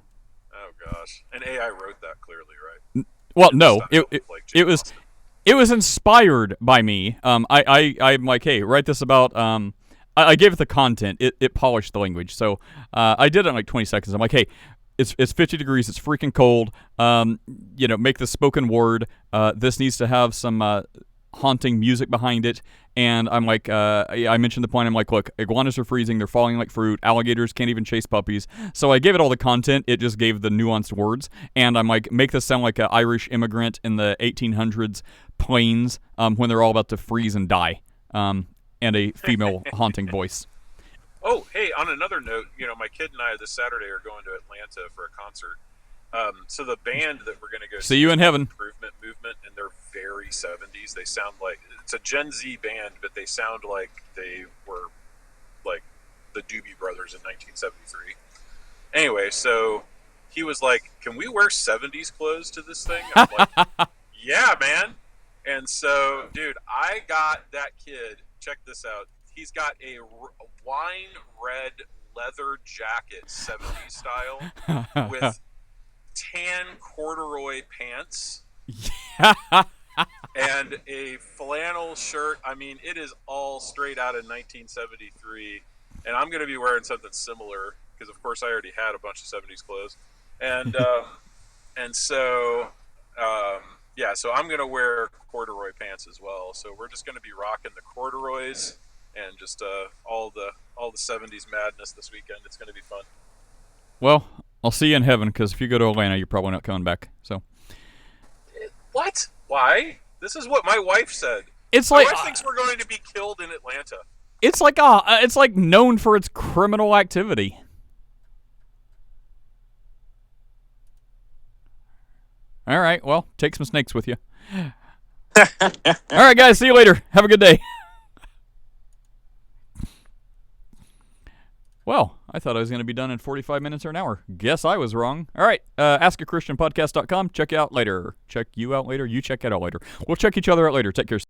Oh gosh, and AI wrote that clearly, right? Well, no, it was inspired by me. I'm like, hey, write this about. I gave it the content. It polished the language. So I did it in like 20 seconds. I'm like, hey, it's 50 degrees. It's freaking cold. Make the spoken word. This needs to have some haunting music behind it. And I'm like, I mentioned the point. I'm like, look, iguanas are freezing. They're falling like fruit. Alligators can't even chase puppies. So I gave it all the content. It just gave the nuanced words. And I'm like, make this sound like an Irish immigrant in the 1800s plains when they're all about to freeze and die. And a female haunting voice. Oh, hey, on another note, my kid and I this Saturday are going to Atlanta for a concert. So the band that we're going to go see you in heaven. Improvement Movement, and they're very 70s. They sound like it's a Gen Z band, but they sound like they were like the Doobie Brothers in 1973. Anyway, so he was like, "Can we wear 70s clothes to this thing?" I'm like, "Yeah, man." And so, dude, I got that kid. Check this out. He's got a wine red leather jacket, 70s style, with tan corduroy pants and a flannel shirt. I mean, it is all straight out of 1973, and I'm going to be wearing something similar because, of course, I already had a bunch of 70s clothes, and so I'm going to wear corduroy pants as well. So we're just going to be rocking the corduroys and just all the 70s madness this weekend. It's going to be fun. Well, I'll see you in heaven, because if you go to Atlanta, you're probably not coming back. So. What? Why? This is what my wife said. It's my like wife thinks we're going to be killed in Atlanta. It's like known for its criminal activity. All right, well, take some snakes with you. All right, guys, see you later. Have a good day. Well, I thought I was going to be done in 45 minutes or an hour. Guess I was wrong. All right, askachristianpodcast.com. Check you out later. Check you out later. You check it out later. We'll check each other out later. Take care.